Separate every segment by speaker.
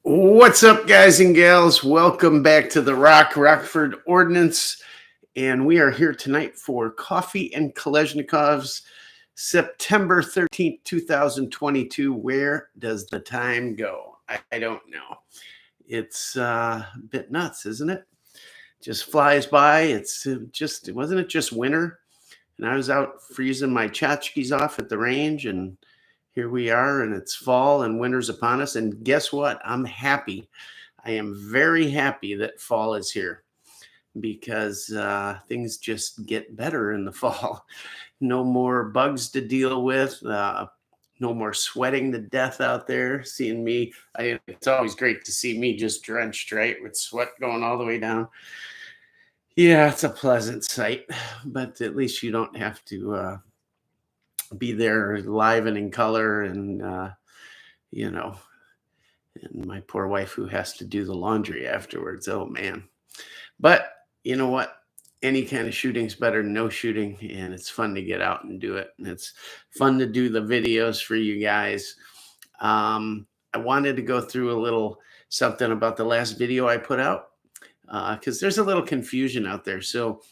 Speaker 1: What's up, guys and gals? Welcome back to the Rockford Ordnance. And we are here tonight for Koffee and Kalashnikovs, September 13th, 2022. Where does the time go? I don't know. It's a bit nuts, isn't it? Just flies by. Wasn't it just winter? And I was out freezing my tchotchkes off at the range, and here we are, and it's fall and winter's upon us. And guess what? I'm happy. I am very happy that fall is here because things just get better in the fall. No more bugs to deal with. No more sweating to death out there. Seeing me, it's always great to see me just drenched, right, with sweat going all the way down. Yeah, it's a pleasant sight, but at least you don't have to be there live and in color. And you know, and my poor wife who has to do the laundry afterwards. Oh man. But you know what? Any kind of shooting's better than no shooting, and it's fun to get out and do it. And it's fun to do the videos for you guys. I wanted to go through a little something about the last video I put out because there's a little confusion out there. So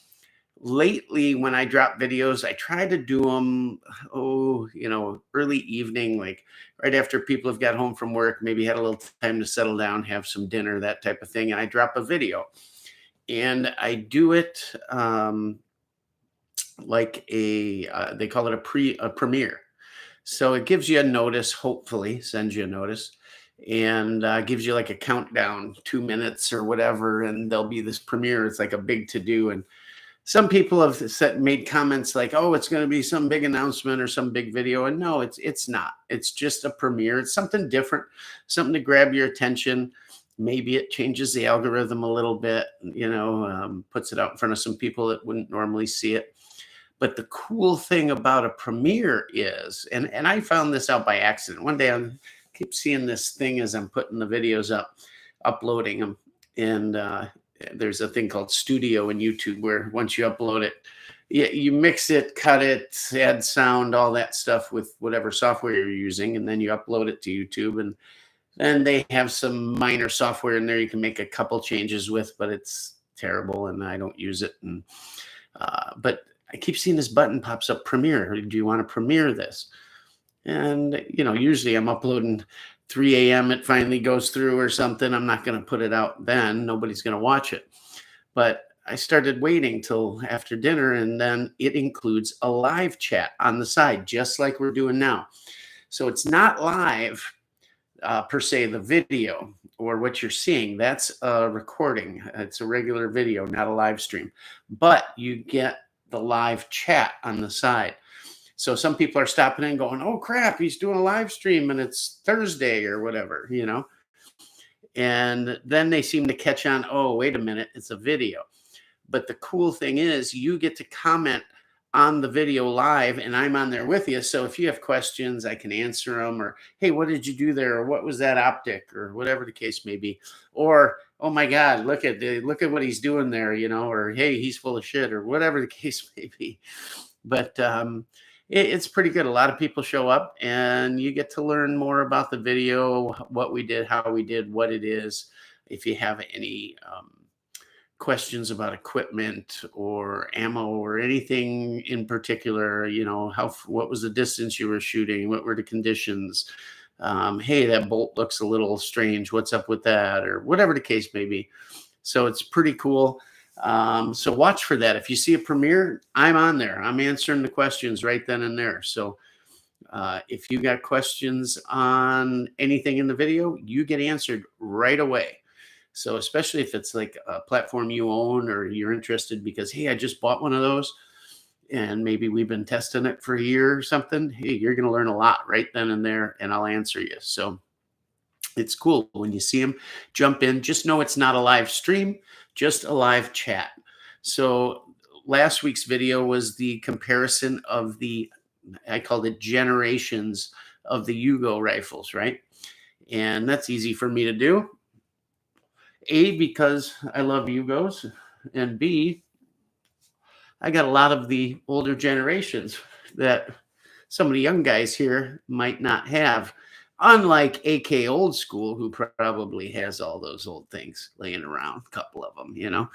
Speaker 1: lately, when I drop videos, I try to do them, early evening, like right after people have got home from work, maybe had a little time to settle down, have some dinner, that type of thing. And I drop a video, and I do it like they call it a premiere. So it gives you a notice, hopefully sends you a notice, and gives you like a countdown, 2 minutes or whatever. And there'll be this premiere. It's like a big to do. And some people have made comments like, "Oh, it's going to be some big announcement or some big video," and no, it's not. It's just a premiere. It's something different, something to grab your attention. Maybe it changes the algorithm a little bit, puts it out in front of some people that wouldn't normally see it. But the cool thing about a premiere is, and I found this out by accident. One day I keep seeing this thing as I'm putting the videos up, uploading them, and there's a thing called Studio in YouTube where once you upload it, you mix it, cut it, add sound, all that stuff with whatever software you're using, and then you upload it to YouTube. And then they have some minor software in there you can make a couple changes with, but it's terrible and I don't use it. And but I keep seeing this button pops up, Premiere. Do you want to premiere this? And usually I'm uploading 3 a.m. it finally goes through or something. I'm not going to put it out then. Nobody's going to watch it. But I started waiting till after dinner, and then it includes a live chat on the side, just like we're doing now. So it's not live per se, the video or what you're seeing. That's a recording. It's a regular video, not a live stream. But you get the live chat on the side. So some people are stopping in going, "Oh crap, he's doing a live stream and it's Thursday," or whatever, And then they seem to catch on, "Oh, wait a minute, it's a video." But the cool thing is you get to comment on the video live, and I'm on there with you. So if you have questions, I can answer them, or, "Hey, what did you do there?" Or, "What was that optic?" Or whatever the case may be. Or, "Oh my God, look at what he's doing there," or, "Hey, he's full of shit," or whatever the case may be. But it's pretty good. A lot of people show up, and you get to learn more about the video, what we did, how we did, what it is. If you have any questions about equipment or ammo or anything in particular, what was the distance you were shooting? What were the conditions? Hey, that bolt looks a little strange. What's up with that? Or whatever the case may be. So it's pretty cool. So watch for that. If you see a premiere, I'm on there. I'm answering the questions right then and there. So if you got questions on anything in the video, you get answered right away. So especially if it's like a platform you own or you're interested because, "Hey, I just bought one of those and maybe we've been testing it for a year or something." Hey, you're going to learn a lot right then and there, and I'll answer you. So it's cool when you see them. Jump in. Just know it's not a live stream, just a live chat. So last week's video was the comparison of I called it generations of the Yugo rifles, right? And that's easy for me to do. A, because I love Yugos, and B, I got a lot of the older generations that some of the young guys here might not have. Unlike AK Old School, who probably has all those old things laying around, a couple of them, you know.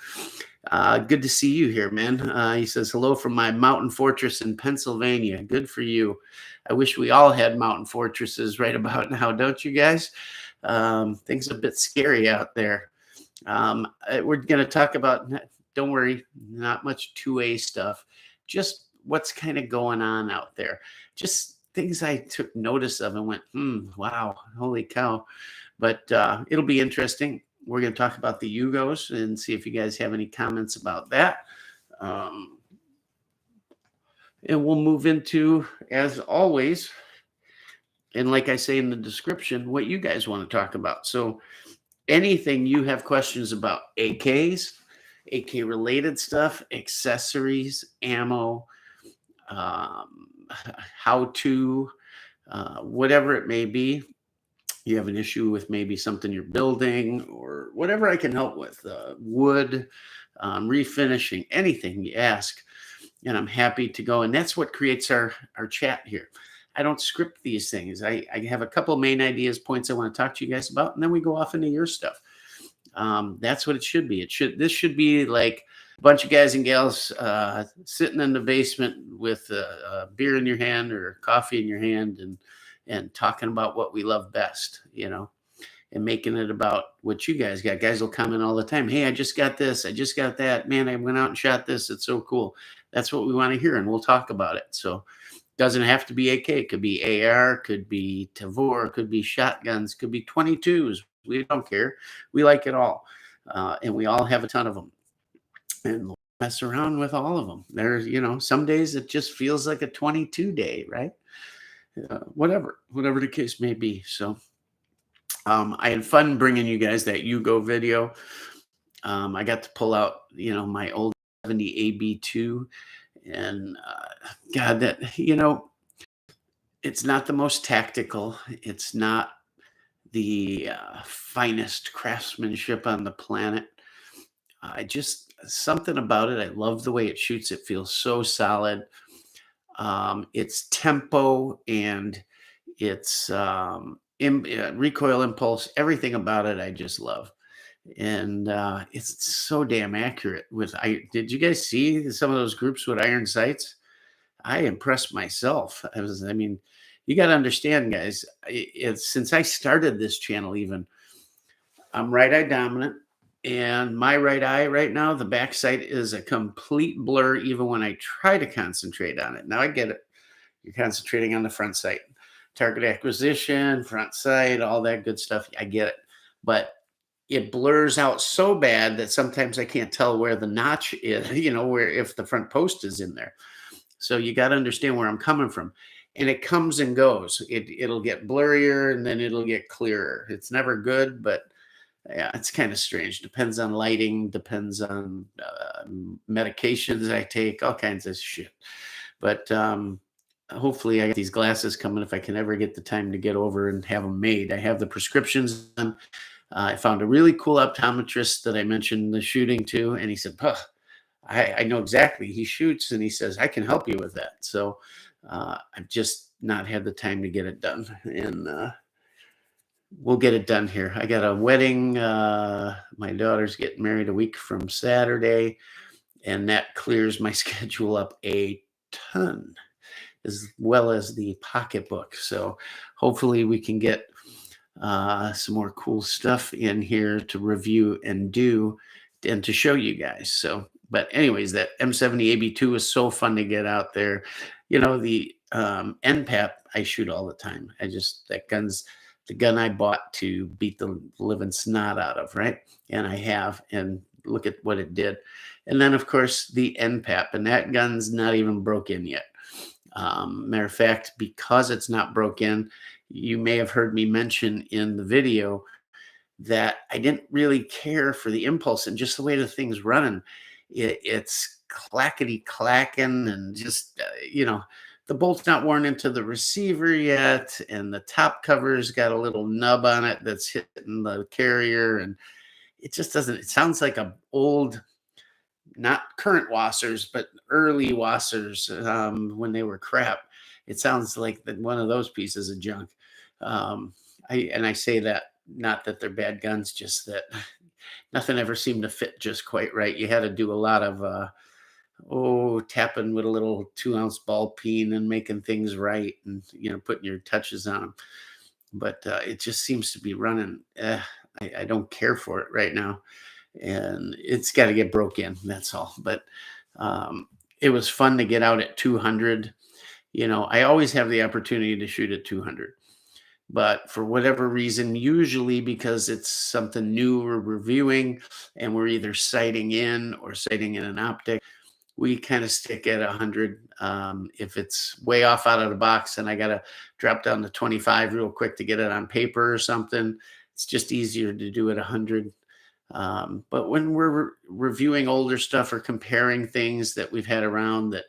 Speaker 1: Good to see you here, man. He says, hello from my mountain fortress in Pennsylvania. Good for you. I wish we all had mountain fortresses right about now, don't you guys? Things are a bit scary out there. We're going to talk about, don't worry, not much 2A stuff, just what's kind of going on out there. Just things I took notice of and went, wow, holy cow. But it'll be interesting. We're going to talk about the Yugos and see if you guys have any comments about that. And we'll move into, as always, and like I say in the description, what you guys want to talk about. So anything you have questions about AKs, AK related stuff, accessories, ammo, how to, whatever it may be. You have an issue with maybe something you're building or whatever I can help with, wood, refinishing, anything you ask. And I'm happy to go. And that's what creates our chat here. I don't script these things. I have a couple of main ideas, points I want to talk to you guys about, and then we go off into your stuff. That's what it should be. This should be like a bunch of guys and gals sitting in the basement with a beer in your hand or coffee in your hand and talking about what we love best, you know, and making it about what you guys got. Guys will comment all the time. Hey, I just got this. I just got that. Man, I went out and shot this. It's so cool. That's what we want to hear, and we'll talk about it. So doesn't have to be AK. It could be AR, could be Tavor, could be shotguns, could be 22s. We don't care. We like it all. And we all have a ton of them. And we'll mess around with all of them. There's, you know, some days it just feels like a 22 day, right? Whatever the case may be. So I had fun bringing you guys that Yugo video. I got to pull out, you know, my old 70 AB2, and God, that, you know, it's not the most tactical. It's not the finest craftsmanship on the planet. I just, something about it. I love the way it shoots. It feels so solid. Its tempo and its recoil impulse, everything about it, I just love. And it's so damn accurate. Did you guys see some of those groups with iron sights? I impressed myself. I mean, you got to understand, guys. Since I started this channel, even I'm right eye dominant, and my right eye right now, the back sight is a complete blur, even when I try to concentrate on it. Now I get it. You're concentrating on the front sight, target acquisition, front sight, all that good stuff. I get it, but it blurs out so bad that sometimes I can't tell where the notch is. You know, where if the front post is in there. So you got to understand where I'm coming from. And it comes and goes. It'll get blurrier and then it'll get clearer. It's never good, but yeah, it's kind of strange. Depends on lighting, depends on medications I take, all kinds of shit. But hopefully I get these glasses coming if I can ever get the time to get over and have them made. I have the prescriptions done. I found a really cool optometrist that I mentioned the shooting to, and he said, I know exactly. He shoots, and he says, I can help you with that. So I've just not had the time to get it done. And we'll get it done here. I got a wedding. My daughter's getting married a week from Saturday, and that clears my schedule up a ton, as well as the pocketbook. So hopefully we can get some more cool stuff in here to review and do and to show you guys. So, but anyways, that M70AB2 is so fun to get out there. You know, the NPAP I shoot all the time. That gun's the gun I bought to beat the living snot out of, right? And I have, and look at what it did. And then of course the NPAP, and that gun's not even broke in yet. Matter of fact, because it's not broken, you may have heard me mention in the video that I didn't really care for the impulse and just the way the thing's running. It's clackety clacking and just, you know, the bolt's not worn into the receiver yet. And the top cover's got a little nub on it that's hitting the carrier. And it just doesn't, it sounds like a old, not current Wassers, but early Wassers when they were crap. It sounds like one of those pieces of junk. Um, I say that not that they're bad guns, just that nothing ever seemed to fit just quite right. You had to do a lot of tapping with a little 2-ounce ball peen and making things right, and putting your touches on them. But it just seems to be running. I don't care for it right now, and it's got to get broke in. That's all. But um, it was fun to get out at 200. I always have the opportunity to shoot at 200, but for whatever reason, usually because it's something new we're reviewing and we're either sighting in or sighting in an optic, we kind of stick at 100. If it's way off out of the box and I got to drop down to 25 real quick to get it on paper or something, it's just easier to do at 100. But when we're reviewing older stuff or comparing things that we've had around that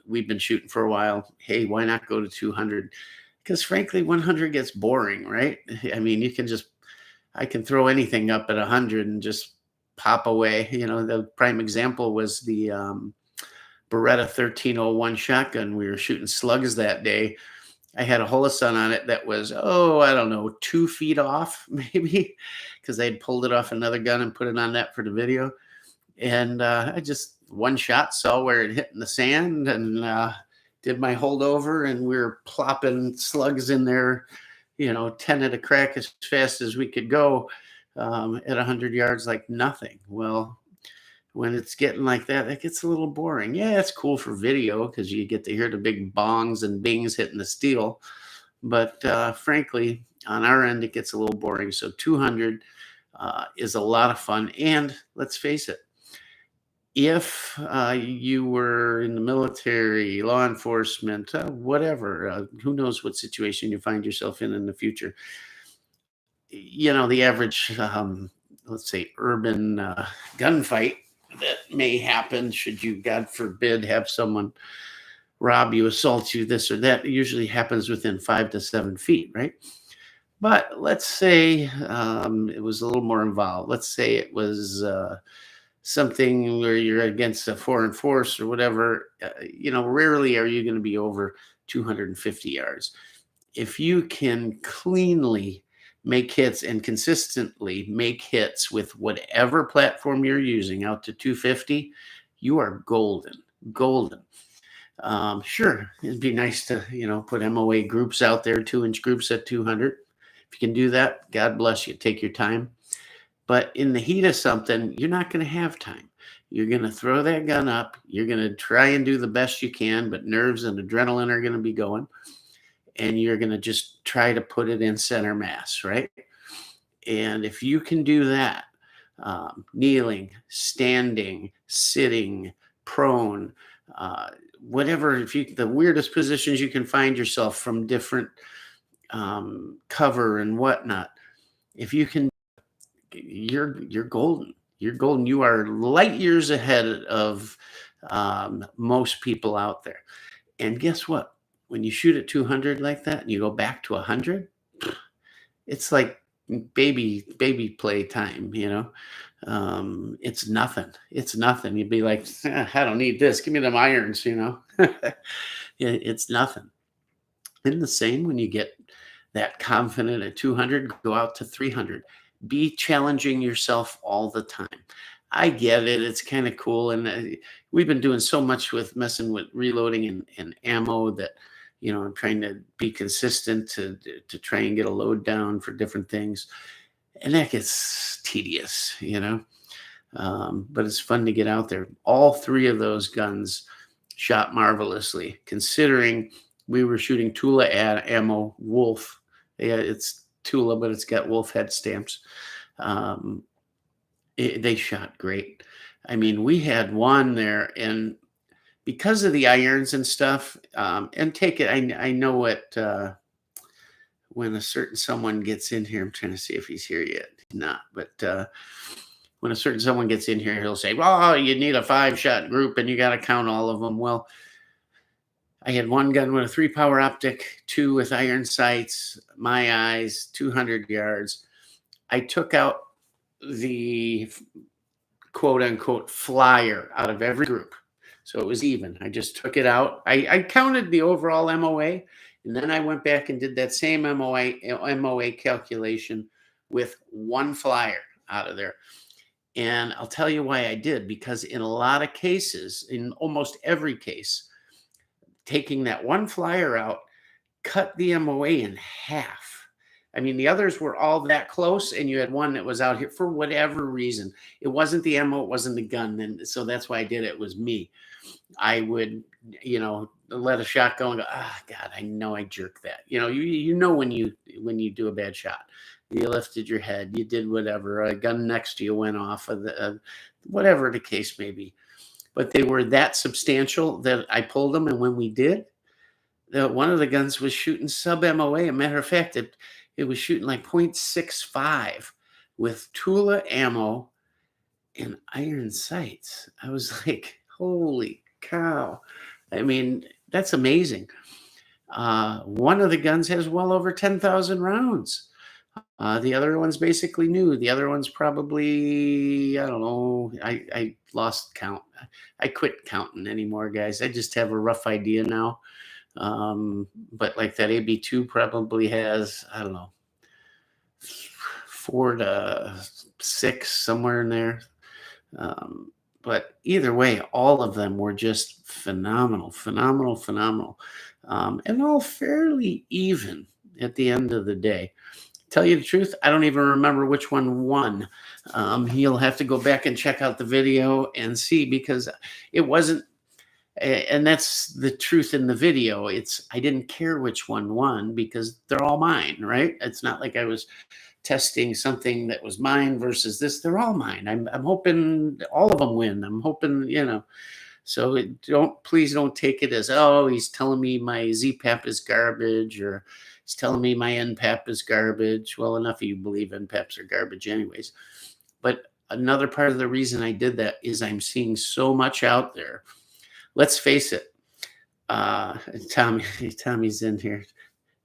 Speaker 1: we've been shooting for a while, hey, why not go to 200? Because frankly, 100 gets boring, right? I mean, I can throw anything up at 100 and just pop away. The prime example was the Beretta 1301 shotgun. We were shooting slugs that day. I had a Holosun on it that was, I don't know, 2 feet off, maybe, because I had pulled it off another gun and put it on that for the video. And I just one shot saw where it hit in the sand and did my holdover, and we were plopping slugs in there, 10 at a crack as fast as we could go at 100 yards like nothing. Well, when it's getting like that, it gets a little boring. Yeah, it's cool for video because you get to hear the big bongs and bings hitting the steel. But frankly, on our end, it gets a little boring. So 200 is a lot of fun. And let's face it, if you were in the military, law enforcement, whatever, who knows what situation you find yourself in the future. The average, let's say, urban gunfight that may happen should you, God forbid, have someone rob you, assault you, this or that, it usually happens within 5 to 7 feet, right? But let's say it was a little more involved. Let's say it was something where you're against a foreign force or whatever. Rarely are you going to be over 250 yards. If you can cleanly make hits and consistently make hits with whatever platform you're using out to 250, you are golden. Sure, it'd be nice to put MOA groups out there, 2-inch groups at 200. If you can do that, God bless you. Take your time. But in the heat of something, you're not going to have time. You're going to throw that gun up. You're going to try and do the best you can, but nerves and adrenaline are going to be going. And you're going to just try to put it in center mass, right? And if you can do that, kneeling, standing, sitting, prone, whatever, the weirdest positions you can find yourself from different cover and whatnot, if you can, you're golden. You're golden. You are light years ahead of most people out there. And guess what? When you shoot at 200 like that and you go back to 100, it's like baby play time, it's nothing. It's nothing. You'd be like, I don't need this. Give me them irons, It's nothing. And the same when you get that confident at 200, go out to 300. Be challenging yourself all the time. I get it. It's kind of cool. And we've been doing so much with messing with reloading and ammo that, I'm trying to be consistent to try and get a load down for different things. And that gets tedious, but it's fun to get out there. All 3 of those guns shot marvelously, considering we were shooting Tula ammo, Wolf. Yeah, it's Tula, but it's got Wolf head stamps. They shot great. I mean, we had one there, and because of the irons and stuff, and take it, I know what, when a certain someone gets in here, I'm trying to see if he's here yet. He's not, but when a certain someone gets in here, he'll say, well, you need a 5-shot group and you got to count all of them. Well, I had one gun with a 3-power optic, 2 with iron sights, my eyes, 200 yards. I took out the quote unquote flyer out of every group. So it was even. I just took it out. I counted the overall MOA, And then I went back and did that same MOA calculation with one flyer out of there. And I'll tell you why I did, because in a lot of cases, in almost every case, taking that one flyer out cut the MOA in half. I mean, the others were all that close, and you had one that was out here for whatever reason. It wasn't the ammo, it wasn't the gun. And so that's why I did it. It was me. I would, let a shot go and go, God, I know I jerked that. You know when you do a bad shot. You lifted your head, you did whatever, a gun next to you went off, whatever the case may be. But they were that substantial that I pulled them. And when we did, one of the guns was shooting sub MOA. A matter of fact, it was shooting like 0.65 with Tula ammo and iron sights. I was like, holy cow. I mean, that's amazing. One of the guns has well over 10,000 rounds. The other one's basically new. The other one's probably, I don't know. I lost count. I quit counting anymore, guys. I just have a rough idea now. But like that AB2 probably has, I don't know, 4 to 6, somewhere in there. But either way, all of them were just phenomenal, and all fairly even at the end of the day. Tell you the truth, I don't even remember which one won. You'll have to go back and check out the video and see, because it wasn't, and that's the truth in the video. I didn't care which one won because they're all mine, right? It's not like I was testing something that was mine versus this. They're all mine. I'm hoping all of them win. I'm hoping, so please don't take it as, oh, he's telling me my ZPAP is garbage, or he's telling me my NPAP is garbage. Well, enough of you believe NPAPs are garbage anyways. But another part of the reason I did that is I'm seeing so much out there. Let's face it. Tommy's in here.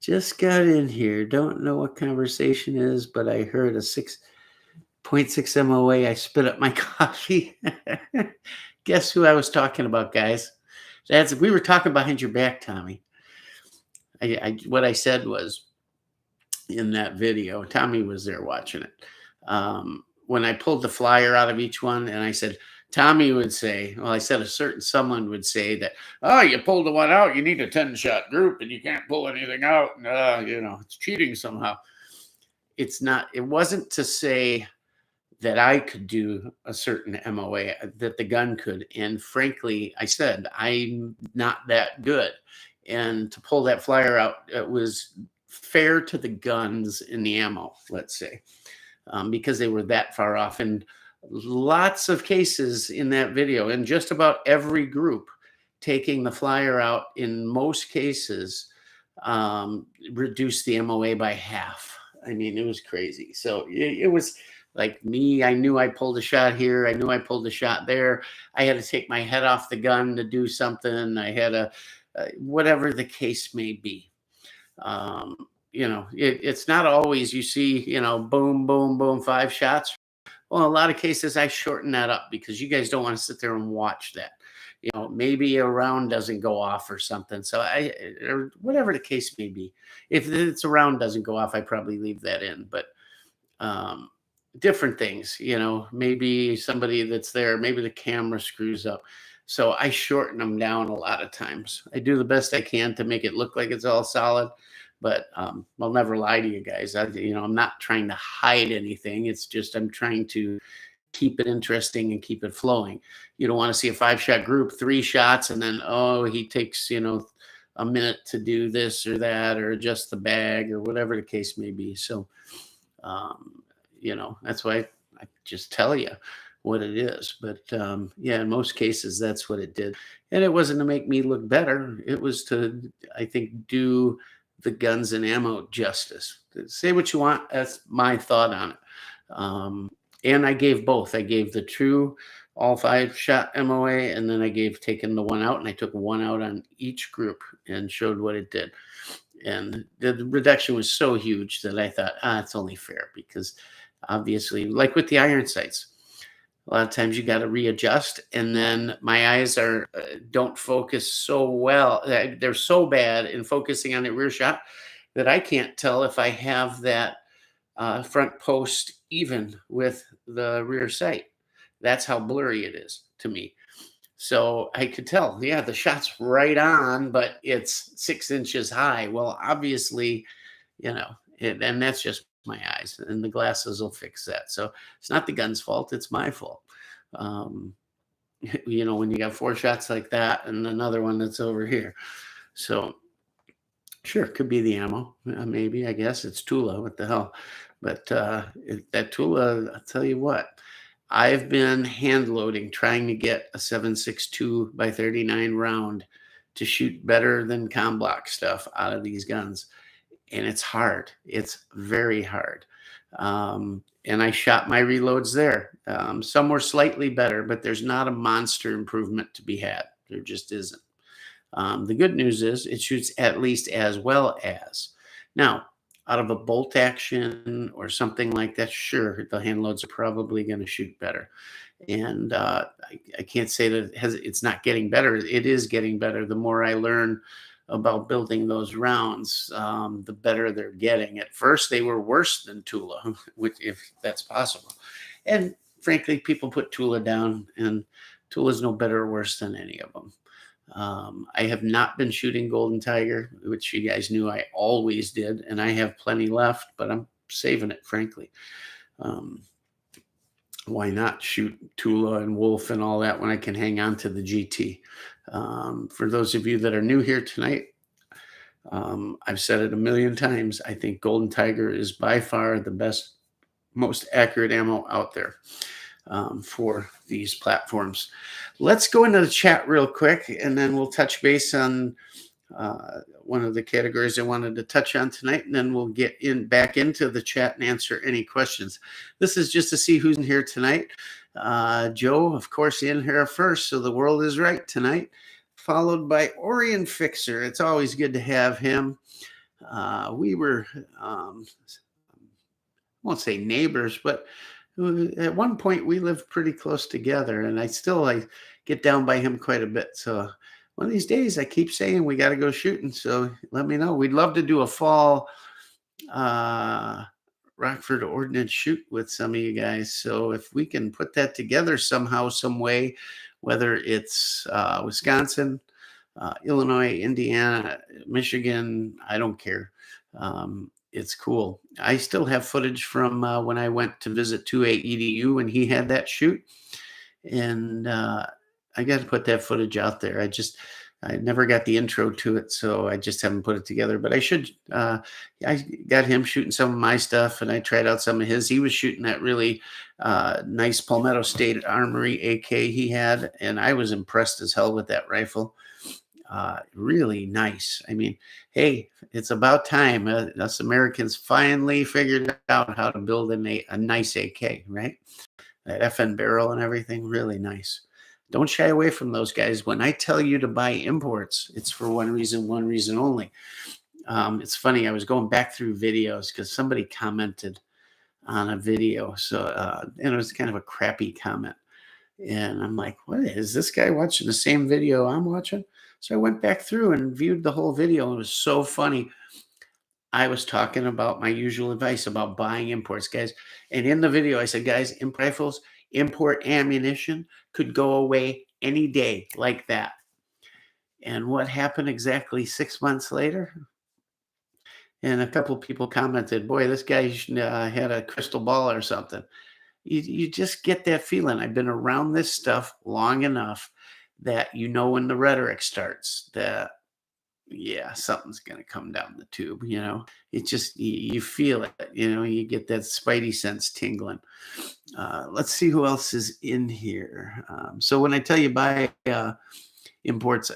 Speaker 1: Just got in here. Don't know what conversation is, but I heard a 6.6 MOA. I spit up my coffee. Guess who I was talking about, guys? We were talking behind your back, Tommy. What I said was, in that video, Tommy was there watching it. When I pulled the flyer out of each one, and I said, Tommy would say, well, I said someone would say that, oh, you pulled the one out, you need a 10-shot group, and you can't pull anything out, and, it's cheating somehow. It wasn't to say that I could do a certain MOA, that the gun could. And frankly, I said, I'm not that good. And to pull that flyer out, it was fair to the guns and the ammo, let's say, because they were that far off. And lots of cases in that video, and just about every group taking the flyer out, in most cases, reduced the MOA by half. I mean, it was crazy. So it was like me. I knew I pulled a shot here. I knew I pulled a shot there. I had to take my head off the gun to do something. I had whatever the case may be. It's not always you see, boom, boom, boom, 5 shots. Well, in a lot of cases, I shorten that up because you guys don't want to sit there and watch that. Maybe a round doesn't go off or something. So or whatever the case may be. If it's a round doesn't go off, I probably leave that in. But different things, maybe somebody that's there, maybe the camera screws up. So I shorten them down a lot of times. I do the best I can to make it look like it's all solid. But I'll never lie to you guys. I'm not trying to hide anything. It's just I'm trying to keep it interesting and keep it flowing. You don't want to see a 5-shot group, 3 shots, and then, he takes, a minute to do this or that, or adjust the bag, or whatever the case may be. So, that's why I just tell you what it is. But in most cases, that's what it did. And it wasn't to make me look better. It was to, I think, do the guns and ammo justice. Say what you want. That's my thought on it. And I gave both. I gave the true all 5-shot MOA, and then I gave taking the one out, and I took one out on each group and showed what it did. And the reduction was so huge that I thought, it's only fair, because obviously, like with the iron sights, A lot of times you got to readjust, and then my eyes are don't focus so well. They're so bad in focusing on the rear shot that I can't tell if I have that front post even with the rear sight. That's how blurry it is to me. So I could tell, yeah, the shot's right on, but it's 6 inches high. Well, obviously, and that's just my eyes, and the glasses will fix that. So it's not the gun's fault; it's my fault. Um, when you got 4 shots like that, and another one that's over here. So sure, it could be the ammo. Maybe, I guess it's Tula. What the hell? But that Tula, I'll tell you what. I've been hand loading, trying to get a 7.62 by 39 round to shoot better than com block stuff out of these guns, and it's hard. It's very hard. And I shot my reloads there. Some were slightly better, but there's not a monster improvement to be had. There just isn't. The good news is it shoots at least as well as. Now, out of a bolt action or something like that, sure, the hand loads are probably going to shoot better. And I can't say that it's not getting better. It is getting better. The more I learn about building those rounds, the better they're getting. At first, they were worse than Tula, which, if that's possible. And frankly, people put Tula down, and Tula's no better or worse than any of them. I have not been shooting Golden Tiger, which you guys knew I always did, and I have plenty left, but I'm saving it, frankly. Why not shoot Tula and Wolf and all that when I can hang on to the GT? For those of you that are new here tonight, I've said it a million times. I think Golden Tiger is by far the best, most accurate ammo out there for these platforms. Let's go into the chat real quick, and then we'll touch base on one of the categories I wanted to touch on tonight, and then we'll get back into the chat and answer any questions. This is just to see who's in here tonight. Joe, of course, in here first, so the world is right tonight, followed by Orion Fixer. It's always good to have him. We were, I won't say neighbors, but at one point we lived pretty close together, and I get down by him quite a bit. So one of these days I keep saying we got to go shooting. So let me know. We'd love to do a fall Rockford Ordnance shoot with some of you guys. So if we can put that together somehow, some way, whether it's Wisconsin, Illinois, Indiana, Michigan, I don't care. It's cool. I still have footage from when I went to visit 2A EDU when he had that shoot. And I got to put that footage out there. I never got the intro to it, so I just haven't put it together. But I should. I got him shooting some of my stuff, and I tried out some of his. He was shooting that really nice Palmetto State Armory AK he had, and I was impressed as hell with that rifle. Really nice. I mean, hey, it's about time us Americans finally figured out how to build a nice AK, right? That FN barrel and everything, really nice. Don't shy away from those guys. When I tell you to buy imports, it's for one reason only. It's funny. I was going back through videos because somebody commented on a video. So, and it was kind of a crappy comment. And I'm like, what is this guy watching the same video I'm watching? So I went back through and viewed the whole video. And it was so funny. I was talking about my usual advice about buying imports, guys. And in the video, I said, guys, rifles, import ammunition could go away any day like that. And what happened exactly 6 months later? And a couple of people commented, boy, this guy had a crystal ball or something. You just get that feeling. I've been around this stuff long enough that when the rhetoric starts that, yeah, something's going to come down the tube, it just, you feel it, you get that spidey sense tingling. Let's see who else is in here. So when I tell you buy imports,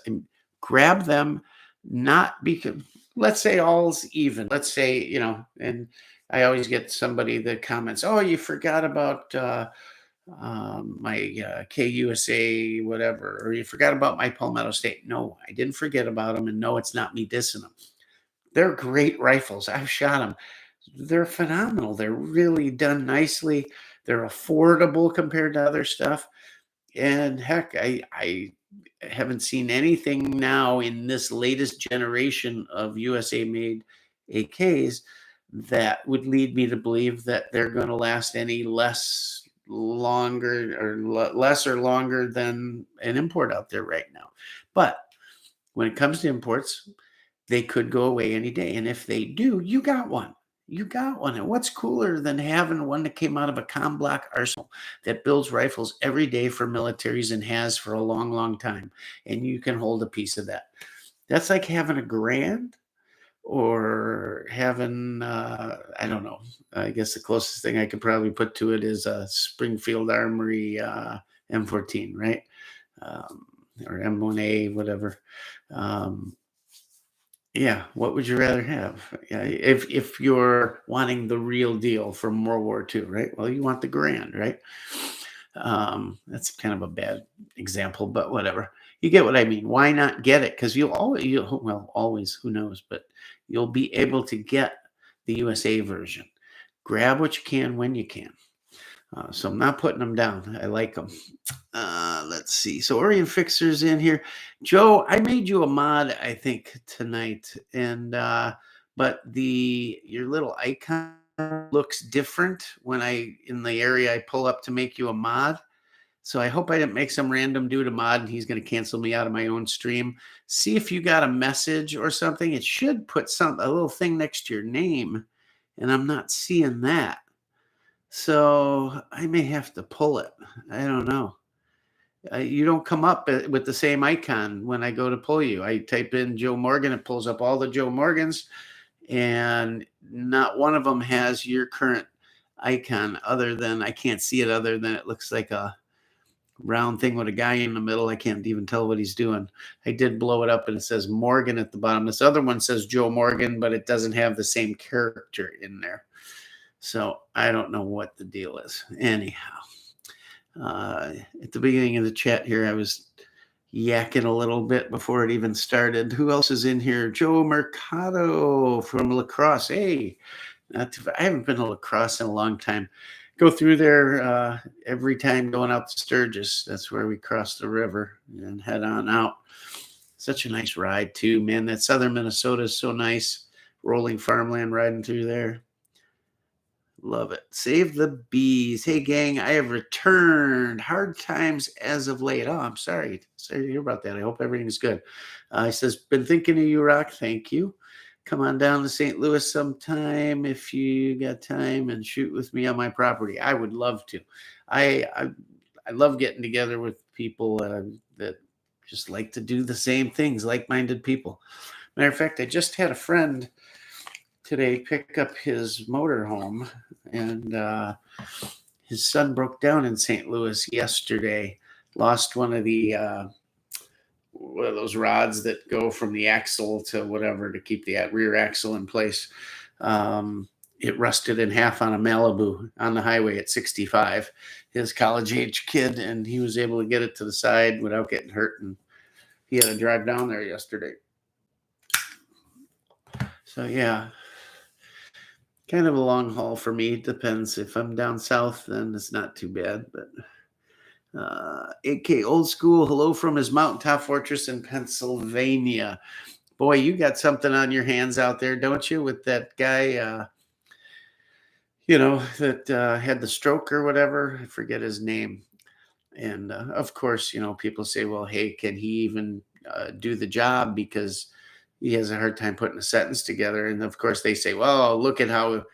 Speaker 1: grab them, not because, let's say all's even. Let's say, and I always get somebody that comments, oh, you forgot about my KUSA, whatever, or you forgot about my Palmetto State. No, I didn't forget about them. And no, it's not me dissing them. They're great rifles. I've shot them. They're phenomenal. They're really done nicely. They're affordable compared to other stuff. And heck, I haven't seen anything now in this latest generation of USA made AKs that would lead me to believe that they're going to last any less longer or less or longer than an import out there right now. But when it comes to imports, they could go away any day. And if they do, you got one. You got one. And what's cooler than having one that came out of a comm block arsenal that builds rifles every day for militaries and has for a long, long time? And you can hold a piece of that. That's like having a Grand or having, I don't know. I guess the closest thing I could probably put to it is a Springfield Armory M14, right? Or M1A, whatever. Yeah, what would you rather have? Yeah, if you're wanting the real deal from World War II, right? Well, you want the Grand, right? That's kind of a bad example, but whatever. You get what I mean. Why not get it? Because always, who knows, but you'll be able to get the USA version. Grab what you can when you can. So I'm not putting them down. I like them. Let's see. So Orient Fixer's in here. Joe, I made you a mod, I think, tonight. And but your little icon looks different when in the area I pull up to make you a mod. So I hope I didn't make some random dude a mod and he's going to cancel me out of my own stream. See if you got a message or something. It should put a little thing next to your name, and I'm not seeing that. So I may have to pull it. I don't know. You don't come up with the same icon when I go to pull you. I type in Joe Morgan, it pulls up all the Joe Morgans, and not one of them has your current icon other than, I can't see it other than it looks like a round thing with a guy in the middle. I can't even tell what he's doing. I did blow it up and it says Morgan at the bottom. This other one says Joe Morgan, but it doesn't have the same character in there. So I don't know what the deal is. Anyhow, at the beginning of the chat here, I was yakking a little bit before it even started. Who else is in here? Joe Mercado from La Crosse. Hey, I haven't been to La Crosse in a long time. Go through there every time going out to Sturgis. That's where we cross the river and head on out. Such a nice ride too, man. That southern Minnesota is so nice. Rolling farmland riding through there. Love it. Save the bees. Hey, gang, I have returned. Hard times as of late. Oh, I'm sorry. Sorry to hear about that. I hope everything's good. He says, been thinking of you, Rock. Thank you. Come on down to St. Louis sometime if you got time and shoot with me on my property. I would love to. I love getting together with people that just like to do the same things, like-minded people. Matter of fact, I just had a friend today pick up his motorhome, and his son broke down in St. Louis yesterday. Lost one of those rods that go from the axle to whatever to keep the rear axle in place. It rusted in half on a Malibu on the highway at 65. His college-age kid, and he was able to get it to the side without getting hurt, and he had to drive down there yesterday. So, yeah. Kind of a long haul for me. It depends. If I'm down south, then it's not too bad. But AK Old School, hello from his mountaintop fortress in Pennsylvania. Boy, you got something on your hands out there, don't you? With that guy, that had the stroke or whatever. I forget his name. And of course, people say, well, hey, can he even do the job? Because he has a hard time putting a sentence together. And of course they say, well, look at how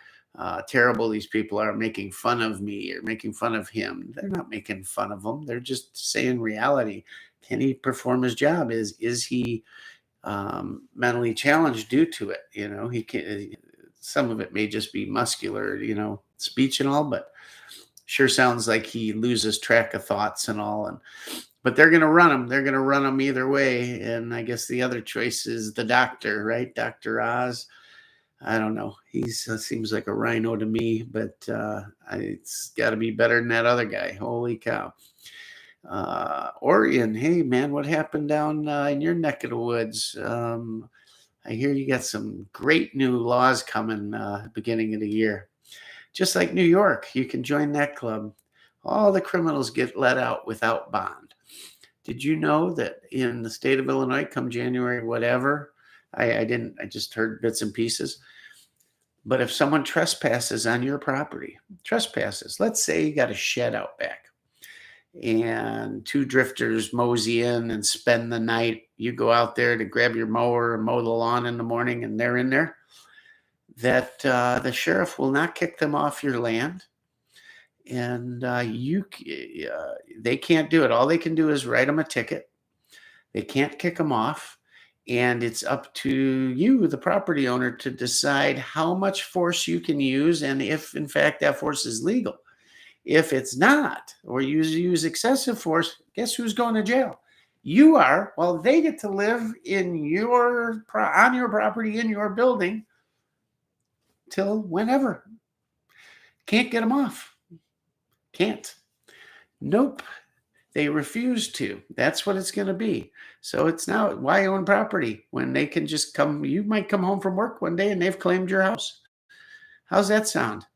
Speaker 1: terrible these people are, making fun of me or making fun of him. They're not making fun of him. They're just saying reality. Can he perform his job? Is he mentally challenged due to it? He can. Some of it may just be muscular, speech and all, but sure sounds like he loses track of thoughts and all. But they're going to run him. They're going to run him either way. And I guess the other choice is the doctor, right? Dr. Oz. I don't know. He seems like a rhino to me, but it's got to be better than that other guy. Holy cow. Orion, hey, man, what happened down in your neck of the woods? I hear you got some great new laws coming beginning of the year. Just like New York, you can join that club. All the criminals get let out without bond. Did you know that in the state of Illinois, come January, whatever, I didn't, I just heard bits and pieces. But if someone trespasses on your property, trespasses, let's say you got a shed out back and two drifters mosey in and spend the night. You go out there to grab your mower and mow the lawn in the morning, and they're in there. That the sheriff will not kick them off your land, and they can't do it. All they can do is write them a ticket. They can't kick them off, and it's up to you, the property owner, to decide how much force you can use and if, in fact, that force is legal. If it's not, or you use excessive force, guess who's going to jail? You are. Well, they get to live in on your property, in your building, till whenever. Can't get them off. Can't. Nope. They refuse to. That's what it's going to be. So it's now, why own property when they can just come? You might come home from work one day and they've claimed your house. How's that sound?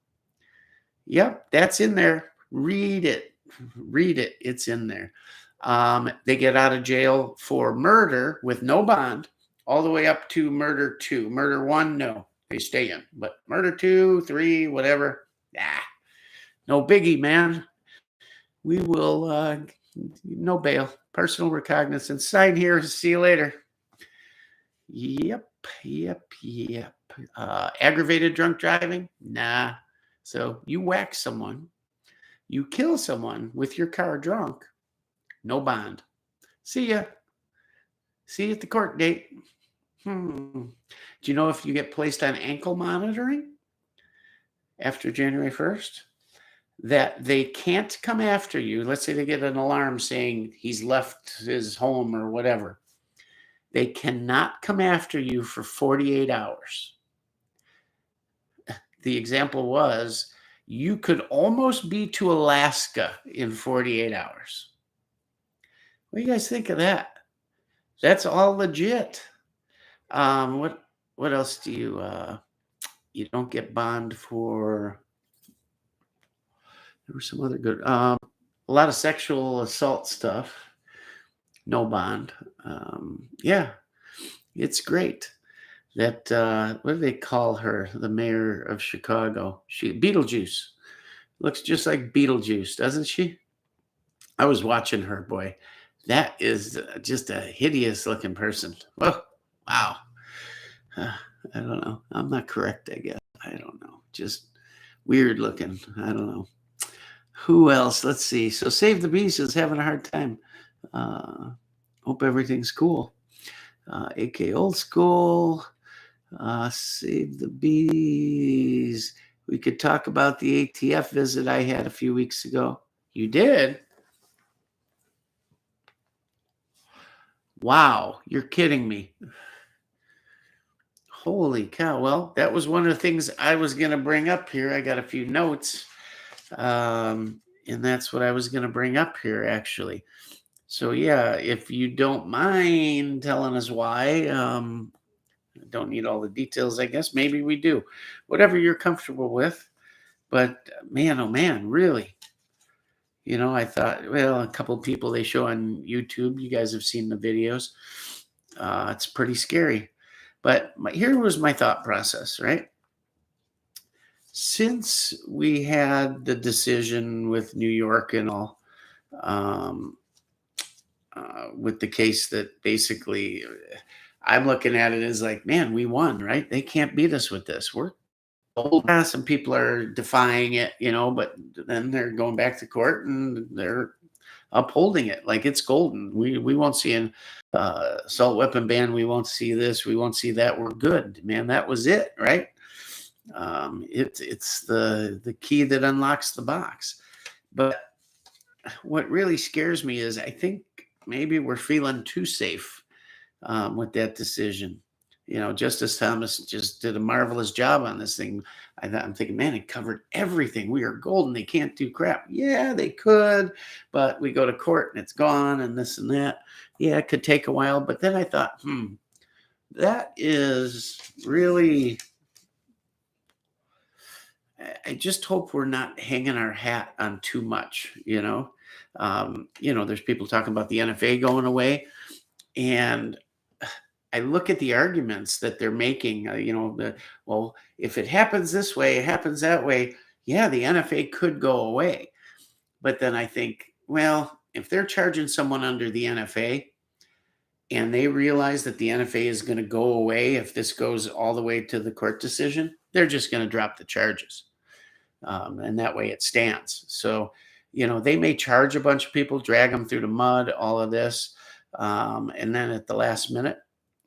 Speaker 1: Yep, that's in there. Read it. Read it. It's in there. They get out of jail for murder with no bond, all the way up to murder 2. Murder 1, no, they stay in. But murder 2, 3, whatever, no biggie, man. We will, no bail, personal recognizance. Sign here. See you later. Yep. Aggravated drunk driving? Nah. So you whack someone, you kill someone with your car drunk, no bond. See ya. See you at the court date. Do you know if you get placed on ankle monitoring after January 1st, that they can't come after you? Let's say they get an alarm saying he's left his home or whatever. They cannot come after you for 48 hours. The example was, you could almost be to Alaska in 48 hours. What do you guys think of that? That's all legit. What else do you don't get bond for? There was some other good, a lot of sexual assault stuff. No bond. Yeah, it's great. That what do they call her? The mayor of Chicago. Beetlejuice. Looks just like Beetlejuice, doesn't she? I was watching her, boy. That is just a hideous looking person. Whoa, wow. I don't know. I'm not correct, I guess. I don't know. Just weird looking. I don't know. Who else? Let's see. So Save the Beast is having a hard time. Hope everything's cool. AK Old School. Save the Bees. We could talk about the ATF visit I had a few weeks ago. You did? Wow, you're kidding me. Holy cow. Well, that was one of the things I was going to bring up here. I got a few notes. And that's what I was going to bring up here, actually. So, yeah, if you don't mind telling us why, don't need all the details, I guess. Maybe we do. Whatever you're comfortable with. But, man, oh, man, really? You know, I thought, well, a couple of people they show on YouTube, you guys have seen the videos. It's pretty scary. But here was my thought process, right? Since we had the decision with New York and all, with the case that basically I'm looking at it as like, man, we won, right? They can't beat us with this. We're old. Some people are defying it, you know, but then they're going back to court and they're upholding it like it's golden. We won't see an assault weapon ban. We won't see this. We won't see that. We're good, man. That was it, right? It's the key that unlocks the box. But what really scares me is I think maybe we're feeling too safe with that decision. You know, Justice Thomas just did a marvelous job on this thing. I'm thinking, man, it covered everything. We are golden. They can't do crap. Yeah, they could, but we go to court and it's gone and this and that. Yeah, it could take a while. But then I thought, that is really, I just hope we're not hanging our hat on too much, you know? There's people talking about the NFA going away, and I look at the arguments that they're making, well, if it happens this way, it happens that way. Yeah, the NFA could go away. But then I think, well, if they're charging someone under the NFA and they realize that the NFA is going to go away if this goes all the way to the court decision, they're just going to drop the charges. And that way it stands. So, they may charge a bunch of people, drag them through the mud, all of this. And then at the last minute,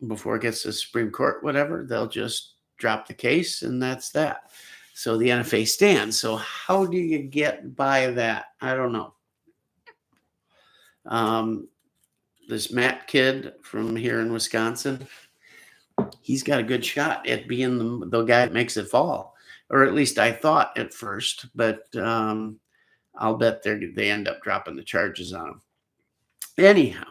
Speaker 1: before it gets to the Supreme Court, whatever, they'll just drop the case and that's that. So the NFA stands. So how do you get by that? I don't know. This Matt kid from here in Wisconsin, he's got a good shot at being the guy that makes it fall. Or at least I thought at first, but I'll bet they end up dropping the charges on him. Anyhow,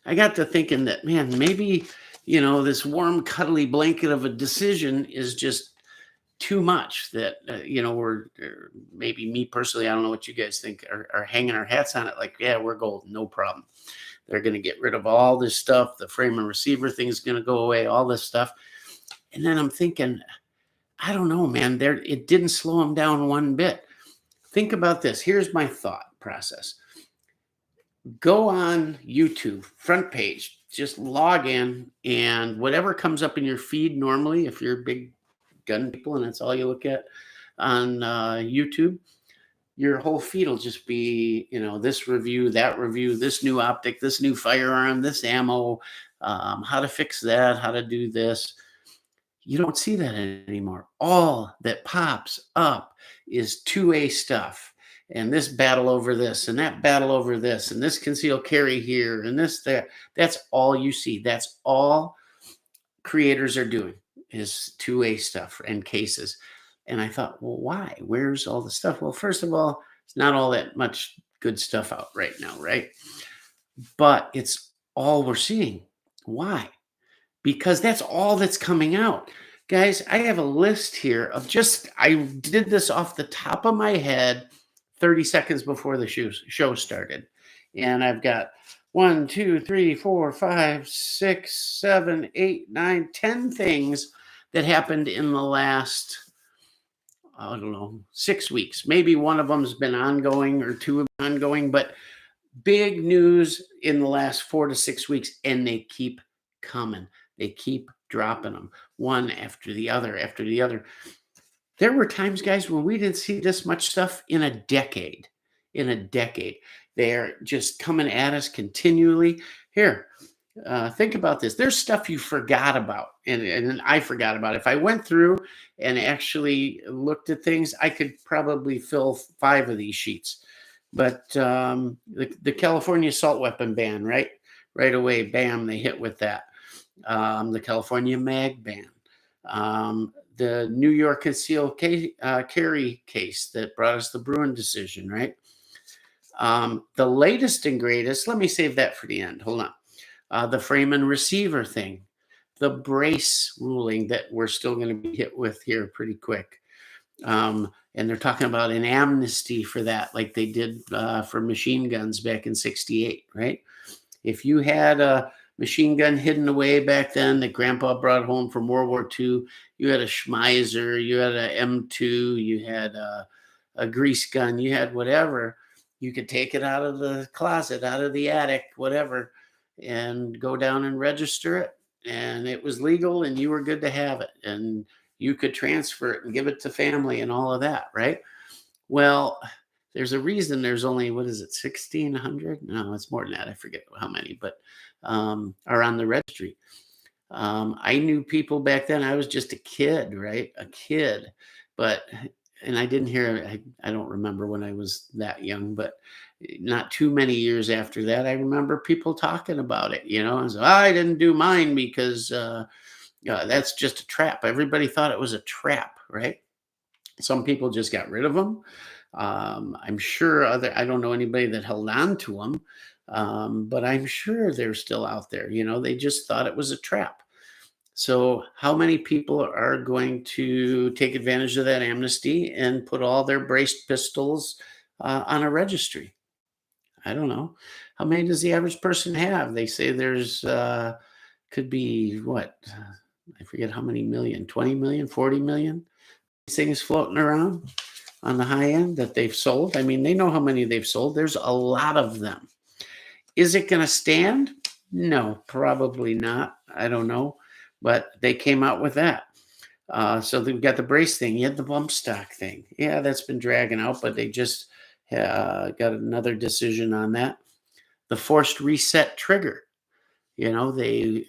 Speaker 1: I got to thinking that, man, maybe, this warm, cuddly blanket of a decision is just too much that, we're maybe me personally, I don't know what you guys think, are hanging our hats on it. Like, yeah, we're golden, no problem. They're going to get rid of all this stuff. The frame and receiver thing is going to go away, all this stuff. And then I'm thinking, I don't know, man, it didn't slow them down one bit. Think about this. Here's my thought process. Go on YouTube, front page, just log in, and whatever comes up in your feed normally, if you're big gun people and that's all you look at on YouTube, your whole feed will just be, this review, that review, this new optic, this new firearm, this ammo, how to fix that, how to do this. You don't see that anymore. All that pops up is 2A stuff. And this battle over this, and that battle over this, and this concealed carry here, and this, that. That's all you see. That's all creators are doing is 2A stuff and cases. And I thought, well, why? Where's all the stuff? Well, first of all, it's not all that much good stuff out right now, right? But it's all we're seeing. Why? Because that's all that's coming out. Guys, I have a list here of I did this off the top of my head 30 seconds before the show started. And I've got 1, 2, 3, 4, 5, 6, 7, 8, 9, 10 things that happened in the last, I don't know, 6 weeks. Maybe one of them's been ongoing or two have been ongoing, but big news in the last 4 to 6 weeks, and they keep coming. They keep dropping them one after the other after the other. There were times, guys, when we didn't see this much stuff in a decade. In a decade. They're just coming at us continually. Here, think about this. There's stuff you forgot about, and I forgot about. If I went through and actually looked at things, I could probably fill 5 of these sheets. But the California assault weapon ban, right away, bam, they hit with that. The California mag ban. The New York concealed carry case that brought us the Bruin decision, right? The latest and greatest, let me save that for the end. Hold on. The frame and receiver thing, the brace ruling that we're still going to be hit with here pretty quick. And they're talking about an amnesty for that, like they did for machine guns back in '68, right? If you had a machine gun hidden away back then that grandpa brought home from World War II, you had a Schmeiser, you had a M2, you had a grease gun, you had whatever. You could take it out of the closet, out of the attic, whatever, and go down and register it. And it was legal and you were good to have it. And you could transfer it and give it to family and all of that, right? Well, there's a reason there's only, 1,600? No, it's more than that. I forget how many, but are on the registry. I knew people back then. I was just a kid, right? A kid. And I didn't hear, I don't remember when I was that young, but not too many years after that, I remember people talking about it, and so I didn't do mine because that's just a trap. Everybody thought it was a trap, right? Some people just got rid of them. I'm sure I don't know anybody that held on to them, but I'm sure they're still out there. They just thought it was a trap. So, how many people are going to take advantage of that amnesty and put all their braced pistols on a registry? I don't know. How many does the average person have? They say there's could be what? I forget how many million, 20 million, 40 million these things floating around on the high end that they've sold. I mean, they know how many they've sold. There's a lot of them. Is it going to stand? No, probably not. I don't know. But they came out with that. So they've got the brace thing. You had the bump stock thing. Yeah, that's been dragging out, but they just got another decision on that. The forced reset trigger. They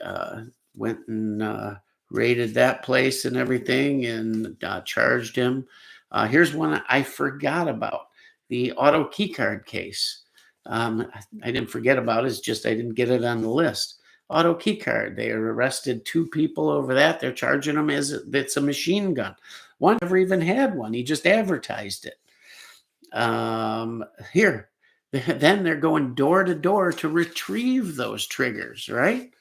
Speaker 1: went and raided that place and everything and charged him. Here's one I forgot about, the auto keycard case. I didn't forget about it. It's just I didn't get it on the list. Auto keycard. They arrested 2 people over that. They're charging them as it's a machine gun. One never even had one. He just advertised it. Here, then they're going door to door to retrieve those triggers, right?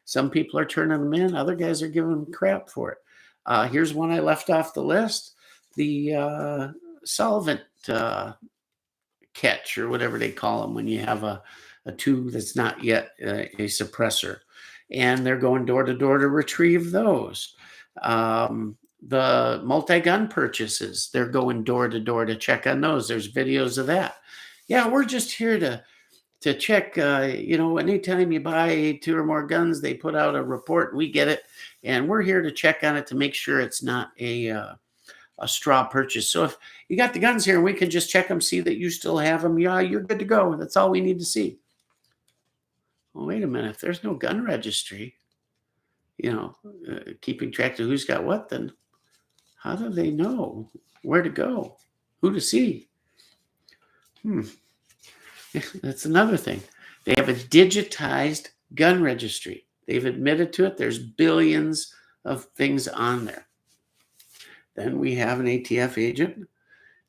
Speaker 1: Some people are turning them in. Other guys are giving them crap for it. Here's one I left off the list. The solvent catch, or whatever they call them when you have a tube that's not yet a suppressor. And they're going door to door to retrieve those. The multi-gun purchases, they're going door to door to check on those. There's videos of that. Yeah, we're just here to check. Anytime you buy 2 or more guns, they put out a report. We get it, and we're here to check on it to make sure it's not a straw purchase. So if you got the guns here, we can just check them, see that you still have them. Yeah, you're good to go. That's all we need to see. Well, wait a minute. If there's no gun registry, keeping track of who's got what, then how do they know where to go, who to see? That's another thing. They have a digitized gun registry. They've admitted to it. There's billions of things on there. Then we have an ATF agent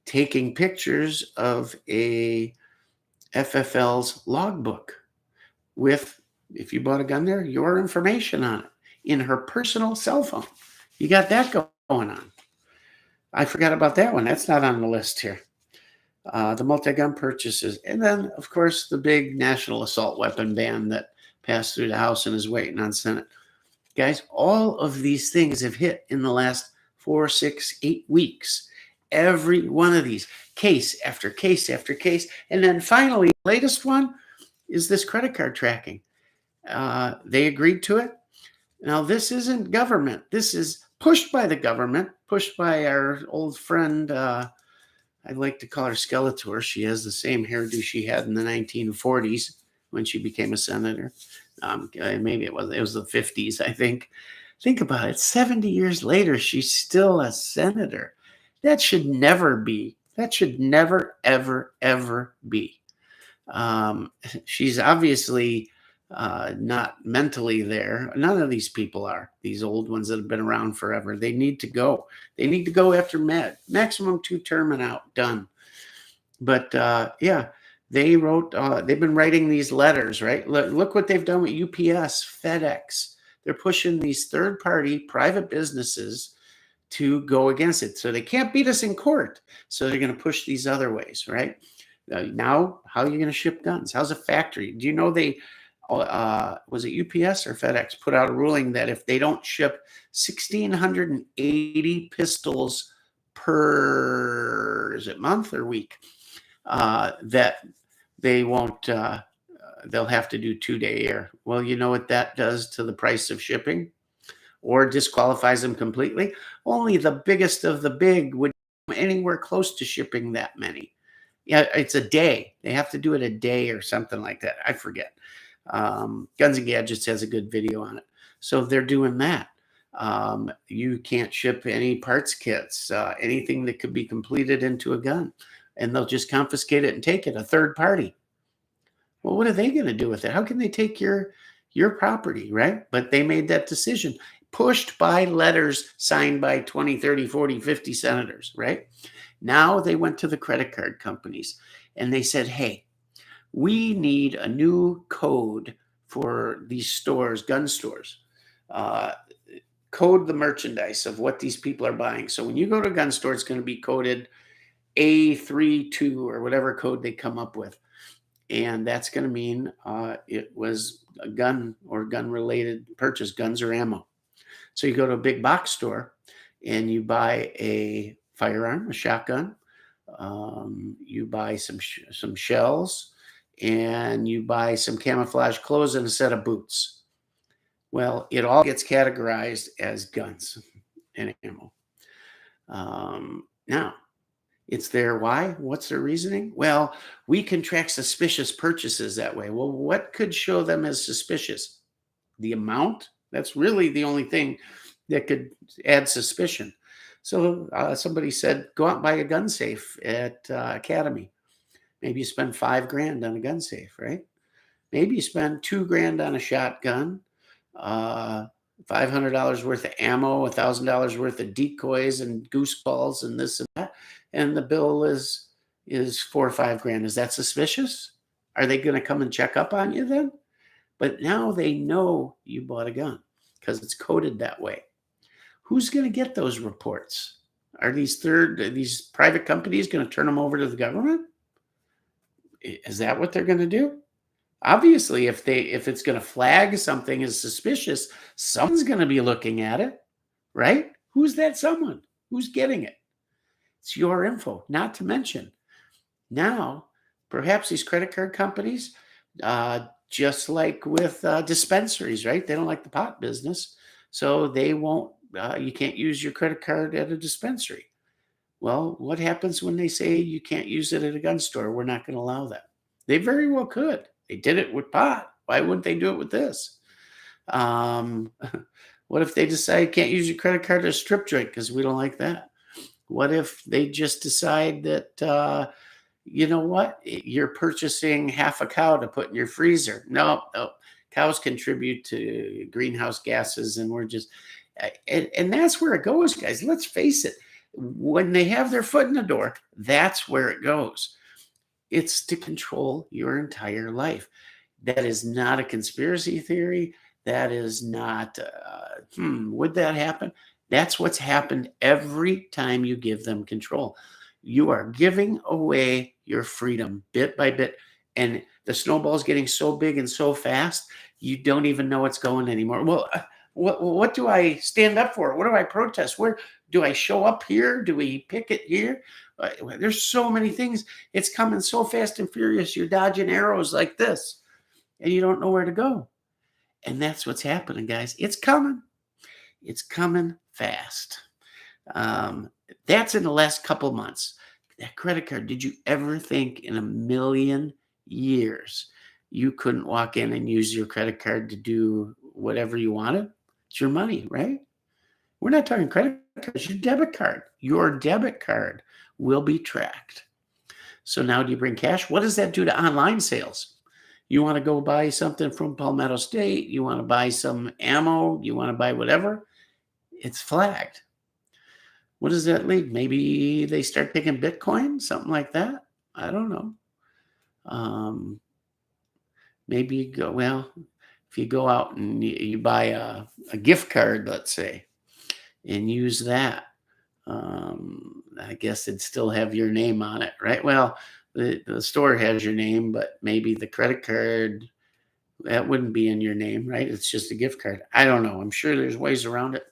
Speaker 1: taking pictures of a FFL's logbook with, if you bought a gun there, your information on it in her personal cell phone. You got that going on. I forgot about that one. That's not on the list here. The multi-gun purchases. And then, of course, the big national assault weapon ban that passed through the House and is waiting on Senate. Guys, all of these things have hit in the last 4, 6, 8 weeks. Every one of these, case after case after case. And then finally, the latest one is this credit card tracking. They agreed to it. Now, this isn't government. This is pushed by the government, pushed by our old friend, I'd like to call her Skeletor. She has the same hairdo she had in the 1940s when she became a senator. Maybe it was the 50s, I think. Think about it. 70 years later, she's still a senator. That should never be. That should never, ever, ever be. She's obviously not mentally there. None of these people are. These old ones that have been around forever. They need to go. They need to go after maximum 2 term and out. Done. But they wrote. They've been writing these letters, right? Look what they've done with UPS, FedEx. They're pushing these third-party private businesses to go against it. So they can't beat us in court. So they're going to push these other ways, right? Now, how are you going to ship guns? How's a factory? Do you know they, was it UPS or FedEx, put out a ruling that if they don't ship 1,680 pistols per, is it month or week, that they won't, they'll have to do 2-day air. Well, you know what that does to the price of shipping, or disqualifies them completely? Only the biggest of the big would come anywhere close to shipping that many. Yeah, it's a day. They have to do it a day or something like that. I forget. Guns and Gadgets has a good video on it. So they're doing that. You can't ship any parts kits, anything that could be completed into a gun, and they'll just confiscate it and take it, a third party. Well, what are they going to do with it? How can they take your property, right? But they made that decision, pushed by letters signed by 20, 30, 40, 50 senators, right? Now they went to the credit card companies and they said, hey, we need a new code for these stores, gun stores. code the merchandise of what these people are buying. So when you go to a gun store, it's going to be coded A32 or whatever code they come up with. And that's going to mean it was a gun or gun related purchase, guns or ammo. So you go to a big box store and you buy a firearm, a shotgun. You buy some shells, and you buy some camouflage clothes and a set of boots. Well, it all gets categorized as guns and ammo. Now, it's there. Why? What's their reasoning? Well, we can track suspicious purchases that way. Well, what could show them as suspicious? The amount? That's really the only thing that could add suspicion. So somebody said, go out and buy a gun safe at Academy. Maybe you spend $5,000 on a gun safe, right? Maybe you spend $2,000 on a shotgun, $500 worth of ammo, $1,000 worth of decoys and goose balls and this and that, and the bill is $4,000 or $5,000. Is that suspicious? Are they going to come and check up on you then? But now they know you bought a gun because it's coded that way. Who's going to get those reports? Are these private companies going to turn them over to the government? Is that what they're going to do? Obviously, if it's going to flag something as suspicious, someone's going to be looking at it, right? Who's that someone? Who's getting it? It's your info. Not to mention, now perhaps these credit card companies, just like with dispensaries, right? They don't like the pot business, so they won't. You can't use your credit card at a dispensary. Well, what happens when they say you can't use it at a gun store? We're not going to allow that. They very well could. They did it with pot. Why wouldn't they do it with this? What if they decide you can't use your credit card at a strip joint because we don't like that? What if they just decide that, you know what, you're purchasing half a cow to put in your freezer? No, cows contribute to greenhouse gases, and we're just, and that's where it goes, guys. Let's face it. When they have their foot in the door, that's where it goes. It's to control your entire life. That is not a conspiracy theory. That is not, would that happen? That's what's happened every time you give them control. You are giving away your freedom bit by bit. And the snowball's getting so big and so fast, you don't even know what's going anymore. Well, what do I stand up for? What do I protest? Where do I show up here? Do we picket here? There's so many things. It's coming so fast and furious. You're dodging arrows like this, and you don't know where to go. And that's what's happening, guys. It's coming. It's coming fast. That's in the last couple months. That credit card, did you ever think in a million years you couldn't walk in and use your credit card to do whatever you wanted? It's your money, right? We're not talking credit cards, your debit card. Your debit card will be tracked. So now do you bring cash? What does that do to online sales? You want to go buy something from Palmetto State, you want to buy some ammo, you want to buy whatever, it's flagged. What does that lead? Maybe they start taking Bitcoin, something like that. I don't know. Maybe you go, well, if you go out and you buy a gift card, let's say, and use that, I guess it'd still have your name on it, right? Well, the store has your name, but maybe the credit card, that wouldn't be in your name, right? It's just a gift card. I don't know. I'm sure there's ways around it,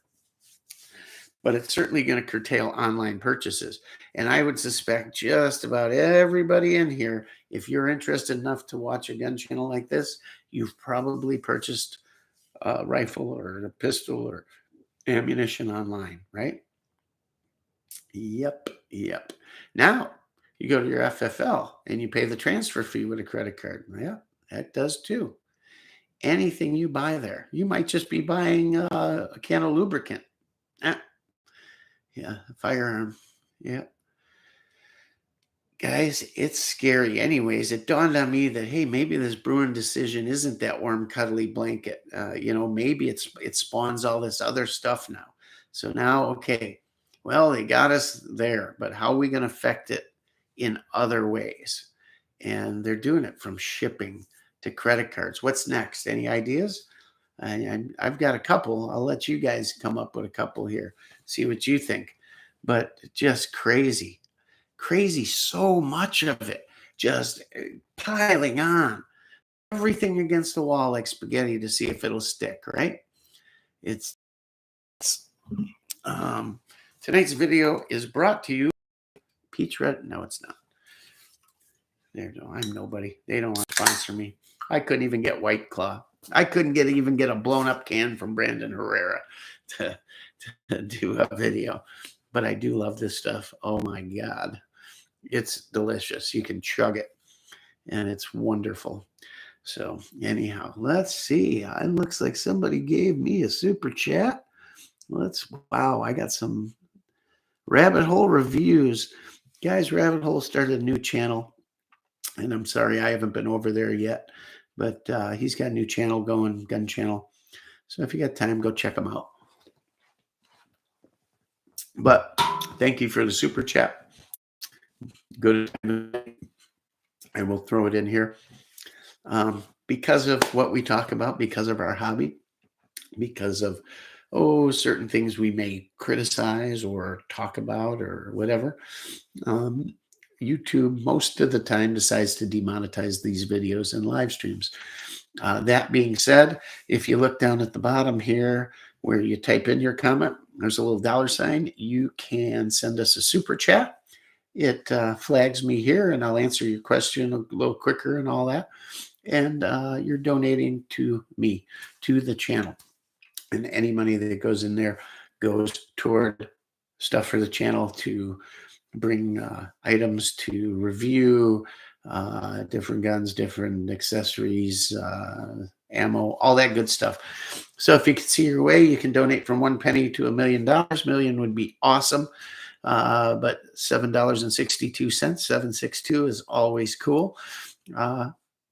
Speaker 1: but it's certainly going to curtail online purchases. And I would suspect just about everybody in here, if you're interested enough to watch a gun channel like this, you've probably purchased a rifle or a pistol or ammunition online, right? Yep. Now you go to your FFL and you pay the transfer fee with a credit card. Yeah, that does too. Anything you buy there, you might just be buying a can of lubricant. Yeah, firearm. Yeah. Guys, it's scary. Anyways, it dawned on me that, hey, maybe this Bruin decision isn't that warm, cuddly blanket. Maybe it spawns all this other stuff now. So now, okay, well, they got us there, but how are we going to affect it in other ways? And they're doing it from shipping to credit cards. What's next? Any ideas? I've got a couple. I'll let you guys come up with a couple here, see what you think. But just crazy, crazy, so much of it just piling on, everything against the wall like spaghetti to see if it'll stick, right? It's um, tonight's video is brought to you Peach Red. No, it's not. There, no, I'm nobody. They don't want to sponsor me. I couldn't even get White Claw. I couldn't even get a blown up can from Brandon Herrera to do a video. But I do love this stuff. Oh my God. It's delicious. You can chug it and it's wonderful. So anyhow, let's see. It looks like somebody gave me a super chat. Wow, I got some Rabbit Hole reviews. Guys, Rabbit Hole started a new channel. And I'm sorry I haven't been over there yet. But he's got a new channel going, gun channel. So if you got time, go check him out. But thank you for the super chat. Good. I will throw it in here. Because of what we talk about, because of our hobby, because of, certain things we may criticize or talk about or whatever, YouTube most of the time decides to demonetize these videos and live streams. That being said, if you look down at the bottom here where you type in your comment, there's a little $sign. You can send us a super chat. It flags me here and I'll answer your question a little quicker and all that. And you're donating to me, to the channel. And any money that goes in there goes toward stuff for the channel to bring items to review, different guns, different accessories, ammo, all that good stuff. So if you can see your way, you can donate from 1 penny to $1 million. Million would be awesome. But $7.62, 762 is always cool.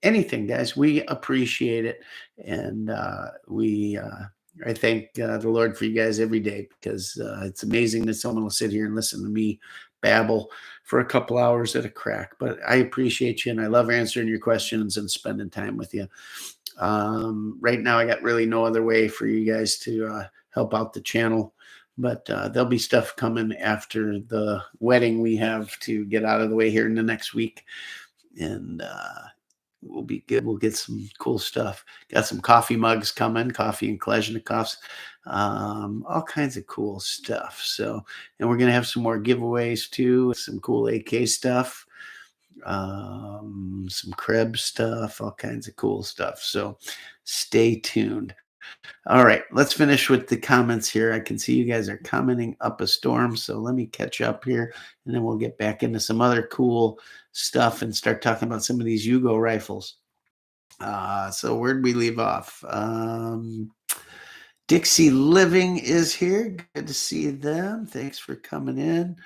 Speaker 1: Anything, guys, we appreciate it. And I thank the Lord for you guys every day, because it's amazing that someone will sit here and listen to me babble for a couple hours at a crack. But I appreciate you, and I love answering your questions and spending time with you. Right now, I got really no other way for you guys to help out the channel. But there'll be stuff coming after the wedding we have to get out of the way here in the next week. And we'll be good. We'll get some cool stuff. Got some coffee mugs coming, coffee and Kalashnikovs, all kinds of cool stuff. So, and we're going to have some more giveaways too, some cool AK stuff, some Krebs stuff, all kinds of cool stuff. So stay tuned. All right, let's finish with the comments here. I can see you guys are commenting up a storm, so let me catch up here, and then we'll get back into some other cool stuff and start talking about some of these Yugo rifles. So where'd we leave off? Dixie Living is here. Good to see them. Thanks for coming in.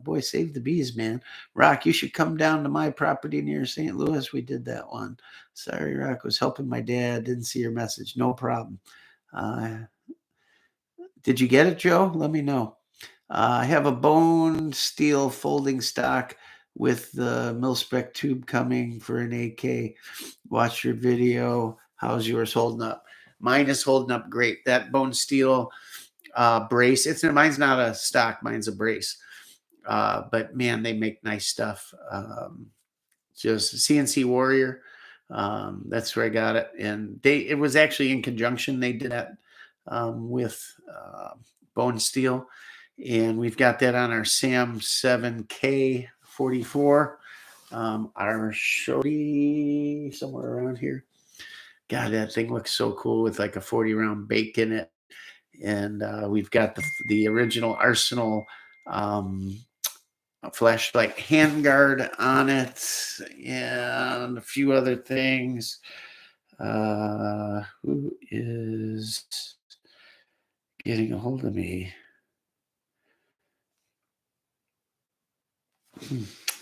Speaker 1: Boy, save the bees, man. Rock, you should come down to my property near St. Louis. We did that one. Sorry, Rock, was helping my dad. Didn't see your message. No problem. Did you get it, Joe? Let me know. I have a bone steel folding stock with the mil-spec tube coming for an AK. Watch your video. How's yours holding up? Mine is holding up great. That bone steel brace. Mine's not a stock. Mine's a brace. But man, they make nice stuff. Just CNC Warrior. That's where I got it. And it was actually in conjunction. They did that with bone steel. And we've got that on our Sam 7K 44. Our shorty somewhere around here. God, that thing looks so cool with like a 40 round bake in it. And we've got the original Arsenal flashlight handguard on it, and a few other things. Who is getting a hold of me?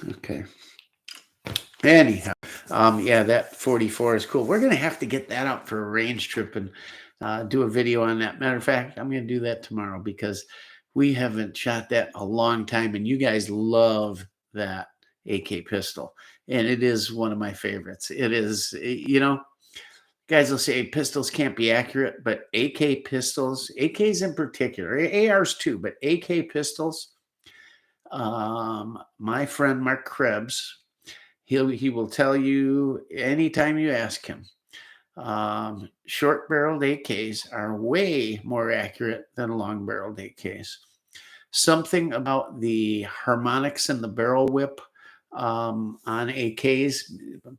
Speaker 1: Okay. Anyhow, yeah, that 44 is cool. We're going to have to get that out for a range trip and do a video on that. Matter of fact, I'm going to do that tomorrow, because we haven't shot that a long time, and you guys love that AK pistol, and it is one of my favorites. It is, Guys will say pistols can't be accurate, but AK pistols, AKs in particular, ARs too, but AK pistols. My friend Mark Krebs, he will tell you anytime you ask him. Short-barreled AKs are way more accurate than long-barreled AKs. Something about the harmonics and the barrel whip on AKs,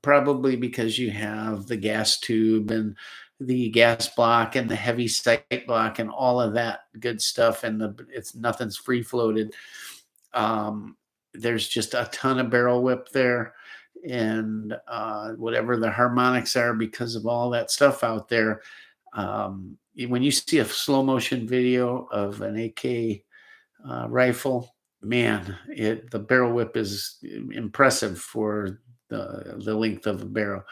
Speaker 1: probably because you have the gas tube and the gas block and the heavy sight block and all of that good stuff, and nothing's free floated. There's just a ton of barrel whip there, and whatever the harmonics are because of all that stuff out there. When you see a slow motion video of an AK rifle, man, the barrel whip is impressive for the length of the barrel.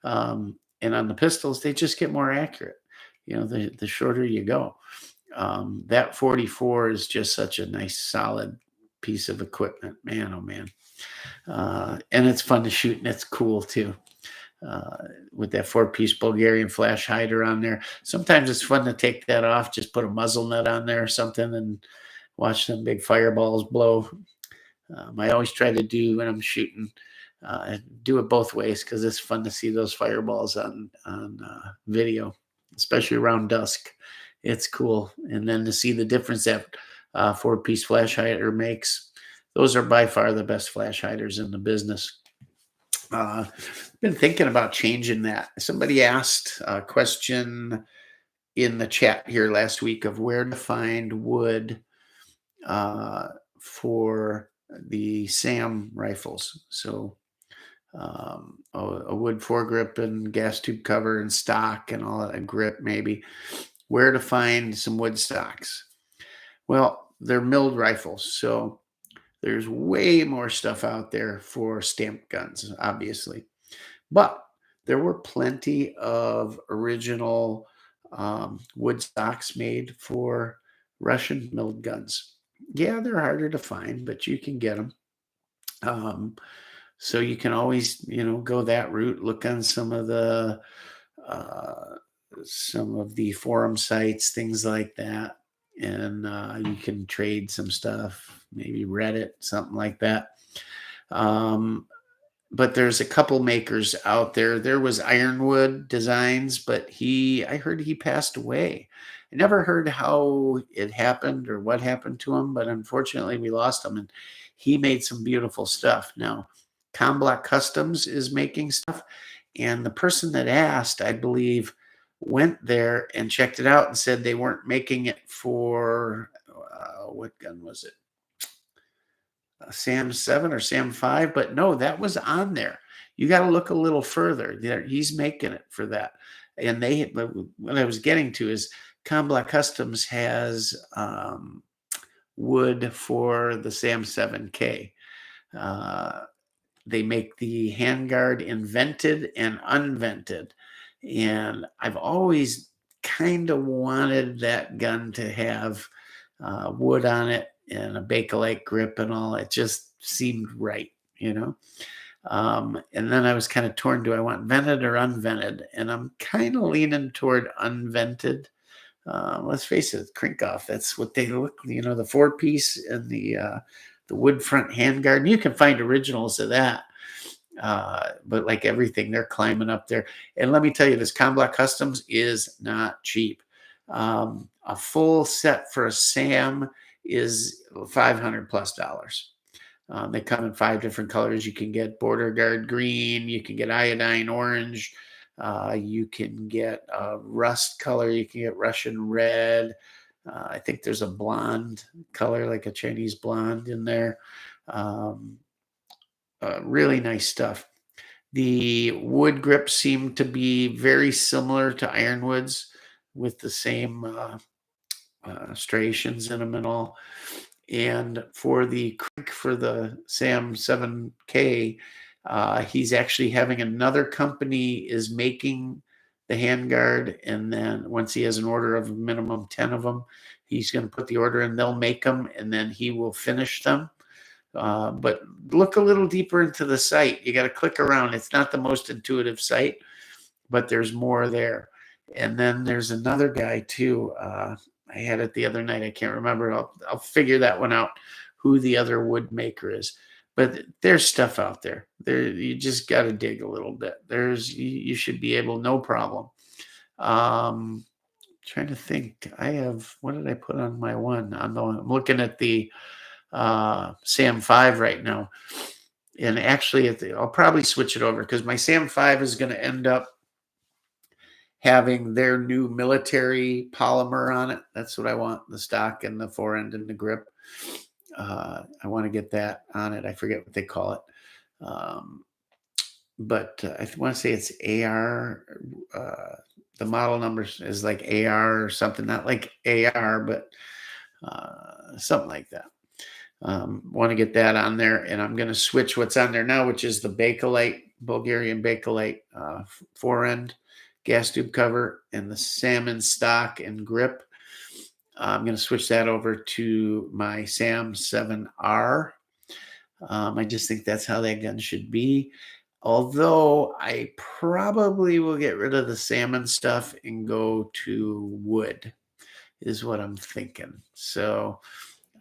Speaker 1: And on the pistols, they just get more accurate. The shorter you go. That 44 is just such a nice, solid piece of equipment, man. Oh man. And it's fun to shoot, and it's cool too. With that 4-piece Bulgarian flash hider on there. Sometimes it's fun to take that off, just put a muzzle nut on there or something and watch them big fireballs blow. I always try to do when I'm shooting, do it both ways because it's fun to see those fireballs on video, especially around dusk. It's cool. And then to see the difference that 4-piece flash hider makes. Those are by far the best flash hiders in the business. Been thinking about changing that. Somebody asked a question in the chat here last week of where to find wood for the SAM rifles. So a wood foregrip and gas tube cover and stock and all that, grip maybe. Where to find some wood stocks? Well, they're milled rifles, so there's way more stuff out there for stamped guns, obviously. But there were plenty of original wood stocks made for Russian milled guns. Yeah, they're harder to find, but you can get them. So you can always, go that route. Look on some of the forum sites, things like that, and you can trade some stuff, maybe Reddit, something like that. But there's a couple makers out there. There was Ironwood Designs, but I heard he passed away. I never heard how it happened or what happened to him, but unfortunately we lost him, and he made some beautiful stuff. Now, Comblock Customs is making stuff, and the person that asked, I believe, went there and checked it out and said they weren't making it for, what gun was it? SAM 7 or SAM 5, but no, that was on there. You got to look a little further. He's making it for that. And what I was getting to is Comblock Customs has wood for the SAM 7K. They make the handguard invented and unvented. And I've always kind of wanted that gun to have wood on it and a Bakelite grip and all. It just seemed right, And then I was kind of torn. Do I want vented or unvented? And I'm kind of leaning toward unvented. Let's face it, Krinkhoff, that's what they look, the 4-piece and the wood front handguard. You can find originals of that. But like everything, they're climbing up there. And let me tell you, this Comblock Customs is not cheap. A full set for a SAM is $500+. They come in 5 different colors. You can get border guard green, you can get iodine orange, you can get rust color, you can get Russian red. I think there's a blonde color, like a Chinese blonde in there. Really nice stuff. The wood grips seem to be very similar to Ironwoods with the same striations in them and all. And for the SAM 7K, he's actually having another company is making the handguard, and then once he has an order of a minimum 10 of them, he's going to put the order in. They'll make them, and then he will finish them. But look a little deeper into the site. You got to click around. It's not the most intuitive site, but there's more there. And then there's another guy too. I had it the other night. I can't remember. I'll figure that one out, who the other wood maker is. But there's stuff out there. You just got to dig a little bit. You should be able, no problem. Trying to think. What did I put on my one? I'm looking at the Sam 5 right now. And actually, I'll probably switch it over because my Sam 5 is going to end up having their new military polymer on it. That's what I want, the stock and the forend and the grip. I want to get that on it. I forget what they call it. But I want to say it's AR. The model number is like AR or something, not like AR, but something like that. Want to get that on there, and I'm going to switch what's on there now, which is the Bakelite, Bulgarian Bakelite forend gas tube cover and the salmon stock and grip. I'm going to switch that over to my Sam 7R. I just think that's how that gun should be. Although I probably will get rid of the salmon stuff and go to wood, is what I'm thinking. So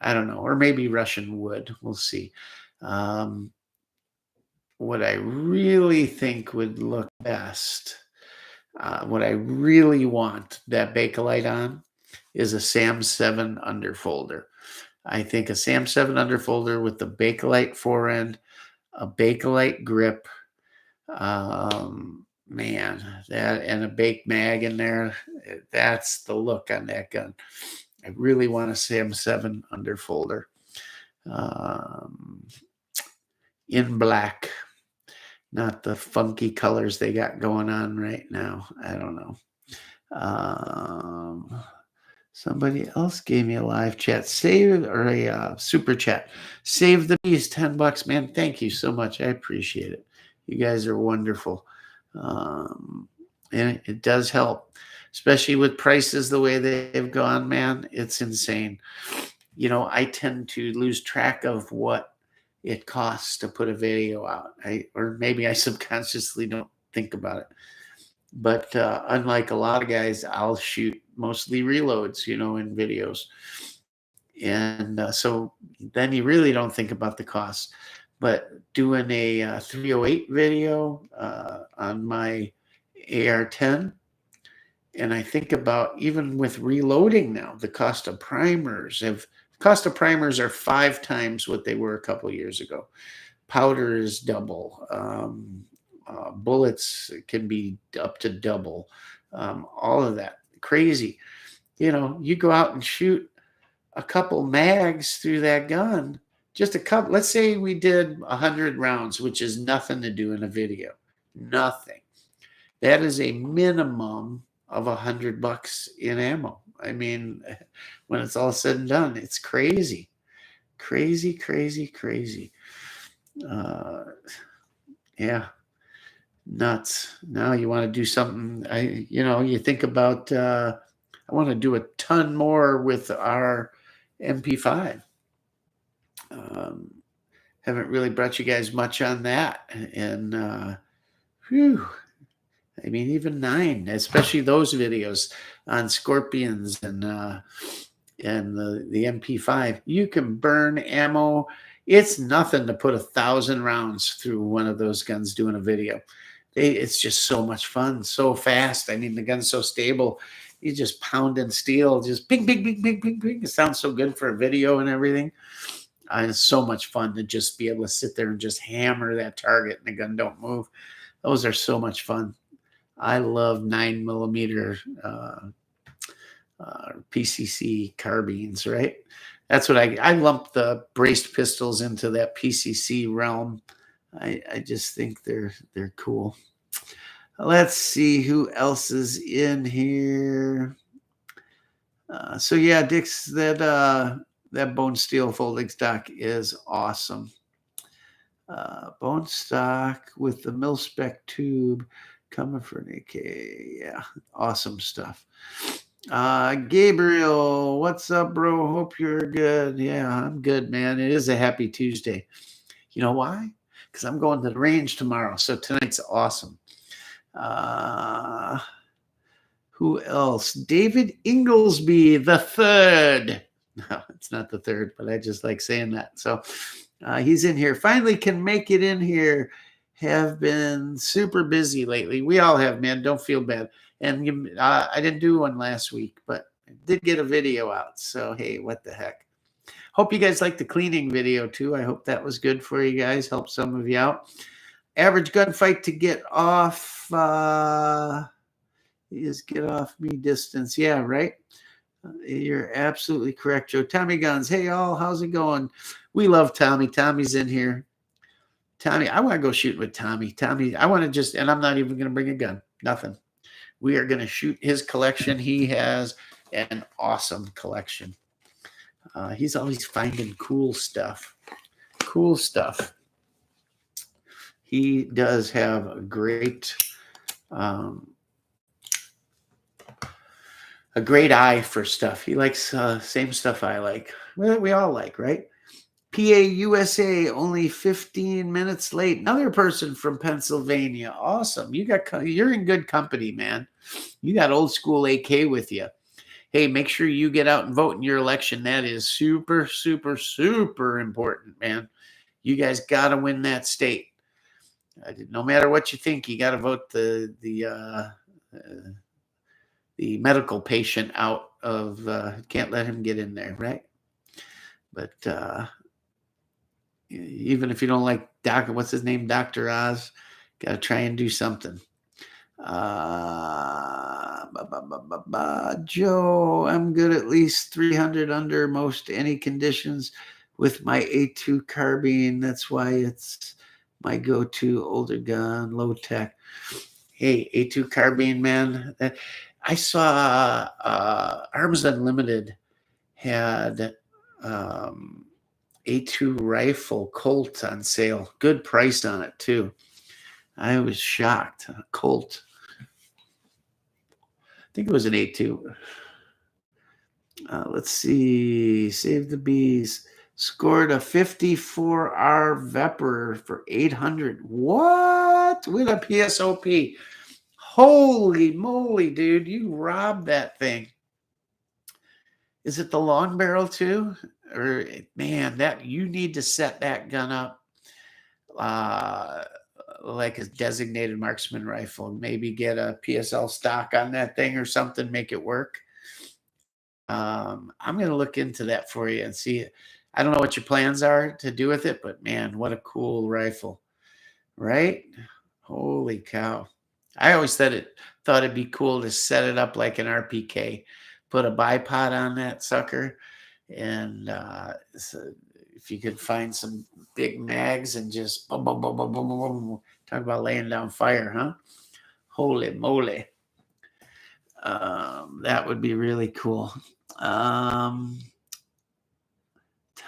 Speaker 1: I don't know, or maybe Russian wood. We'll see. What I really think would look best, what I really want that Bakelite on, is a Sam 7 underfolder. I think a Sam 7 underfolder with the Bakelite forend, a Bakelite grip, man, that and a baked mag in there. That's the look on that gun. I really want a Sam 7 underfolder in black, not the funky colors they got going on right now. I don't know. Somebody else gave me a live chat, or a super chat. Save the beast, $10, man. Thank you so much. I appreciate it. You guys are wonderful. And it does help, especially with prices the way they've gone, man. It's insane. I tend to lose track of what it costs to put a video out. Or maybe I subconsciously don't think about it. But unlike a lot of guys, I'll shoot mostly reloads, in videos. And so then you really don't think about the costs. But doing a 308 video on my AR-10, and I think about even with reloading now, the cost of primers are 5 times what they were a couple of years ago. Powder is double. Bullets can be up to double. All of that. Crazy. You go out and shoot a couple mags through that gun, just a couple. Let's say we did 100 rounds, which is nothing to do in a video. Nothing. That is a minimum of $100 in ammo. I mean, when it's all said and done, it's crazy. Crazy, crazy, crazy. Yeah. Nuts. Now you want to do something. You think about, I want to do a ton more with our MP5. Haven't really brought you guys much on that. And, even 9, especially those videos on scorpions and the MP5. You can burn ammo. It's nothing to put 1,000 rounds through one of those guns doing a video. It's just so much fun, so fast. The gun's so stable. You just pounding steel, just ping, ping, ping, ping, ping, ping. It sounds so good for a video and everything. It's so much fun to just be able to sit there and just hammer that target and the gun don't move. Those are so much fun. I love 9mm PCC carbines, right? That's what I lump the braced pistols into that PCC realm. I just think they're cool. Let's see who else is in here. So yeah, Dick's that bone steel folding stock is awesome. Bone stock with the mil spec tube coming for an AK. Yeah, awesome stuff. Gabriel, what's up, bro? Hope you're good. Yeah, I'm good, man. It is a happy Tuesday. You know why? Because I'm going to the range tomorrow. So tonight's awesome. Who else? David Inglesby the third. No, it's not the third, but I just like saying that. So he's in here. Finally can make it in here. Have been super busy lately. We all have, man. Don't feel bad. And I didn't do one last week, but I did get a video out. So, hey, what the heck. Hope you guys liked the cleaning video, too. I hope that was good for you guys. Help some of you out. Average gunfight to get off is get off me distance. Yeah, right. You're absolutely correct, Joe. Tommy Guns. Hey, all. How's it going? We love Tommy. Tommy's in here. Tommy, I want to go shoot with Tommy. Tommy, I want to just, and I'm not even going to bring a gun. Nothing. We are going to shoot his collection. He has an awesome collection. He's always finding cool stuff. Cool stuff. He does have a great eye for stuff. He likes same stuff I like. Well, we all like, right? PA USA, only 15 minutes late. Another person from Pennsylvania. Awesome. You're in good company, man. You got old school AK with you. Hey, make sure you get out and vote in your election. That is super, super, super important, man. You guys got to win that state. No matter what you think, you got to vote the medical patient out of. Can't let him get in there, right? But even if you don't like what's his name, Dr. Oz, got to try and do something. Joe, I'm good at least 300 under most any conditions with my A2 carbine. That's why it's my go-to older gun, low tech. Hey, A2 carbine, man. I saw Arms Unlimited had A2 rifle Colt on sale. Good price on it, too. I was shocked. Colt. I think it was an A2. Let's see. Save the Bees. Scored a 54R Vepper for 800. What? With a PSOP. Holy moly, dude. You robbed that thing. Is it the long barrel too? Or man, that you need to set that gun up like a designated marksman rifle. Maybe get a PSL stock on that thing or something, make it work. I'm going to look into that for you and see. I don't know what your plans are to do with it, but man, what a cool rifle, right? Holy cow. I always thought it'd be cool to set it up like an RPK, put a bipod on that sucker. And so if you could find some big mags and just boom, boom, boom, boom, boom, boom, boom. Talk about laying down fire, huh? Holy moly. That would be really cool.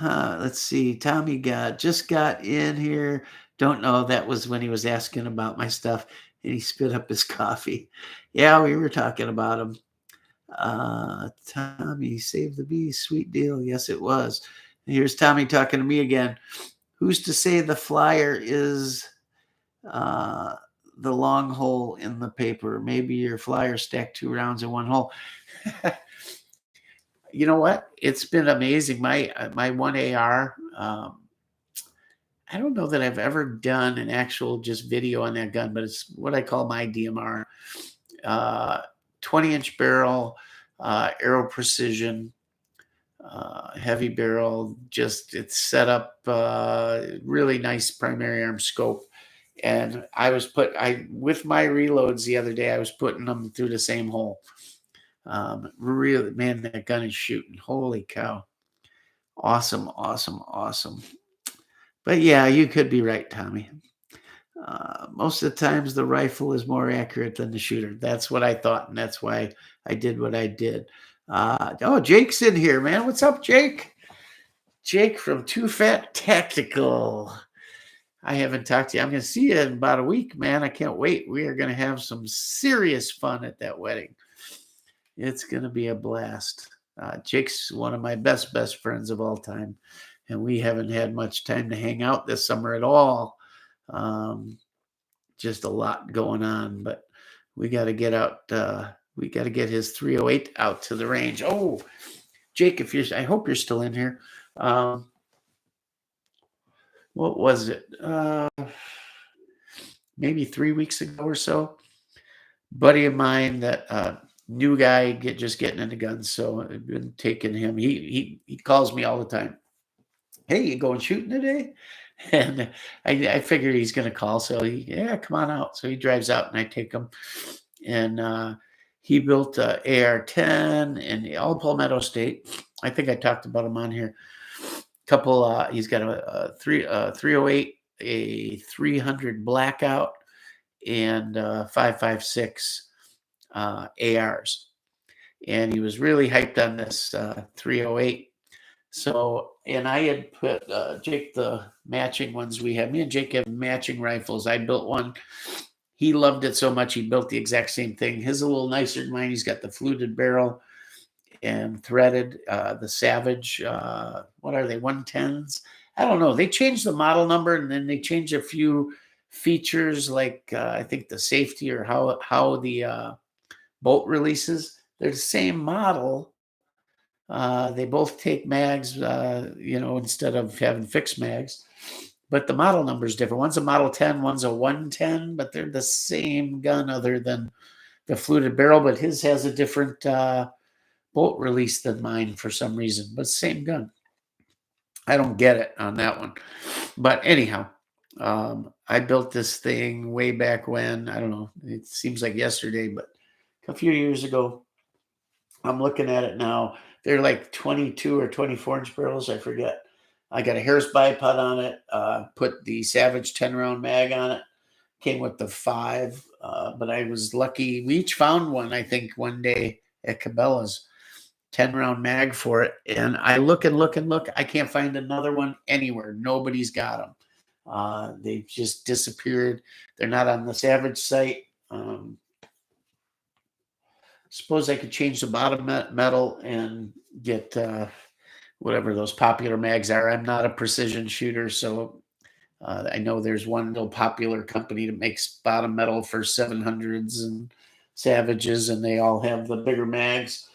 Speaker 1: Let's see. Tommy just got in here. Don't know. That was when he was asking about my stuff and he spit up his coffee. Yeah, we were talking about him. Tommy, Save the Bees, sweet deal. Yes, it was. Here's Tommy talking to me again. Who's to say the flyer is the long hole in the paper? Maybe your flyer stacked 2 rounds in one hole. You know what? It's been amazing. My 1AR, I don't know that I've ever done an actual just video on that gun, but it's what I call my DMR. 20-inch barrel, arrow precision, heavy barrel. Just it's set up really nice primary arm scope. And with my reloads the other day, I was putting them through the same hole. Really, man, that gun is shooting. Holy cow. Awesome, awesome, awesome. But yeah, you could be right, Tommy. Most of the times the rifle is more accurate than the shooter. That's what I thought, and that's why I did what I did. Jake's in here, man. What's up, Jake? Jake from Too Fat Tactical. I haven't talked to you. I'm going to see you in about a week, man. I can't wait. We are going to have some serious fun at that wedding. It's going to be a blast. Jake's one of my best friends of all time, and we haven't had much time to hang out this summer at all. Just a lot going on, but We got to get out. We got to get his 308 out to the range. Oh, Jake, I hope you're still in here. What was it? Maybe 3 weeks ago or so. Buddy of mine, that new guy, just getting into guns. So I've been taking him. He calls me all the time. Hey, you going shooting today? And I figured he's going to call. So yeah, come on out. So he drives out and I take him. And he built a AR-10 in all Palmetto State. I think I talked about him on here. He's got a 308, a 300 blackout, and 5.56 ARs. And he was really hyped on this 308. So, and I had put Jake the matching ones we have. Me and Jake have matching rifles. I built one. He loved it so much, he built the exact same thing. His is a little nicer than mine. He's got the fluted barrel and threaded. The Savage, what are they, 110s? I don't know. They changed the model number, and then they changed a few features, like I think the safety or how the bolt releases. They're the same model. They both take mags, instead of having fixed mags. But the model number is different. One's a Model 10, one's a 110, but they're the same gun other than the fluted barrel. But his has a different bolt release than mine for some reason, but same gun. I don't get it on that one. But anyhow, I built this thing way back when. I don't know. It seems like yesterday, but a few years ago. I'm looking at it now. They're like 22 or 24 inch barrels. I forget. I got a Harris bipod on it. Put the Savage 10-round mag on it. Came with the 5, but I was lucky. We each found one, I think, one day at Cabela's, 10-round mag for it. And I look and look and look. I can't find another one anywhere. Nobody's got them. They've just disappeared. They're not on the Savage site. Suppose I could change the bottom metal and get whatever those popular mags are. I'm not a precision shooter, so I know there's one little popular company that makes bottom metal for 700s and Savages, and they all have the bigger mags.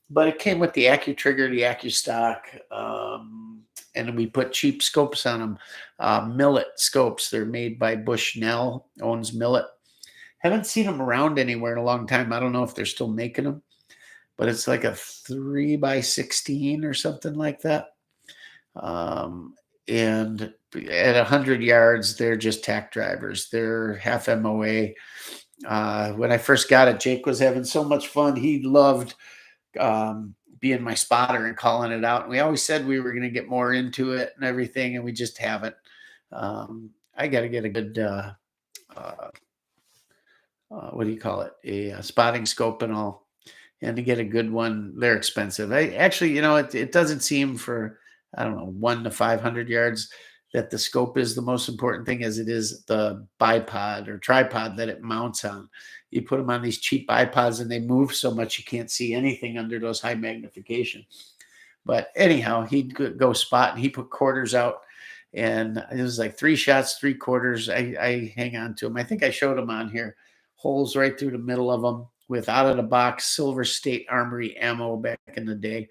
Speaker 1: But it came with the AccuTrigger, the AccuStock, and we put cheap scopes on them. Millet scopes. They're made by Bushnell, owns Millet. Haven't seen them around anywhere in a long time. I don't know if they're still making them, but it's like a 3x16 or something like that. And at 100 yards, they're just tack drivers. They're half MOA. When I first got it, Jake was having so much fun. He loved being my spotter and calling it out. And we always said we were going to get more into it and everything, and we just haven't. I got to get a good what do you call it? A spotting scope and all, and to get a good one, they're expensive. I actually, it doesn't seem for, I don't know, 1 to 500 yards that the scope is the most important thing, as it is the bipod or tripod that it mounts on. You put them on these cheap bipods and they move so much you can't see anything under those high magnification. But anyhow, he'd go spot and he put quarters out, and it was like 3 shots, 3 quarters. I hang on to them. I think I showed them on here. Holes right through the middle of them with out of the box Silver State Armory ammo back in the day.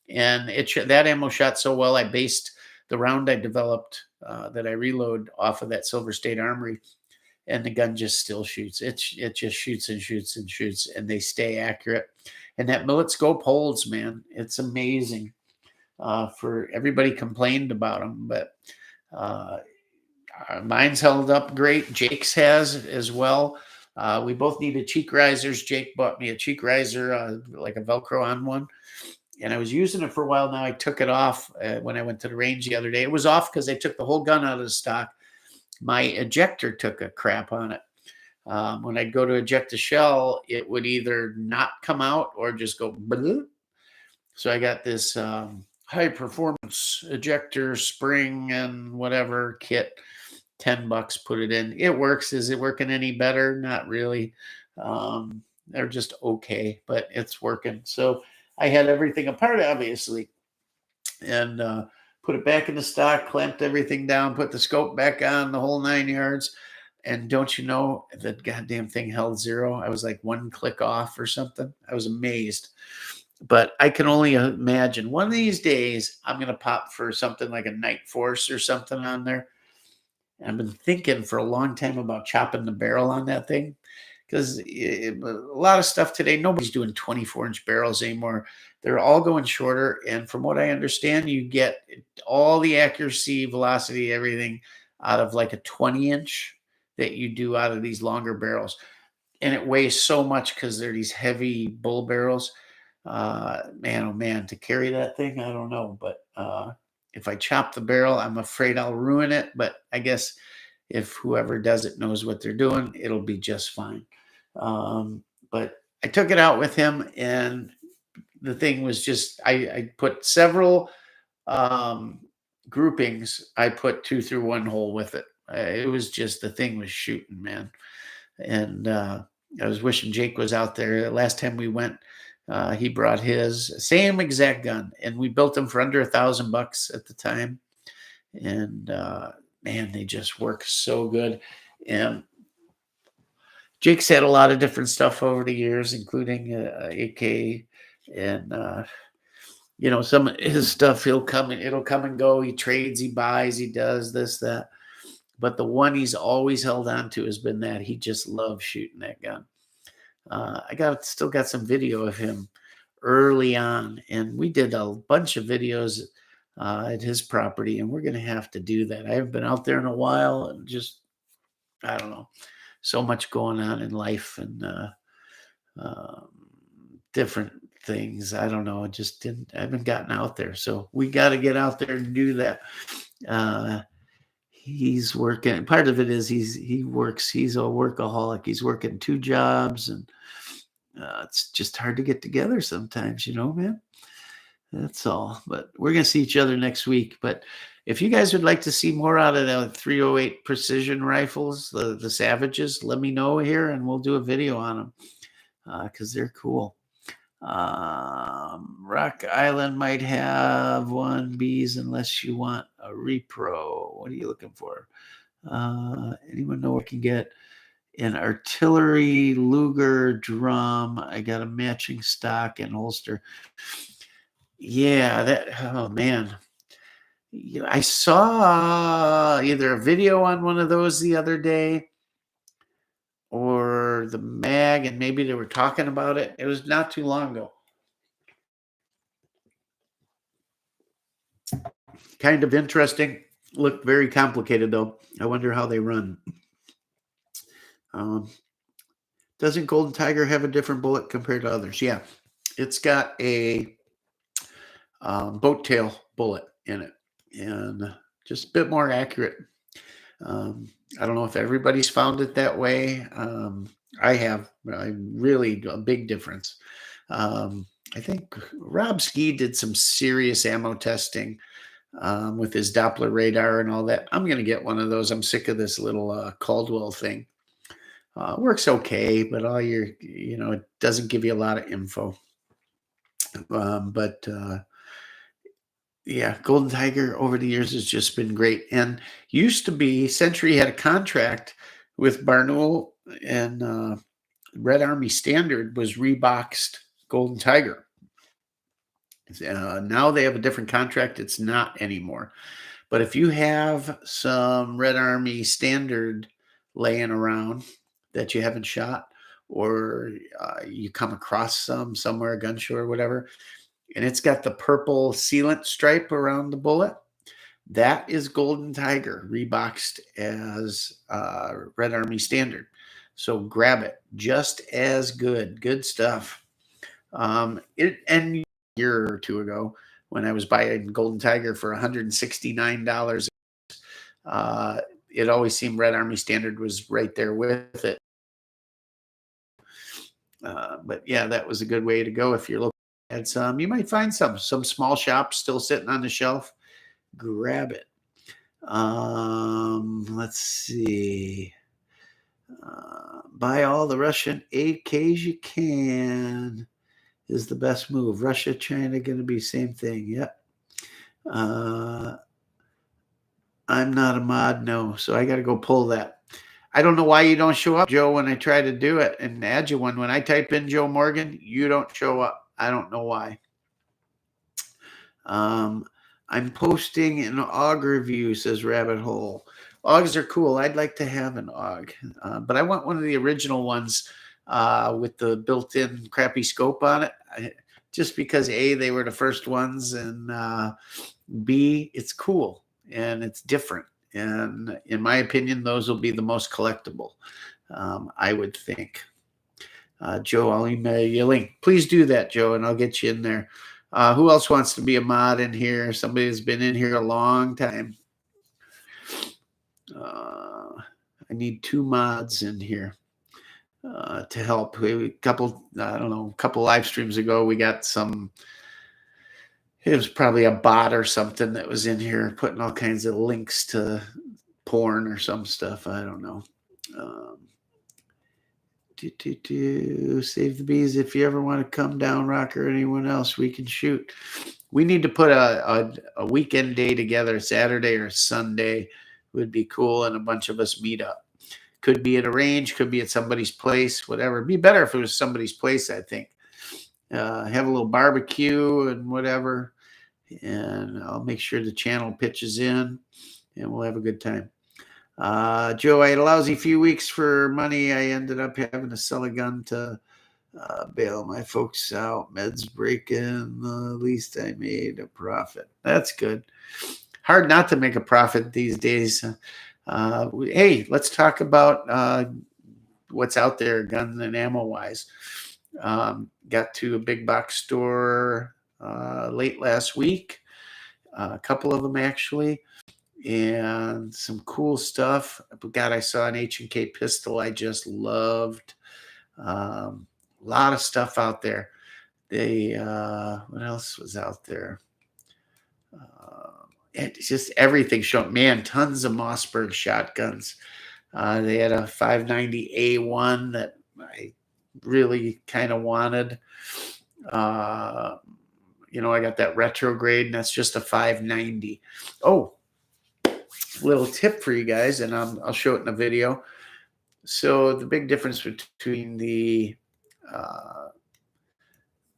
Speaker 1: And that ammo shot so well, I based the round I developed that I reload off of that Silver State Armory, and the gun just still shoots. It just shoots and shoots and shoots, and they stay accurate. And that Millet scope holds, man. It's amazing. For everybody complained about them, but mine's held up great. Jake's has as well. We both needed cheek risers. Jake bought me a cheek riser, like a Velcro on one. And I was using it for a while now. I took it off when I went to the range the other day. It was off because I took the whole gun out of the stock. My ejector took a crap on it. When I'd go to eject the shell, it would either not come out or just go bleh. So I got this high performance ejector spring and whatever kit. $10, put it in. It works. Is it working any better? Not really. They're just okay, but it's working. So I had everything apart, obviously, and put it back in the stock, clamped everything down, put the scope back on, the whole 9 yards. And don't you know, the goddamn thing held 0. I was like 1 click off or something. I was amazed. But I can only imagine one of these days I'm going to pop for something like a Night Force or something on there. And I've been thinking for a long time about chopping the barrel on that thing, because a lot of stuff today, nobody's doing 24-inch barrels anymore. They're all going shorter. And from what I understand, you get all the accuracy, velocity, everything out of like a 20-inch that you do out of these longer barrels. And it weighs so much because they're these heavy bull barrels. Man, oh man, to carry that thing, I don't know. But if I chop the barrel, I'm afraid I'll ruin it. But I guess if whoever does it knows what they're doing, it'll be just fine. But I took it out with him, and the thing was just, I put several groupings. I put 2 through 1 hole with it. It was just, the thing was shooting, man. And I was wishing Jake was out there. Last time we went, he brought his same exact gun, and we built them for under $1,000 at the time. And man, they just work so good. And Jake's had a lot of different stuff over the years, including AK, and you know, some of his stuff, it'll come and go. He trades, he buys, he does this, that. But the one he's always held on to has been that. He just loves shooting that gun. I still got some video of him early on, and we did a bunch of videos at his property, and we're going to have to do that. I haven't been out there in a while, and just, I don't know, so much going on in life, and different things. I don't know. I haven't gotten out there. So we got to get out there and do that. He's working. Part of it is he works. He's a workaholic. He's working 2 jobs, and it's just hard to get together sometimes, you know, man. That's all. But we're going to see each other next week. But if you guys would like to see more out of the 308 precision rifles, the Savages, let me know here, and we'll do a video on them because they're cool. Rock Island might have 1Bs unless you want a repro. What are you looking for? Anyone know where I can get an artillery Luger drum? I got a matching stock and holster. Yeah, oh man. You know, I saw either a video on one of those the other day, or the mag, and maybe they were talking about it. It was not too long ago. Kind of interesting. Looked very complicated, though. I wonder how they run. Doesn't Golden Tiger have a different bullet compared to others? Yeah. It's got a boat tail bullet in it, and just a bit more accurate. I don't know if everybody's found it that way. I have. Really a big difference. I think Rob Ski did some serious ammo testing with his Doppler radar and all that. I'm going to get one of those. I'm sick of this little Caldwell thing. Works okay, but it doesn't give you a lot of info. Yeah, Golden Tiger over the years has just been great. And used to be, Century had a contract with Barnoul, and Red Army Standard was reboxed Golden Tiger. Now they have a different contract. It's not anymore. But if you have some Red Army Standard laying around that you haven't shot, or you come across somewhere, a gun show or whatever, and it's got the purple sealant stripe around the bullet, that is Golden Tiger reboxed as Red Army Standard. So grab it. Just as good. Good stuff. And a year or 2 ago, when I was buying Golden Tiger for $169, it always seemed Red Army Standard was right there with it. But yeah, that was a good way to go. If you're looking at some, you might find some small shops still sitting on the shelf. Grab it. Let's see. Buy all the Russian AKs you can is the best move. Russia, China, going to be same thing. Yep. I'm not a mod, no, so I got to go pull that. I don't know why you don't show up, Joe, when I try to do it and add you one. When I type in Joe Morgan, you don't show up. I don't know why. I'm posting an AUG review, says Rabbit Hole. AUGs are cool. I'd like to have an AUG, but I want one of the original ones with the built-in crappy scope on it. Just because A, they were the first ones, and B, it's cool and it's different. And in my opinion, those will be the most collectible, I would think. Joe, I'll email you a link. Please do that, Joe, and I'll get you in there. Who else wants to be a mod in here? Somebody who's been in here a long time. I need 2 mods in here to help. A couple live streams ago, we got some. It was probably a bot or something that was in here putting all kinds of links to porn or some stuff. I don't know. Save the bees. If you ever want to come down, Rocker, or anyone else, we can shoot. We need to put a weekend day together, Saturday or Sunday would be cool, and a bunch of us meet up. Could be at a range, could be at somebody's place, whatever. It'd be better if it was somebody's place, I think. Have a little barbecue and whatever, and I'll make sure the channel pitches in, and we'll have a good time. Joe, I had a lousy few weeks for money. I ended up having to sell a gun to bail my folks out. Meds breaking. The least I made a profit. That's good. Hard not to make a profit these days. Hey, let's talk about what's out there, gun and ammo wise. Got to a big box store late last week, a couple of them actually, and some cool stuff. God, I saw an H&K pistol I just loved. A lot of stuff out there. What else was out there? It's just everything showing. Man, tons of Mossberg shotguns. They had a 590A1 that I really kind of wanted. I got that retrograde, and that's just a 590. Oh, little tip for you guys, and I'll show it in a video. So the big difference between the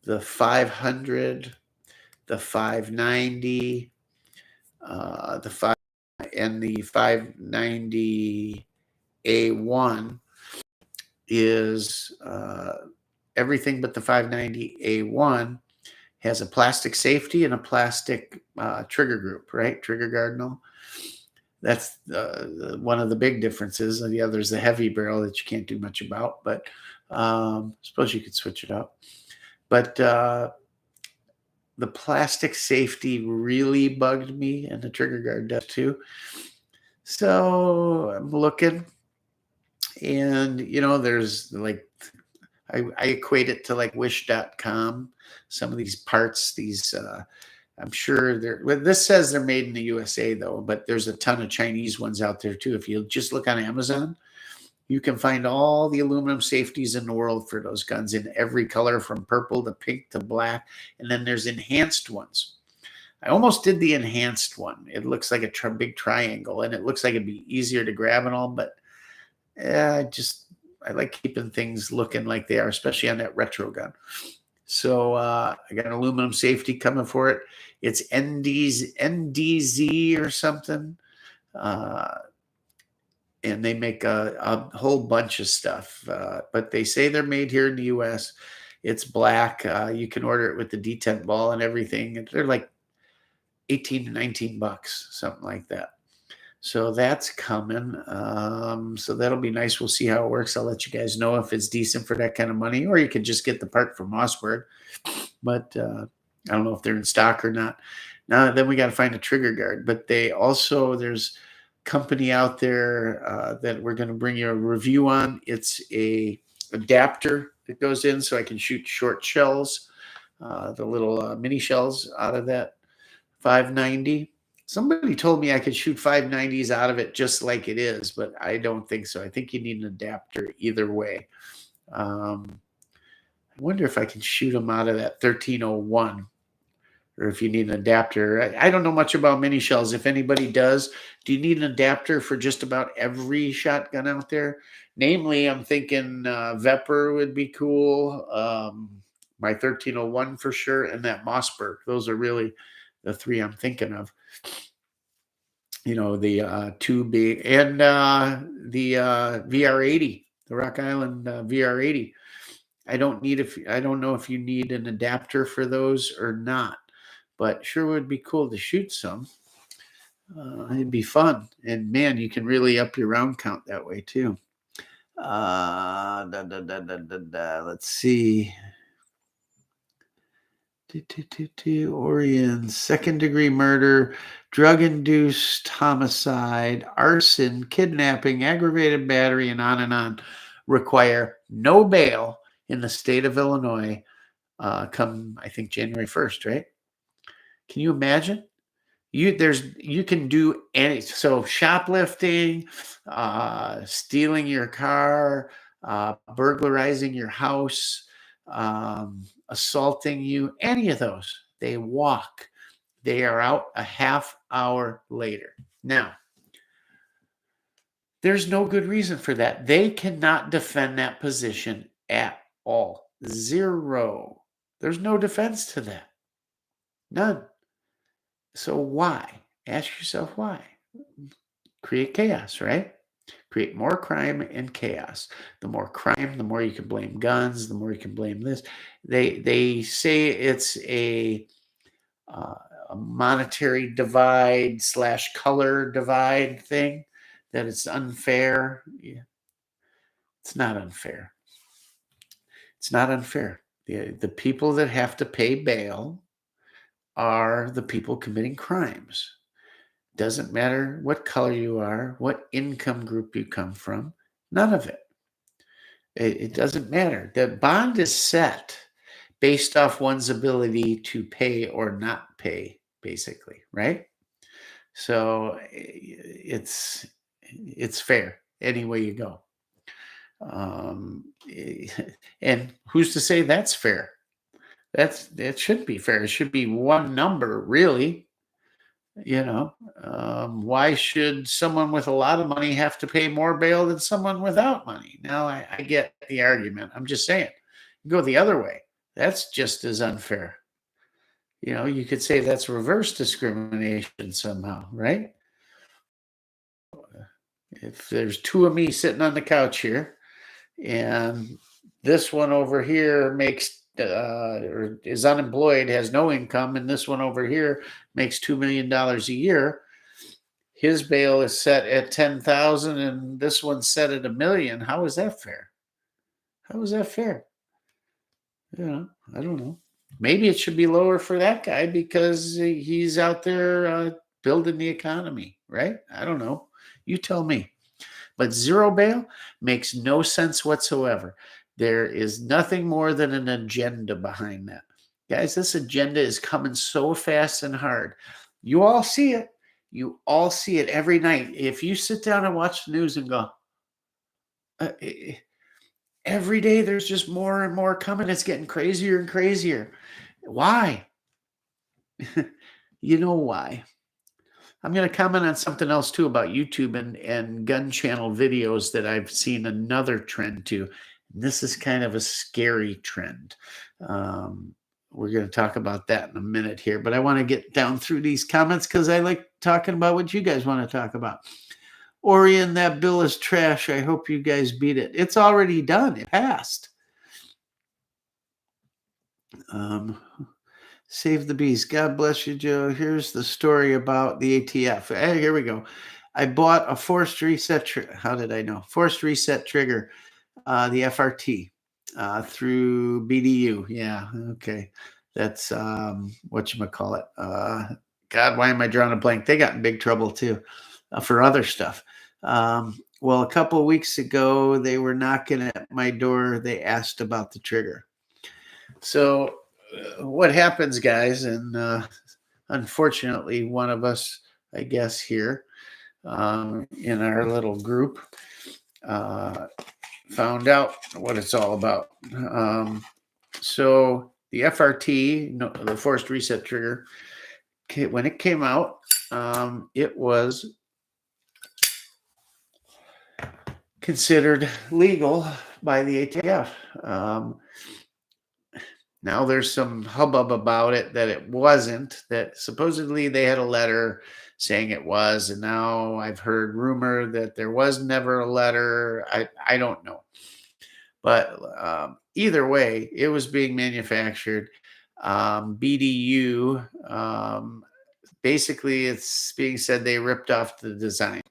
Speaker 1: 500, the 590, the 5 and the 590A1 is everything but the 590A1 has a plastic safety and a plastic trigger group, right? Trigger guard and all. That's one of the big differences. And the other is the heavy barrel that you can't do much about, but suppose you could switch it up. But the plastic safety really bugged me, and the trigger guard does too. So I'm looking, and there's like, I equate it to like wish.com. Some of these parts, I'm sure this says they're made in the USA though, but there's a ton of Chinese ones out there too. If you just look on Amazon, you can find all the aluminum safeties in the world for those guns in every color, from purple to pink to black. And then there's enhanced ones. I almost did the enhanced one. It looks like a big triangle, and it looks like it'd be easier to grab and all, but I like keeping things looking like they are, especially on that retro gun. So I got an aluminum safety coming for it. It's NDZ or something. And they make a whole bunch of stuff. But they say they're made here in the U.S. It's black. You can order it with the detent ball and everything. They're like 18 to 19 bucks, something like that. So that's coming. So that'll be nice. We'll see how it works. I'll let you guys know if it's decent for that kind of money, or you could just get the part from Mossberg. But I don't know if they're in stock or not. Now, then we got to find a trigger guard. But there's company out there that we're going to bring you a review on. It's a adapter that goes in so I can shoot short shells, the little mini shells out of that 590. Somebody told me I could shoot 590s out of it just like it is, but I don't think so. I think you need an adapter either way. I wonder if I can shoot them out of that 1301 or if you need an adapter. I don't know much about mini shells. If anybody does, do you need an adapter for just about every shotgun out there? Namely, I'm thinking Vepr would be cool. My 1301 for sure, and that Mossberg. Those are really the three I'm thinking of. You know, the two big, and the VR80, the Rock Island VR80. I don't know if you need an adapter for those or not, but sure would be cool to shoot some. It'd be fun, and man, you can really up your round count that way too. Let's see. Orion, second-degree murder, drug-induced homicide, arson, kidnapping, aggravated battery, and on, require no bail in the state of Illinois come, I think, January 1st, right? Can you imagine? You can do any, so shoplifting, stealing your car, burglarizing your house, assaulting you, any of those, they walk. They are out a half hour later. Now, there's no good reason for that. They cannot defend that position at all. Zero. There's no defense to that. None. So why? Ask yourself why. Create chaos, right? Create more crime and chaos. The more crime, the more you can blame guns, the more you can blame this. They say it's a monetary divide / color divide thing, that it's unfair. Yeah. It's not unfair. It's not unfair. The people that have to pay bail are the people committing crimes. Doesn't matter what color you are, what income group you come from, none of it. It doesn't matter. The bond is set based off one's ability to pay or not pay, basically, right? So it's fair any way you go. And who's to say that's fair? That shouldn't be fair. It should be one number, really. You know, why should someone with a lot of money have to pay more bail than someone without money? Now, I get the argument. I'm just saying, go the other way. That's just as unfair. You know, you could say that's reverse discrimination somehow, right? If there's two of me sitting on the couch here, and this one over here makes or is unemployed, has no income, and this one over here makes $2 million a year, his bail is set at 10,000 and this one's set at $1 million. How is that fair? How is that fair? You know, I don't know. Maybe it should be lower for that guy because he's out there building the economy, right? I don't know. You tell me. But zero bail makes no sense whatsoever. There is nothing more than an agenda behind that. Guys, this agenda is coming so fast and hard. You all see it. You all see it every night. If you sit down and watch the news and go, every day there's just more and more coming. It's getting crazier and crazier. Why? You know why. I'm going to comment on something else too about YouTube and gun channel videos that I've seen another trend to. This is kind of a scary trend. We're going to talk about that in a minute here, but I want to get down through these comments because I like talking about what you guys want to talk about. Orion, that bill is trash. I hope you guys beat it. It's already done. It passed. Save the beast. God bless you, Joe. Here's the story about the ATF. Hey, here we go. I bought a forced reset. How did I know? Forced reset trigger, the FRT, through BDU. Yeah, okay. That's whatchamacallit. God, why am I drawing a blank? They got in big trouble too for other stuff. Well, a couple of weeks ago, they were knocking at my door. They asked about the trigger. So what happens, guys, and unfortunately, one of us, I guess, here in our little group found out what it's all about. So the FRT, no, the forced reset trigger, when it came out, it was considered legal by the ATF. Now there's some hubbub about it that it wasn't, that supposedly they had a letter saying it was, and now I've heard rumor that there was never a letter. I don't know. But either way, it was being manufactured. BDU, basically it's being said they ripped off the design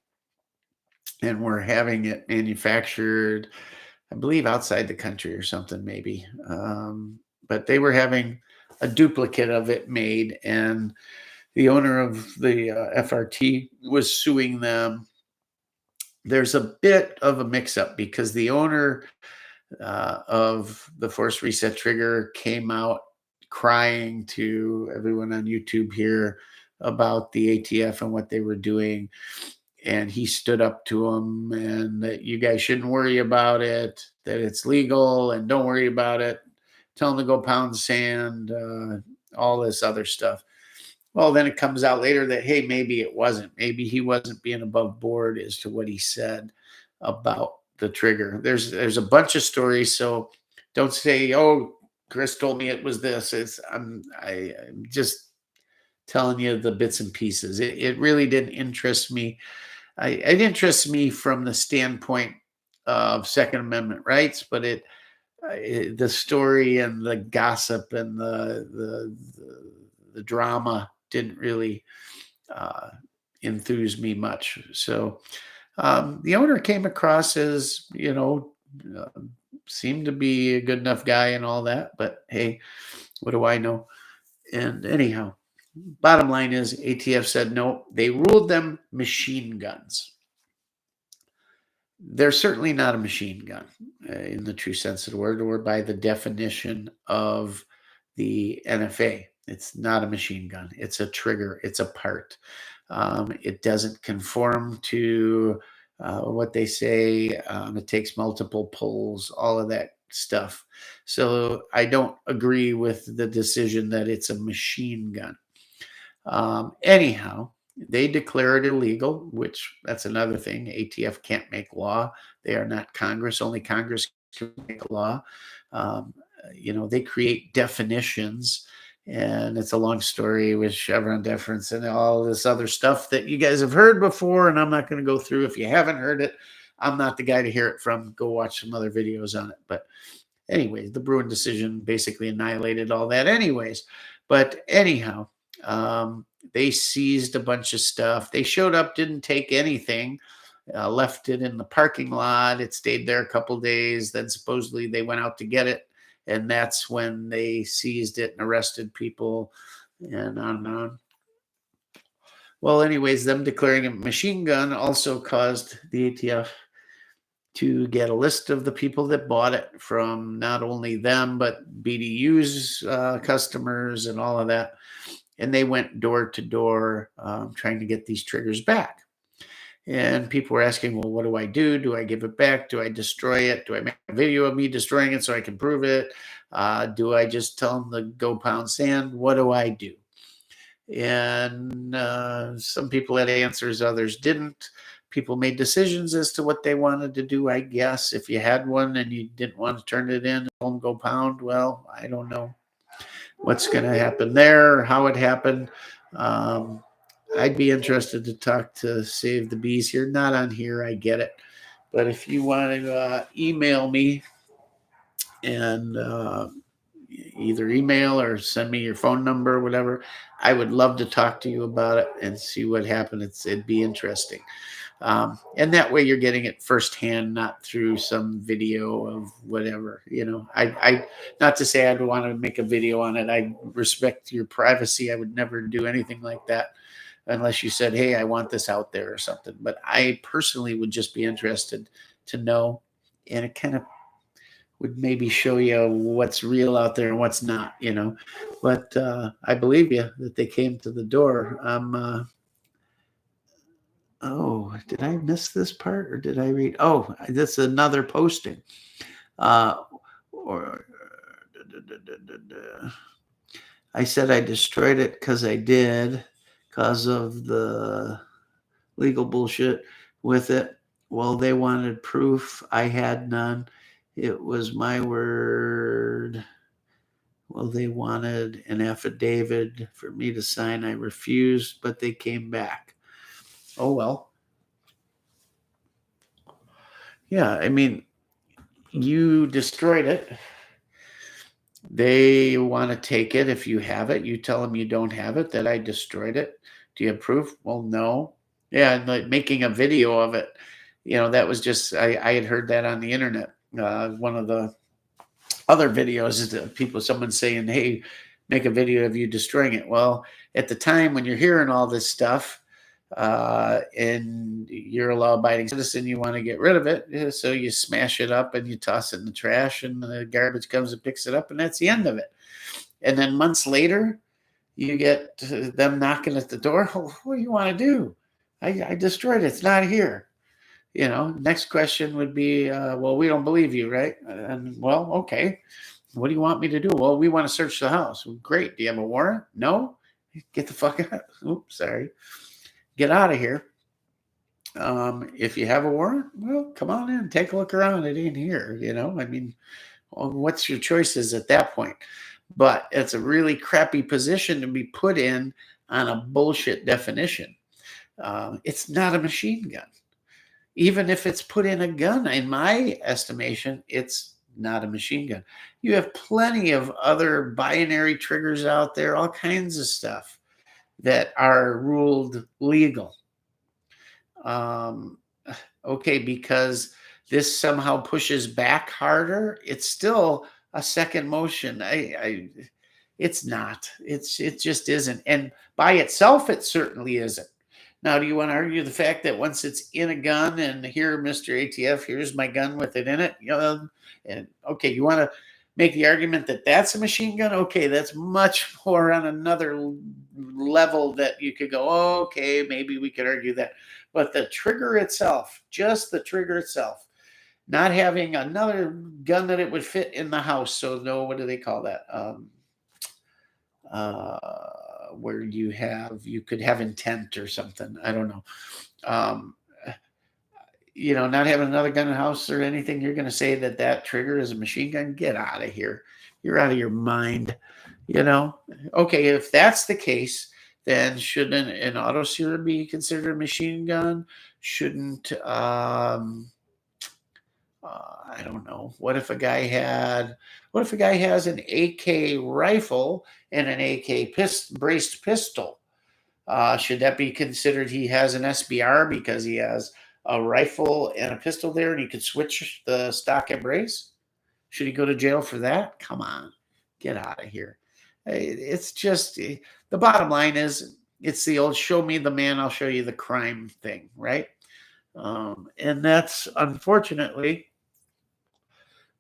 Speaker 1: and were having it manufactured, I believe, outside the country or something, maybe. But they were having a duplicate of it made, and the owner of the FRT was suing them. There's a bit of a mix-up because the owner of the force reset trigger came out crying to everyone on YouTube here about the ATF and what they were doing. And he stood up to them and that you guys shouldn't worry about it, that it's legal and don't worry about it. Tell them to go pound sand, all this other stuff. Well, then it comes out later that, hey, maybe it wasn't. Maybe he wasn't being above board as to what he said about the trigger. There's a bunch of stories, so don't say, oh, Chris told me it was this. I'm just telling you the bits and pieces. It really didn't interest me. It interests me from the standpoint of Second Amendment rights, but the story and the gossip and the drama didn't really enthuse me much. So the owner came across as, seemed to be a good enough guy and all that, but hey, what do I know? And anyhow, bottom line is ATF said no. They ruled them machine guns. They're certainly not a machine gun in the true sense of the word, or by the definition of the NFA. It's not a machine gun. It's a trigger. It's a part. It doesn't conform to what they say. It takes multiple pulls, all of that stuff. So I don't agree with the decision that it's a machine gun. Anyhow, they declare it illegal, which that's another thing. ATF can't make law. They are not Congress. Only Congress can make law. They create definitions, and it's a long story with Chevron deference and all this other stuff that you guys have heard before, and I'm not going to go through. If you haven't heard it, I'm not the guy to hear it from. Go watch some other videos on it. But anyways, the Bruin decision basically annihilated all that anyways. But anyhow, they seized a bunch of stuff. They showed up, didn't take anything, left it in the parking lot. It stayed there a couple of days. Then supposedly they went out to get it. And that's when they seized it and arrested people and on and on. Well, anyways, them declaring a machine gun also caused the ATF to get a list of the people that bought it from not only them, but BDU's customers and all of that. And they went door to door trying to get these triggers back. And people were asking, well, what do I do? Do I give it back? Do I destroy it? Do I make a video of me destroying it so I can prove it? Do I just tell them to go pound sand? What do I do? And some people had answers, others didn't. People made decisions as to what they wanted to do, I guess. If you had one and you didn't want to turn it in, tell them go pound. Well, I don't know what's going to happen there, how it happened. I'd be interested to talk to Save the Bees here. Not on here, I get it. But if you want to email me and either email or send me your phone number or whatever, I would love to talk to you about it and see what happened. It'd be interesting. And that way you're getting it firsthand, not through some video of whatever, I not to say I'd want to make a video on it. I respect your privacy. I would never do anything like that unless you said, hey, I want this out there or something. But I personally would just be interested to know, and it kind of would maybe show you what's real out there and what's not, But I believe you that they came to the door. Oh, did I miss this part or did I read? Oh, that's another posting. Or I said I destroyed it because I did, because of the legal bullshit with it. Well, they wanted proof. I had none. It was my word. Well, they wanted an affidavit for me to sign. I refused, but they came back. Oh, well. Yeah, I mean, you destroyed it. They want to take it. If you have it, you tell them you don't have it, that I destroyed it. Do you have proof? Well, no. Yeah, and like making a video of it, that was just, I had heard that on the internet. One of the other videos is that someone saying, hey, make a video of you destroying it. Well, at the time when you're hearing all this stuff, and you're a law-abiding citizen, you want to get rid of it, so you smash it up and you toss it in the trash, and the garbage comes and picks it up, and that's the end of it. And then months later, you get them knocking at the door. Oh, what do you want to do? I destroyed it. It's not here. Next question would be, well, we don't believe you, right? And well, okay. What do you want me to do? Well, we want to search the house. Well, great. Do you have a warrant? No. Get the fuck out. Oops, sorry. Get out of here. If you have a warrant, well, come on in, take a look around. It ain't here, I mean, well, what's your choices at that point? But it's a really crappy position to be put in on a bullshit definition. It's not a machine gun. Even if it's put in a gun, in my estimation, it's not a machine gun. You have plenty of other binary triggers out there, all kinds of stuff that are ruled legal. Okay, because this somehow pushes back harder, it's still a second motion. It's not. It just isn't. And by itself, it certainly isn't. Now, do you want to argue the fact that once it's in a gun and here, Mr. ATF, here's my gun with it in it, and okay, you want to make the argument that that's a machine gun? Okay, that's much more on another level that you could go, oh, okay, maybe we could argue that. But the trigger itself, just the trigger itself, not having another gun that it would fit in the house. So no, what do they call that? Where you could have intent or something. I don't know. Not having another gun in the house or anything, you're going to say that trigger is a machine gun? Get out of here. You're out of your mind. Okay, if that's the case, then shouldn't an autoseer be considered a machine gun? Shouldn't, I don't know. What if a guy has an AK rifle and an AK braced pistol? Should that be considered he has an SBR because he has a rifle and a pistol there and he could switch the stock and brace? Should he go to jail for that? Come on, get out of here. It's just, the bottom line is, it's the old show me the man, I'll show you the crime thing, right? And that's unfortunately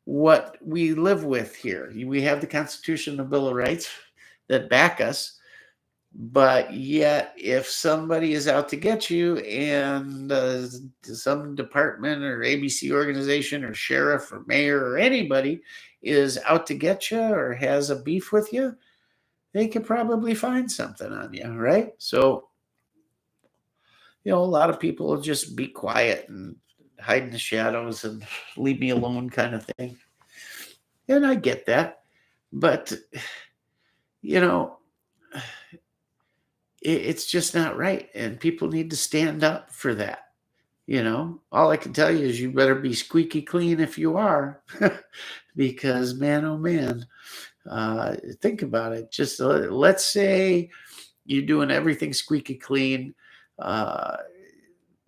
Speaker 1: what we live with here. We have the Constitution and the Bill of Rights that back us, but yet if somebody is out to get you and some department or ABC organization or sheriff or mayor or anybody is out to get you or has a beef with you, they could probably find something on you, right? So, a lot of people will just be quiet and hide in the shadows and leave me alone kind of thing. And I get that. But, it's just not right. And people need to stand up for that. All I can tell you is you better be squeaky clean if you are. Because, man, oh, man, think about it. Just let's say you're doing everything squeaky clean.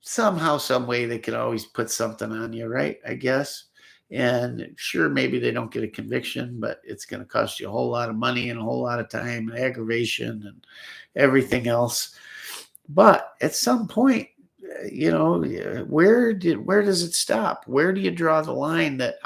Speaker 1: Somehow, some way, they can always put something on you, right? I guess. And sure, maybe they don't get a conviction, but it's going to cost you a whole lot of money and a whole lot of time and aggravation and everything else. But at some point, where does it stop? Where do you draw the line that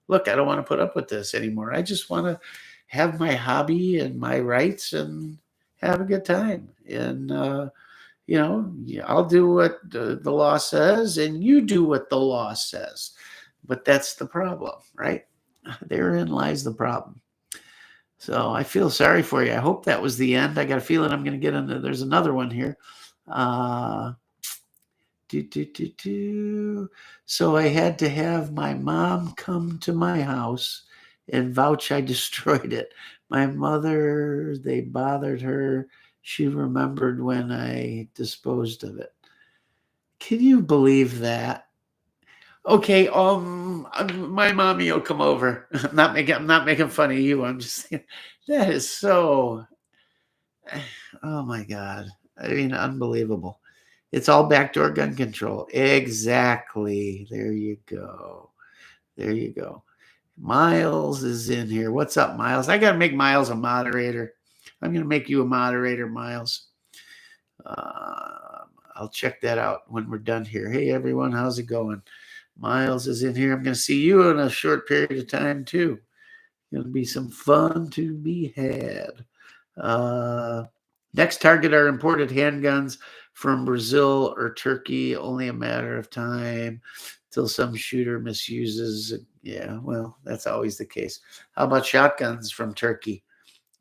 Speaker 1: look, I don't want to put up with this anymore. I just want to have my hobby and my rights and have a good time. And, I'll do what the law says and you do what the law says. But that's the problem, right? Therein lies the problem. So I feel sorry for you. I hope that was the end. I got a feeling I'm going to get into. There's another one here. Uh, do, do, do, do. So I had to have my mom come to my house and vouch I destroyed it. My mother, they bothered her. She remembered when I disposed of it. Can you believe that? Okay, my mommy will come over. I'm not making fun of you. I'm just saying that is so. Oh my God! I mean, unbelievable. It's all backdoor gun control. Exactly. There you go. There you go. Miles is in here. What's up, Miles? I got to make Miles a moderator. I'm going to make you a moderator, Miles. I'll check that out when we're done here. Hey, everyone, how's it going? Miles is in here. I'm going to see you in a short period of time, too. Going to be some fun to be had. Next target are imported handguns from Brazil or Turkey. Only a matter of time till some shooter misuses. Yeah, well, that's always the case. How about shotguns from Turkey?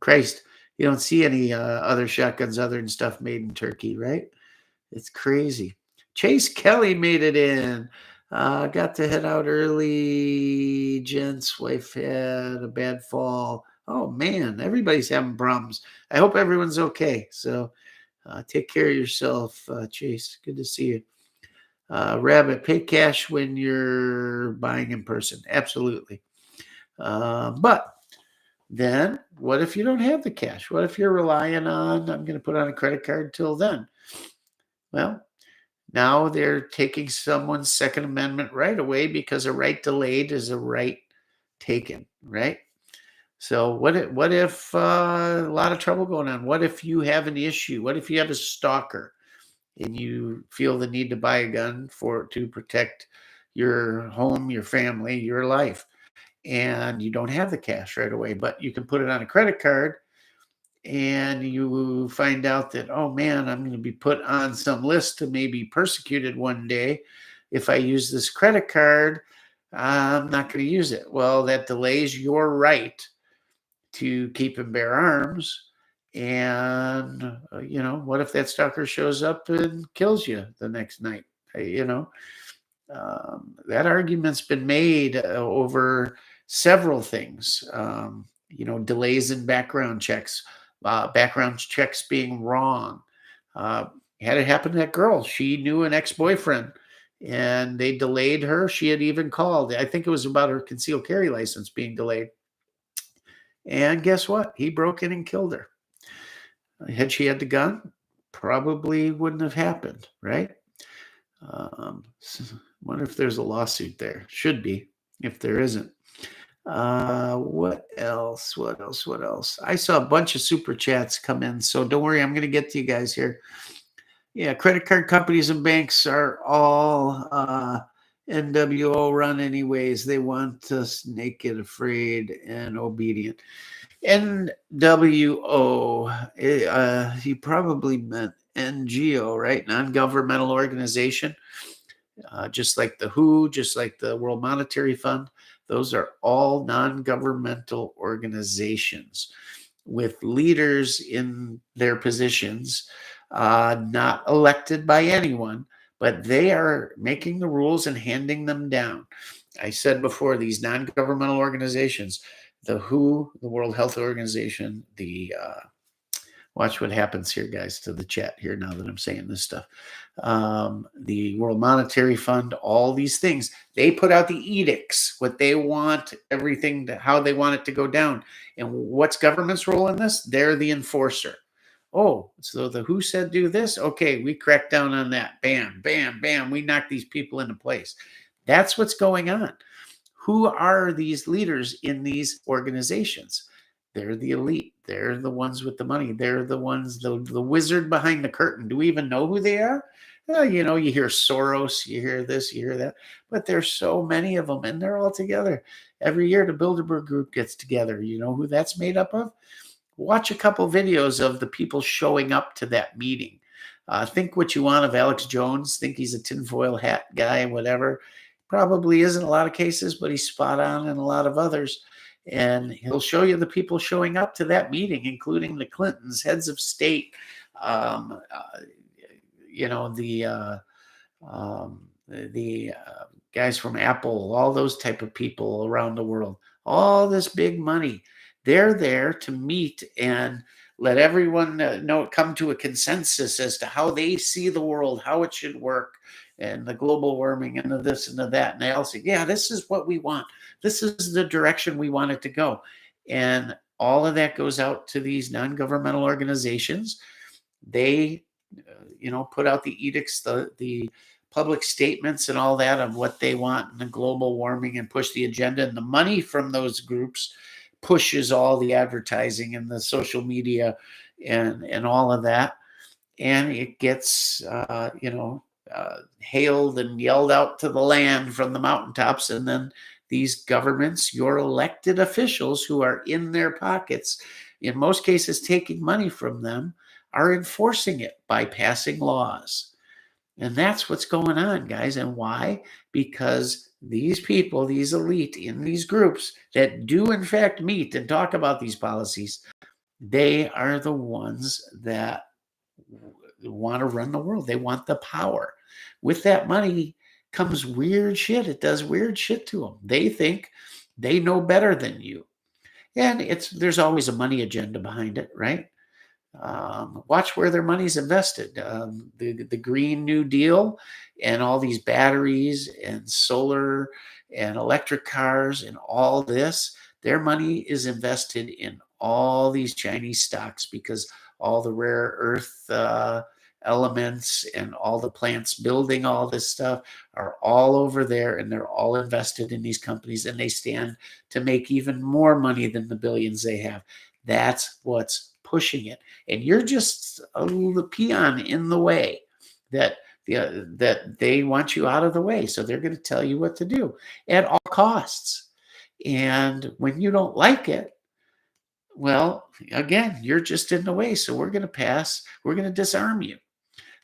Speaker 1: Christ, you don't see any other shotguns other than stuff made in Turkey, right? It's crazy. Chase Kelly made it in. Got to head out early. Jen's wife had a bad fall. Oh, man, everybody's having problems. I hope everyone's okay. So take care of yourself, Chase. Good to see you. Rabbit, pay cash when you're buying in person. Absolutely. But then what if you don't have the cash? What if you're relying on, I'm going to put on a credit card till then? Well, now they're taking someone's Second Amendment right away because a right delayed is a right taken, right? So what if a lot of trouble going on? What if you have an issue? What if you have a stalker and you feel the need to buy a gun to protect your home, your family, your life, and you don't have the cash right away, but you can put it on a credit card and you find out that, oh man, I'm going to be put on some list to maybe persecuted one day. If I use this credit card, I'm not going to use it. Well, that delays your right to keep and bear arms. And, what if that stalker shows up and kills you the next night? That argument's been made over several things. Delays in background checks being wrong. Had it happen to that girl. She knew an ex-boyfriend and they delayed her. She had even called. I think it was about her concealed carry license being delayed. And guess what? He broke in and killed her. Had she had the gun, probably wouldn't have happened, right? Wonder if there's a lawsuit there. Should be, if there isn't. What else? What else? I saw a bunch of super chats come in, so don't worry, I'm going to get to you guys here. Yeah, credit card companies and banks are all NWO run anyways. They want us naked, afraid, and obedient. NWO, he probably meant NGO, right? Non-governmental organization. Just like the WHO, just like the World Monetary Fund. Those are all non-governmental organizations with leaders in their positions, not elected by anyone, but they are making the rules and handing them down. I said before, these non-governmental organizations, the WHO, the World Health Organization, watch what happens here, guys, to the chat here now that I'm saying this stuff. The World Monetary Fund, all these things, they put out the edicts, what they want, everything, how they want it to go down. And what's government's role in this? They're the enforcer. Oh, so the WHO said do this? Okay, we crack down on that. Bam, bam, bam. We knock these people into place. That's what's going on. Who are these leaders in these organizations? They're the elite. They're the ones with the money. They're the ones, the wizard behind the curtain. Do we even know who they are? You hear Soros, you hear this, you hear that, but there's so many of them and they're all together. Every year the Bilderberg Group gets together. You know who that's made up of? Watch a couple videos of the people showing up to that meeting. Think what you want of Alex Jones. Think he's a tinfoil hat guy, whatever. Probably isn't a lot of cases, but he's spot on in a lot of others. And he'll show you the people showing up to that meeting, including the Clintons, heads of state, um, uh, you know, the guys from Apple, all those type of people around the world, all this big money. They're there to meet and let everyone know, come to a consensus as to how they see the world, how it should work, and the global warming and the this and the that. And they all say, yeah, this is what we want. This is the direction we want it to go. And all of that goes out to these non-governmental organizations. They, put out the edicts, the public statements and all that of what they want in the global warming and push the agenda. And the money from those groups pushes all the advertising and the social media and all of that. And it gets, hailed and yelled out to the land from the mountaintops. And then these governments, your elected officials who are in their pockets, in most cases taking money from them, are enforcing it by passing laws. And that's what's going on, guys. And why? Because these people, these elite in these groups that do in fact meet and talk about these policies, they are the ones that want to run the world. They want the power. With that money comes weird shit. It does weird shit to them. They think they know better than you. And there's always a money agenda behind it, right? Watch where their money's invested. The Green New Deal and all these batteries and solar and electric cars and all this, their money is invested in all these Chinese stocks because all the rare earth elements and all the plants building all this stuff are all over there, and they're all invested in these companies, and they stand to make even more money than the billions they have. That's what's pushing it. And you're just a little peon in the way that they want you out of the way. So they're going to tell you what to do at all costs. And when you don't like it, well, again, you're just in the way. So we're going to disarm you.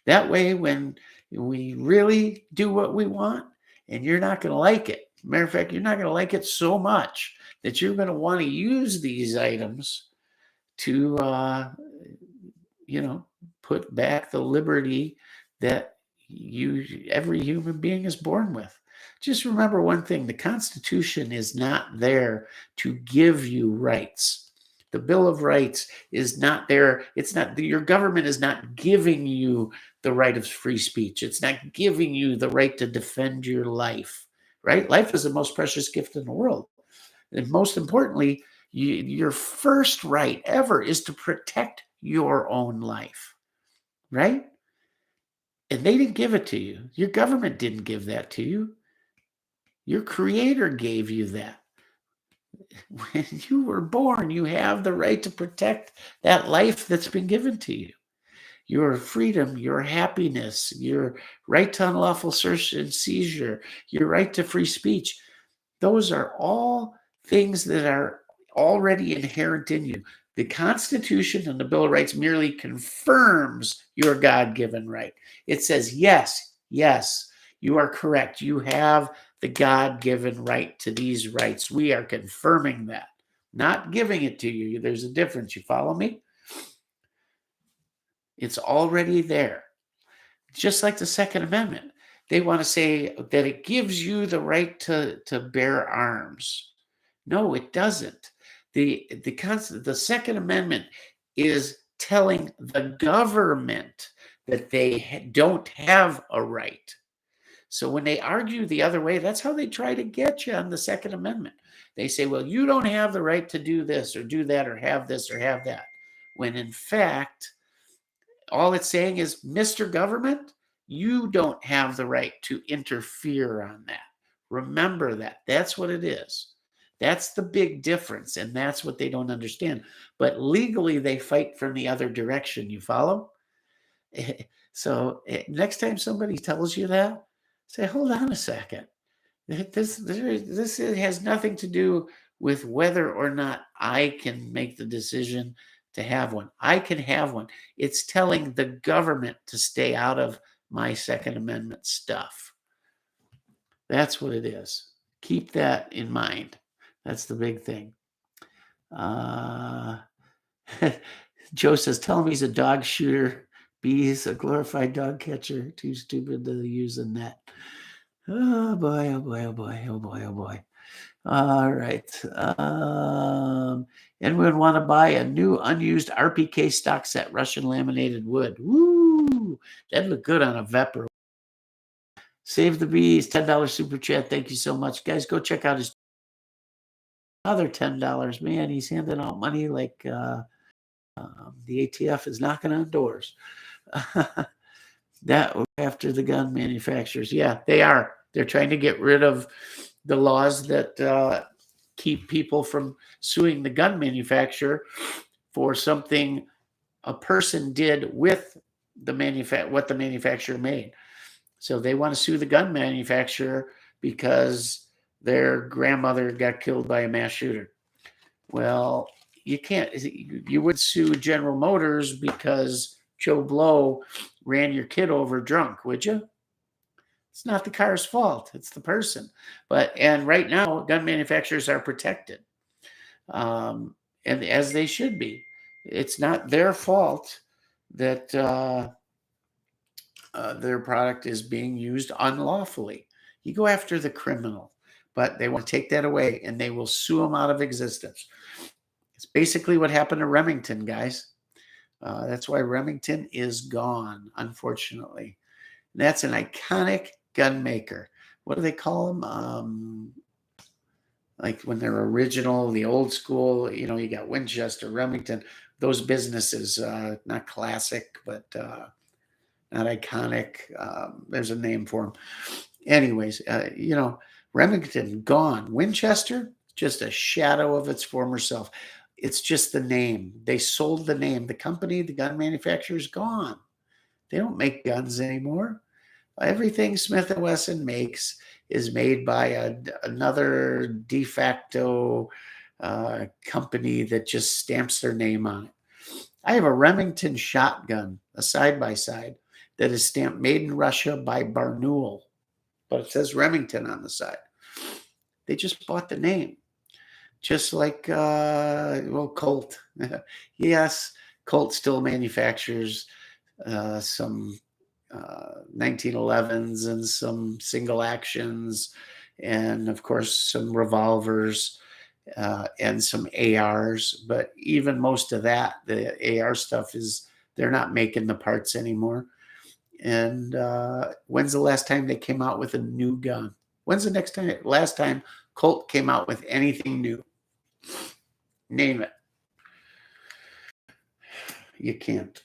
Speaker 1: That way, when we really do what we want, and you're not going to like it. Matter of fact, you're not going to like it so much that you're going to want to use these items to, put back the liberty that every human being is born with. Just remember one thing: the Constitution is not there to give you rights. The Bill of Rights is not there. It's not, your government is not giving you the right of free speech. It's not giving you the right to defend your life, right? Life is the most precious gift in the world. And most importantly, your first right ever is to protect your own life, right? And they didn't give it to you. Your government didn't give that to you. Your creator gave you that. When you were born, you have the right to protect that life that's been given to you. Your freedom, your happiness, your right to unlawful search and seizure, your right to free speech. Those are all things that are already inherent in you. The Constitution and the Bill of Rights merely confirms your God-given right. It says, yes, you are correct. You have the God-given right to these rights. We are confirming that, not giving it to you. There's a difference. You follow me? It's already there. Just like the Second Amendment. They want to say that it gives you the right to bear arms. No, it doesn't. The Second Amendment is telling the government that they don't have a right. So when they argue the other way, that's how they try to get you on the Second Amendment. They say, well, you don't have the right to do this or do that or have this or have that. When in fact, all it's saying is, Mr. Government, you don't have the right to interfere on that. Remember that. That's what it is. That's the big difference, and that's what they don't understand. But legally, they fight from the other direction. You follow? So next time somebody tells you that, say, hold on a second. This has nothing to do with whether or not I can make the decision to have one. I can have one. It's telling the government to stay out of my Second Amendment stuff. That's what it is. Keep that in mind. That's the big thing. Uh, Joe says, tell him he's a dog shooter. B's a glorified dog catcher. Too stupid to use a net. Oh boy, oh boy, oh boy, oh boy, oh boy. All right. Anyone want to buy a new unused RPK stock set, Russian laminated wood? Woo! That'd look good on a Vepper. Save the Bees, $10 super chat. Thank you so much. Guys, go check out his other $10. Man, he's handing out money like the ATF is knocking on doors. That after the gun manufacturers. Yeah, they are. They're trying to get rid of the laws that keep people from suing the gun manufacturer for something a person did with what the manufacturer made. So they want to sue the gun manufacturer because their grandmother got killed by a mass shooter. Well, you can't. You would sue General Motors because Joe Blow ran your kid over drunk, would you? It's not the car's fault. It's the person. And right now, gun manufacturers are protected, and as they should be. It's not their fault that their product is being used unlawfully. You go after the criminal, but they want to take that away, and they will sue them out of existence. It's basically what happened to Remington, guys. That's why Remington is gone, unfortunately. And that's an iconic gun maker. What do they call them? Like when they're original, the old school, you got Winchester, Remington, those businesses, not classic, but not iconic. There's a name for them. Anyways, Remington gone. Winchester, just a shadow of its former self. It's just the name. They sold the name. The company, the gun manufacturer, is gone. They don't make guns anymore. Everything Smith & Wesson makes is made by another de facto company that just stamps their name on it. I have a Remington shotgun, a side-by-side, that is stamped made in Russia by Barnul, but it says Remington on the side. They just bought the name. Just like, Colt. Yes, Colt still manufactures some 1911s and some single actions, and of course some revolvers and some ARs. But even most of that, the AR stuff, they're not making the parts anymore. And when's the last time they came out with a new gun? When's the last time Colt came out with anything new? Name it. You can't.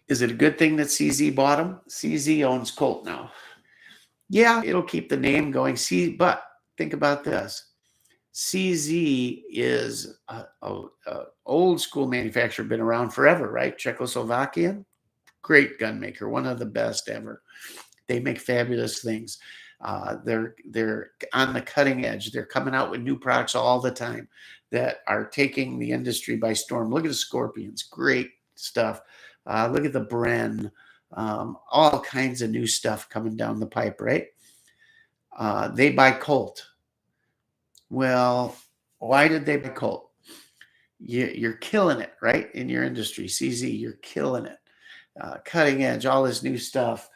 Speaker 1: Is it a good thing that CZ bought them? CZ owns Colt now. Yeah, it'll keep the name going. But think about this. CZ is a old school manufacturer, been around forever, right? Czechoslovakian, great gun maker, one of the best ever. They make fabulous things. They're on the cutting edge. They're coming out with new products all the time that are taking the industry by storm. Look at the Scorpions, great stuff. Look at the Bren, all kinds of new stuff coming down the pipe, right? They buy Colt. Well, why did they buy Colt? You're killing it, right? In your industry, CZ, you're killing it. Cutting edge, all this new stuff.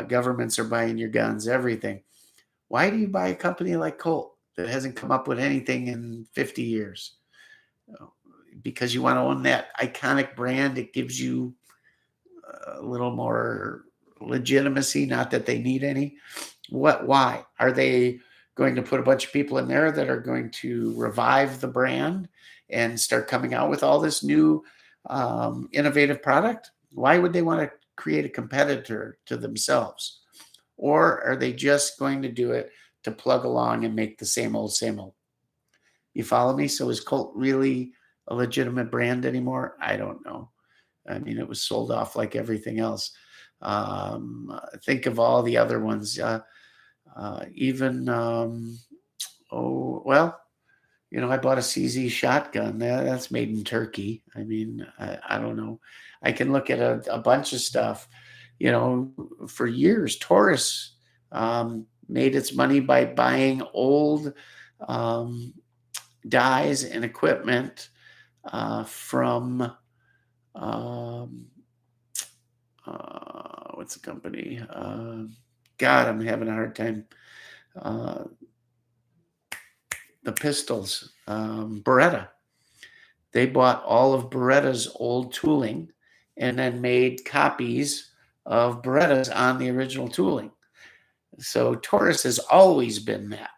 Speaker 1: Governments are buying your guns, everything. Why do you buy a company like Colt that hasn't come up with anything in 50 years? Because you want to own that iconic brand. It gives you a little more legitimacy, not that they need any. Why? Are they going to put a bunch of people in there that are going to revive the brand and start coming out with all this new innovative product? Why would they want to create a competitor to themselves? Or are they just going to do it to plug along and make the same old, same old? You follow me? So is Colt really a legitimate brand anymore? I don't know. I mean, it was sold off like everything else. Think of all the other ones. I bought a CZ shotgun. That's made in Turkey. I mean, I don't know. I can look at a bunch of stuff. For years, Taurus made its money by buying old dies and equipment from um, what's the company? God, I'm having a hard time. Uh, the pistols, Beretta. They bought all of Beretta's old tooling and then made copies of Beretta's on the original tooling. So Taurus has always been that.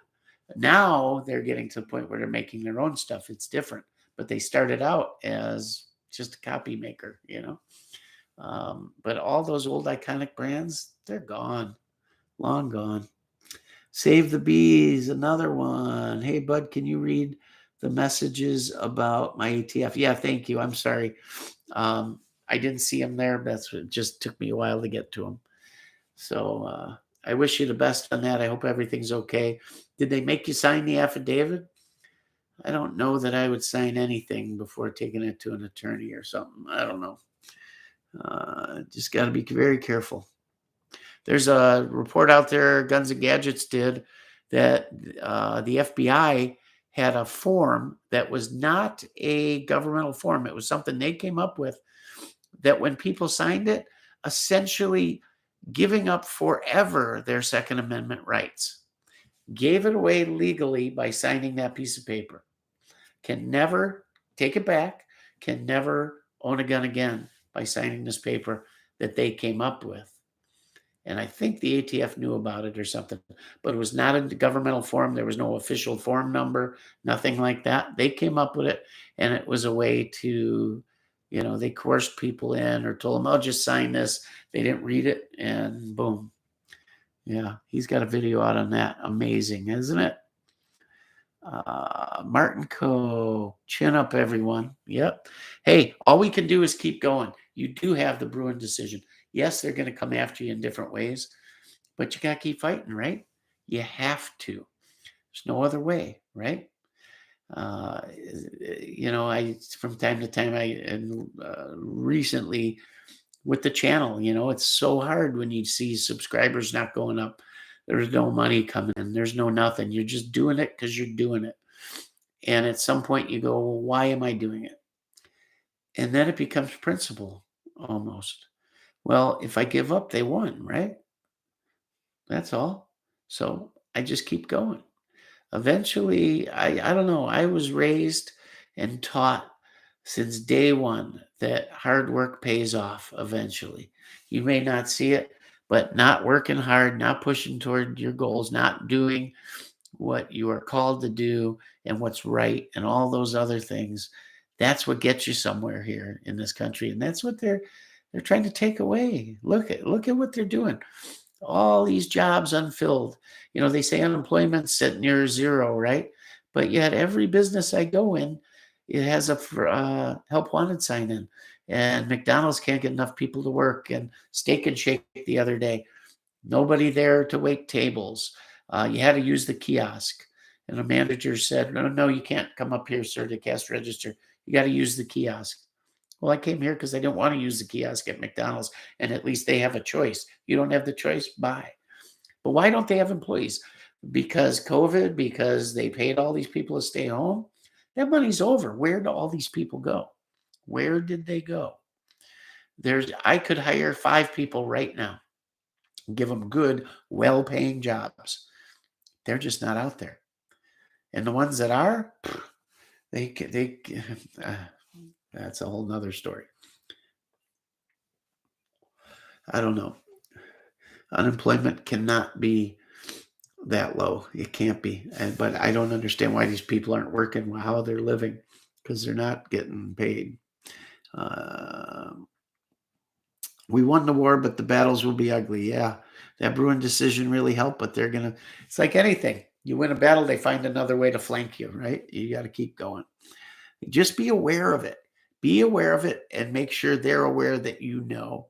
Speaker 1: Now they're getting to the point where they're making their own stuff. It's different, but they started out as just a copy maker, but all those old iconic brands, they're gone, long gone. Save the Bees, another one. Hey, bud, can you read the messages about my ATF? Yeah, thank you. I'm sorry. I didn't see them there. It just took me a while to get to them. So I wish you the best on that. I hope everything's okay. Did they make you sign the affidavit? I don't know that I would sign anything before taking it to an attorney or something. I don't know. Just got to be very careful. There's a report out there, Guns and Gadgets did, that the FBI had a form that was not a governmental form. It was something they came up with that when people signed it, essentially giving up forever their Second Amendment rights. Gave it away legally by signing that piece of paper. Can never take it back, can never own a gun again by signing this paper that they came up with. And I think the ATF knew about it or something, but it was not in the governmental form. There was no official form number, nothing like that. They came up with it, and it was a way to, they coerced people in or told them, oh, just sign this. They didn't read it, and boom. Yeah, he's got a video out on that. Amazing, isn't it? Martin Co. Chin up, everyone. Yep. Hey, all we can do is keep going. You do have the Bruin decision. Yes, they're going to come after you in different ways, but you got to keep fighting, right? You have to. There's no other way, right? I from time to time, recently with the channel, it's so hard when you see subscribers not going up. There's no money coming in. There's no nothing. You're just doing it because you're doing it. And at some point you go, well, why am I doing it? And then it becomes principle almost. Well, if I give up, they won, right? That's all. So I just keep going. Eventually, I don't know. I was raised and taught since day one that hard work pays off eventually. You may not see it, but not working hard, not pushing toward your goals, not doing what you are called to do and what's right and all those other things, that's what gets you somewhere here in this country. And that's what they're trying to take away. Look at what they're doing. All these jobs unfilled. They say unemployment's at near zero, right? But yet every business I go in, it has a help wanted sign in. And McDonald's can't get enough people to work. And Steak and Shake the other day, nobody there to wait tables. You had to use the kiosk. And the manager said, no, you can't come up here, sir, to cash register. You got to use the kiosk. Well, I came here because I don't want to use the kiosk at McDonald's, and at least they have a choice. You don't have the choice, bye. But why don't they have employees? Because COVID, because they paid all these people to stay home. That money's over. Where do all these people go? Where did they go? I could hire 5 people right now, give them good, well-paying jobs. They're just not out there. And the ones that are, that's a whole nother story. I don't know. Unemployment cannot be that low. It can't be. But I don't understand why these people aren't working, how they're living, because they're not getting paid. We won the war, but the battles will be ugly. Yeah, that Bruin decision really helped, but it's like anything. You win a battle, they find another way to flank you, right? You got to keep going. Just be aware of it. Be aware of it and make sure they're aware that you know.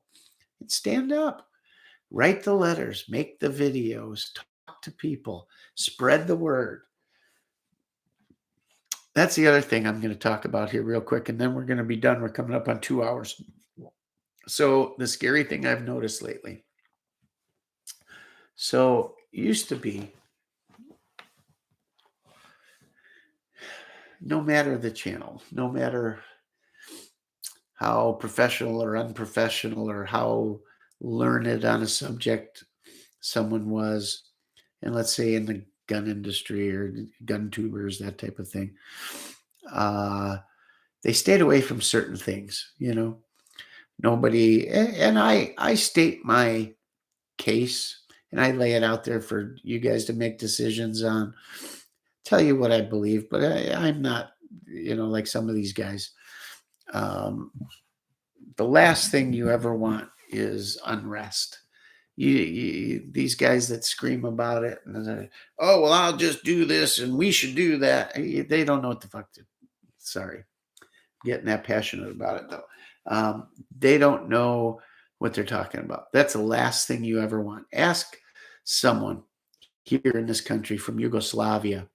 Speaker 1: And stand up. Write the letters. Make the videos. Talk to people. Spread the word. That's the other thing I'm going to talk about here real quick, and then we're going to be done. We're coming up on 2 hours. So the scary thing I've noticed lately. So it used to be no matter the channel, no matter how professional or unprofessional or how learned on a subject someone was, and let's say in the gun industry or gun tubers, that type of thing, they stayed away from certain things, nobody, and I state my case and I lay it out there for you guys to make decisions on, tell you what I believe, but I'm not, like some of these guys. Um, the last thing you ever want is unrest. These guys that scream about it and oh, well, I'll just do this and we should do that. They don't know what the fuck to. Sorry, getting that passionate about it though. They don't know what they're talking about. That's the last thing you ever want. Ask someone here in this country from Yugoslavia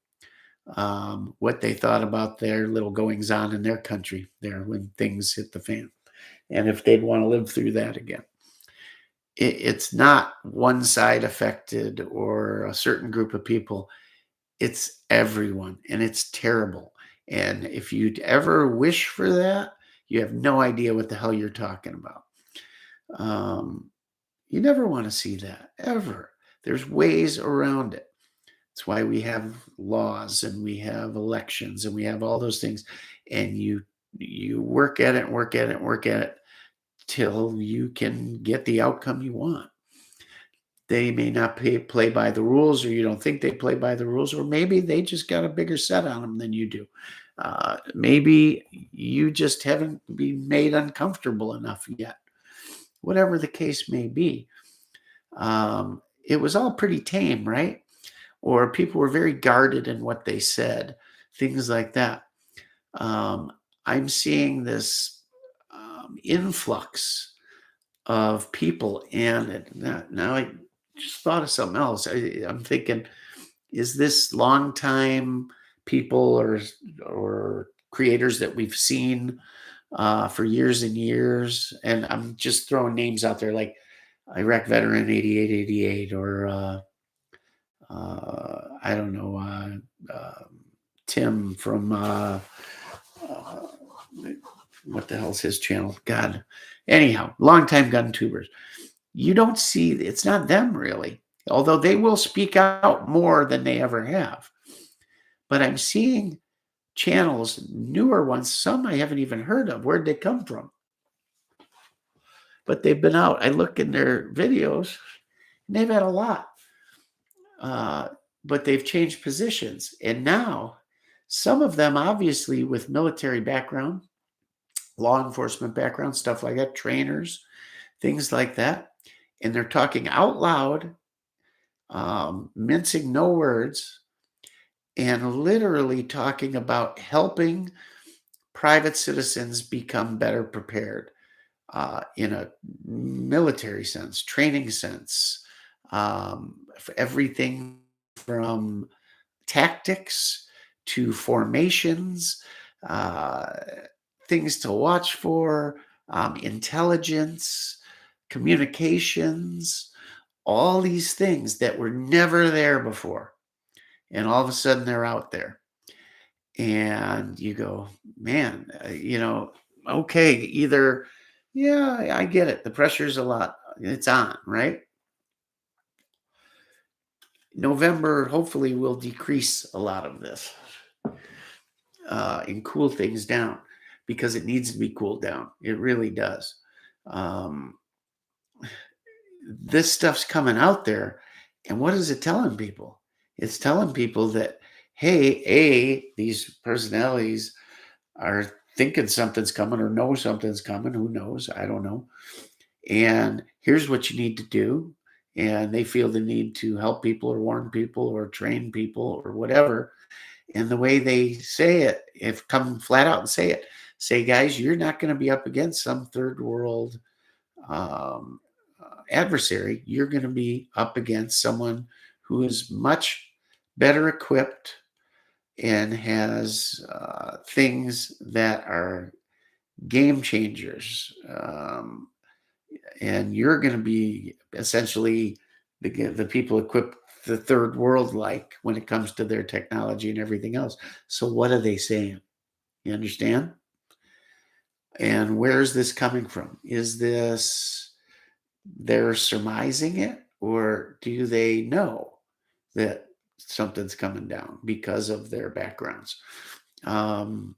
Speaker 1: what they thought about their little goings on in their country there when things hit the fan, and if they'd want to live through that again. It's not one side affected or a certain group of people. It's everyone, and it's terrible. And if you'd ever wish for that, you have no idea what the hell you're talking about. You never want to see that, ever. There's ways around it. That's why we have laws and we have elections and we have all those things. And you work at it and work at it and work at it till you can get the outcome you want. They may not play by the rules, or you don't think they play by the rules, or maybe they just got a bigger set on them than you do. Maybe you just haven't been made uncomfortable enough yet. Whatever the case may be, it was all pretty tame, right? Or people were very guarded in what they said, things like that. I'm seeing this influx of people, and now I just thought of something else. I'm thinking, is this longtime people or creators that we've seen for years and years? And I'm just throwing names out there like Iraq veteran 8888, or I don't know, Tim from what the hell's his channel? God. Anyhow, longtime gun tubers. You don't see, it's not them really, although they will speak out more than they ever have. But I'm seeing channels, newer ones, some I haven't even heard of. Where'd they come from? But they've been out. I look in their videos, and they've had a lot. But they've changed positions. And now, some of them obviously with military background, law enforcement background, stuff like that, trainers, things like that. And they're talking out loud, mincing no words, and literally talking about helping private citizens become better prepared in a military sense, training sense, for everything from tactics to formations, things to watch for, intelligence, communications, all these things that were never there before. And all of a sudden they're out there. And you go, man, okay, either, yeah, I get it. The pressure's a lot. It's on, right? November hopefully will decrease a lot of this and cool things down, because it needs to be cooled down. It really does. This stuff's coming out there, and what is it telling people? It's telling people that, hey, these personalities are thinking something's coming or know something's coming. Who knows? I don't know. And here's what you need to do. And they feel the need to help people or warn people or train people or whatever. And the way they say it, if come flat out and say, guys, you're not going to be up against some third world adversary. You're going to be up against someone who is much better equipped and has things that are game changers. And you're going to be essentially the people equipped the third world like when it comes to their technology and everything else. So what are they saying? You understand? And where is this coming from? Is this they're surmising it, or do they know that something's coming down because of their backgrounds? Um,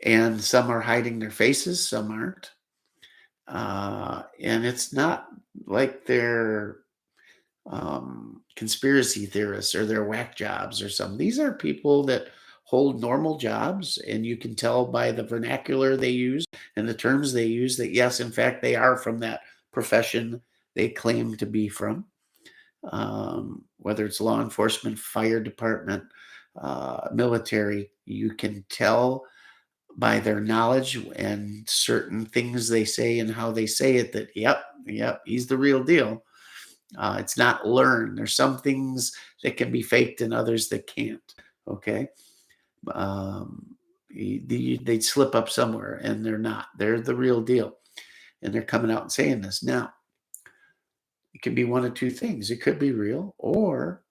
Speaker 1: and some are hiding their faces, some aren't. And it's not like they're conspiracy theorists or they're whack jobs or something. These are people that hold normal jobs, and you can tell by the vernacular they use and the terms they use that, yes, in fact, they are from that profession they claim to be from. Whether it's law enforcement, fire department, military, you can tell by their knowledge and certain things they say and how they say it that, yep, he's the real deal. It's not learned. There's some things that can be faked and others that can't. Okay. They'd slip up somewhere and they're not. They're the real deal. And they're coming out and saying this. Now, it can be one of two things. It could be real, or,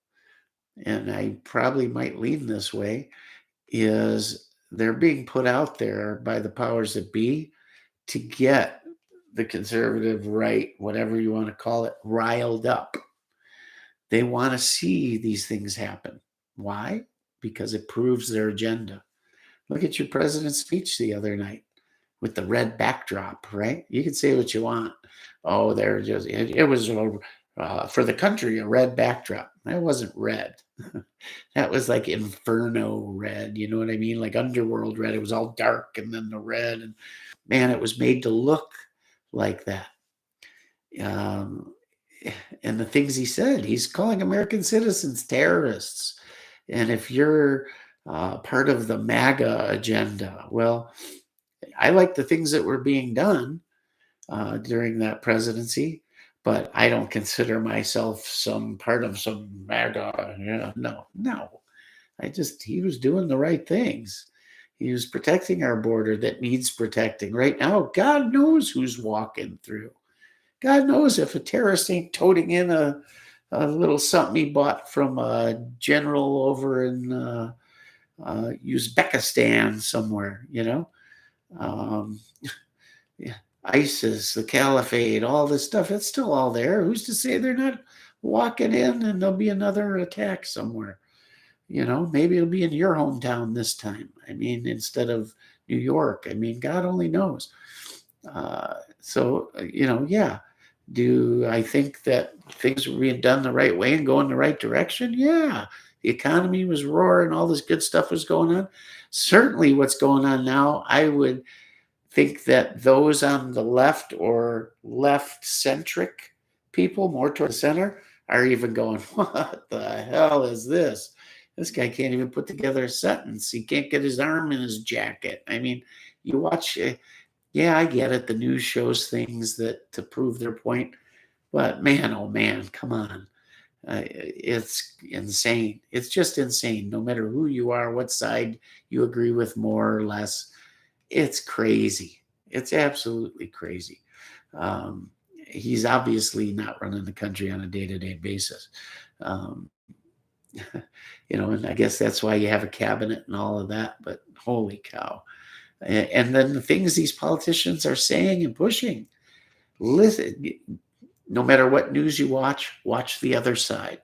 Speaker 1: and I probably might lean this way, is they're being put out there by the powers that be to get the conservative right, whatever you want to call it, riled up. They want to see these things happen. Why? Because it proves their agenda. Look at your president's speech the other night with the red backdrop, right? You can say what you want. Oh, they're just, it was for the country, a red backdrop. That wasn't red. That was like inferno red. You know what I mean? Like underworld red. It was all dark and then the red. And man, it was made to look like that. And the things he said, he's calling American citizens terrorists. And if you're part of the MAGA agenda, well, I like the things that were being done during that presidency, but I don't consider myself some part of some MAGA. Yeah, no. He was doing the right things. He was protecting our border that needs protecting. Right now, God knows who's walking through. God knows if a terrorist ain't toting in a little something he bought from a general over in Uzbekistan somewhere, you know. Yeah, ISIS, the caliphate, all this stuff, it's still all there. Who's to say they're not walking in and there'll be another attack somewhere? You know, maybe it'll be in your hometown this time. I mean, instead of New York. I mean, God only knows. Yeah. Do I think that things were being done the right way and going the right direction? Yeah. The economy was roaring, all this good stuff was going on. Certainly what's going on now, I would think that those on the left or left-centric people, more toward the center, are even going, what the hell is this? This guy can't even put together a sentence. He can't get his arm in his jacket. I mean, you watch, yeah, I get it. The news shows things that to prove their point. But man, oh man, come on. It's insane. It's just insane. No matter who you are, what side you agree with more or less, it's crazy. It's absolutely crazy. He's obviously not running the country on a day-to-day basis. And I guess that's why you have a cabinet and all of that, but holy cow. And then the things these politicians are saying and pushing, listen, no matter what news you watch the other side.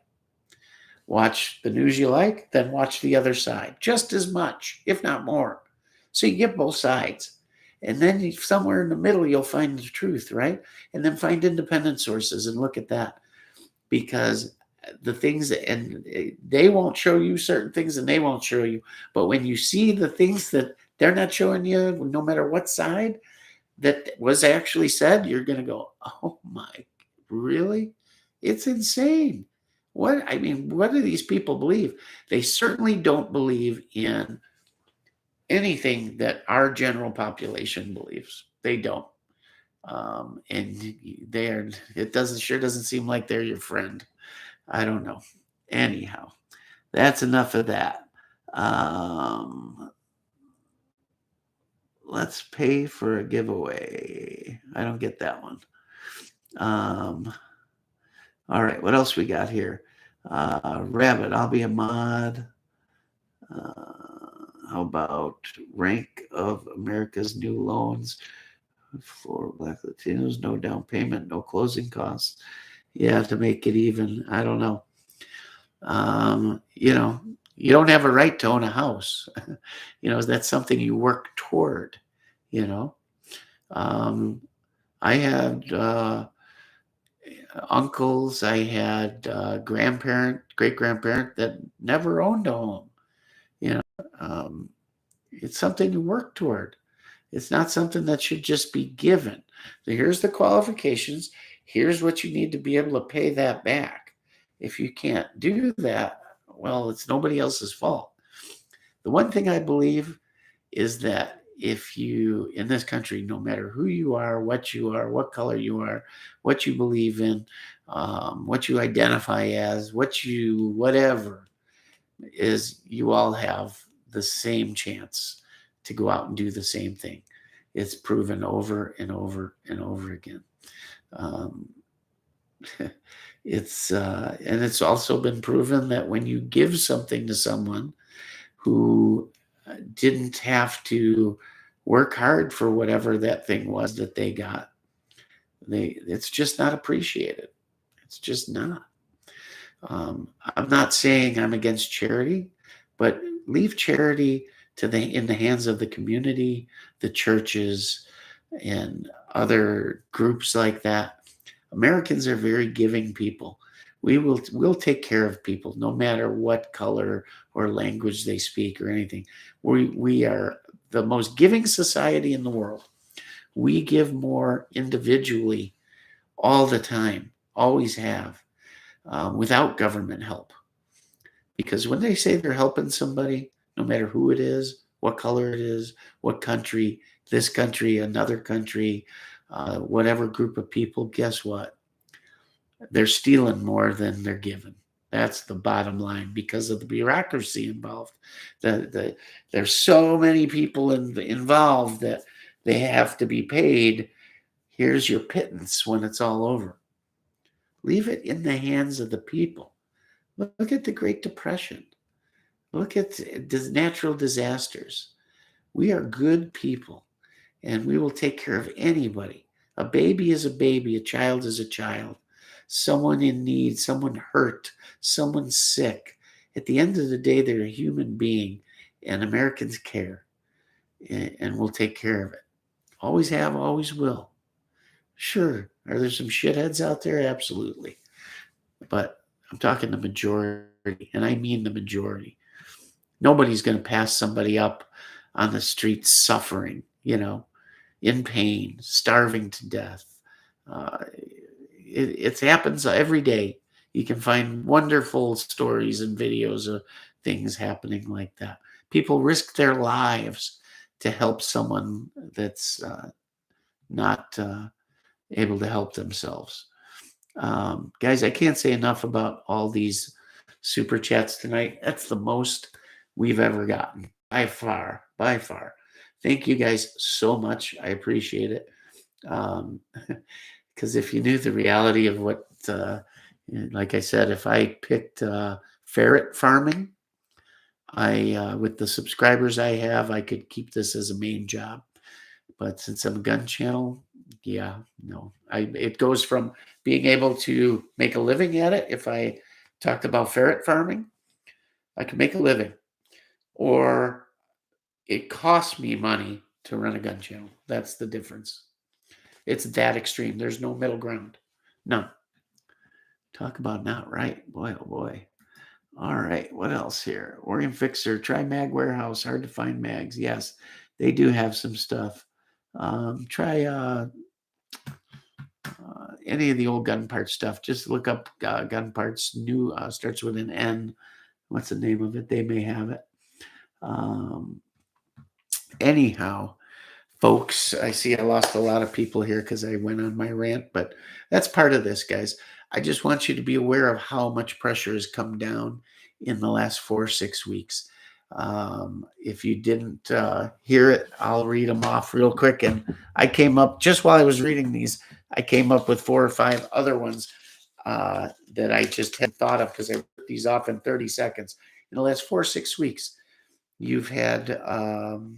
Speaker 1: Watch the news you like, then watch the other side just as much, if not more. So you get both sides. And then somewhere in the middle, you'll find the truth, right? And then find independent sources and look at that. Because the things, and they won't show you certain things and they won't show you. But when you see the things that they're not showing you, no matter what side that was actually said, you're going to go, oh my, really? It's insane. What do these people believe? They certainly don't believe in anything that our general population believes. They don't. And it doesn't seem like they're your friend. I don't know. Anyhow, that's enough of that. Let's pay for a giveaway. I don't get that one. All right, what else we got here? Rabbit, I'll be a mod. How about rank of America's new loans for Black Latinos? No down payment, no closing costs. Yeah, to make it even. I don't know. You know, you don't have a right to own a house. You know, that's something you work toward, you know. I had uncles, I had great grandparent that never owned a home. You know, it's something you work toward. It's not something that should just be given. So here's the qualifications. Here's what you need to be able to pay that back. If you can't do that, well, it's nobody else's fault. The one thing I believe is that if you, in this country, no matter who you are, what color you are, what you believe in, what you identify as, whatever, is you all have the same chance to go out and do the same thing. It's proven over and over and over again. And it's also been proven that when you give something to someone who didn't have to work hard for whatever that thing was that they got, it's just not appreciated. It's just not. I'm not saying I'm against charity, but leave charity in the hands of the community, the churches, and other groups like that. Americans are very giving people. We'll take care of people no matter what color or language they speak or anything. We are the most giving society in the world. We give more individually all the time, always have, without government help. Because when they say they're helping somebody, no matter who it is, what color it is, what country, this country, another country, whatever group of people, guess what? They're stealing more than they're giving. That's the bottom line because of the bureaucracy involved. There's so many people involved that they have to be paid. Here's your pittance when it's all over. Leave it in the hands of the people. Look at the Great Depression. Look at natural disasters. We are good people, and we will take care of anybody. A baby is a baby. A child is a child. Someone in need, someone hurt, someone sick. At the end of the day, they're a human being, and Americans care, and we'll take care of it. Always have, always will. Sure, are there some shitheads out there? Absolutely. But I'm talking the majority, and I mean the majority. Nobody's going to pass somebody up on the street suffering, in pain, starving to death. It happens every day. You can find wonderful stories and videos of things happening like that. People risk their lives to help someone that's not able to help themselves. Guys, I can't say enough about all these super chats tonight. That's the most we've ever gotten by far. Thank you guys so much. I appreciate it. Because if you knew the reality of what, like I said, if I picked ferret farming, with the subscribers I have, I could keep this as a main job. But since I'm a gun channel, it goes from being able to make a living at it. If I talked about ferret farming, I could make a living, or it costs me money to run a gun channel. That's the difference. It's that extreme. There's no middle ground. None. Talk about not right. Boy, oh boy. All right. What else here? Orient Fixer. Try Mag Warehouse. Hard to find mags. Yes, they do have some stuff. Try any of the old gun parts stuff. Just look up gun parts. New starts with an N. What's the name of it? They may have it. Anyhow, folks, I see I lost a lot of people here because I went on my rant, but that's part of this, guys. I just want you to be aware of how much pressure has come down in the last 4 or 6 weeks. If you didn't hear it, I'll read them off real quick. And I came up, just while I was reading these, I came up with 4 or 5 other ones that I just had thought of because I these off in 30 seconds. In the last 4 or 6 weeks, you've had the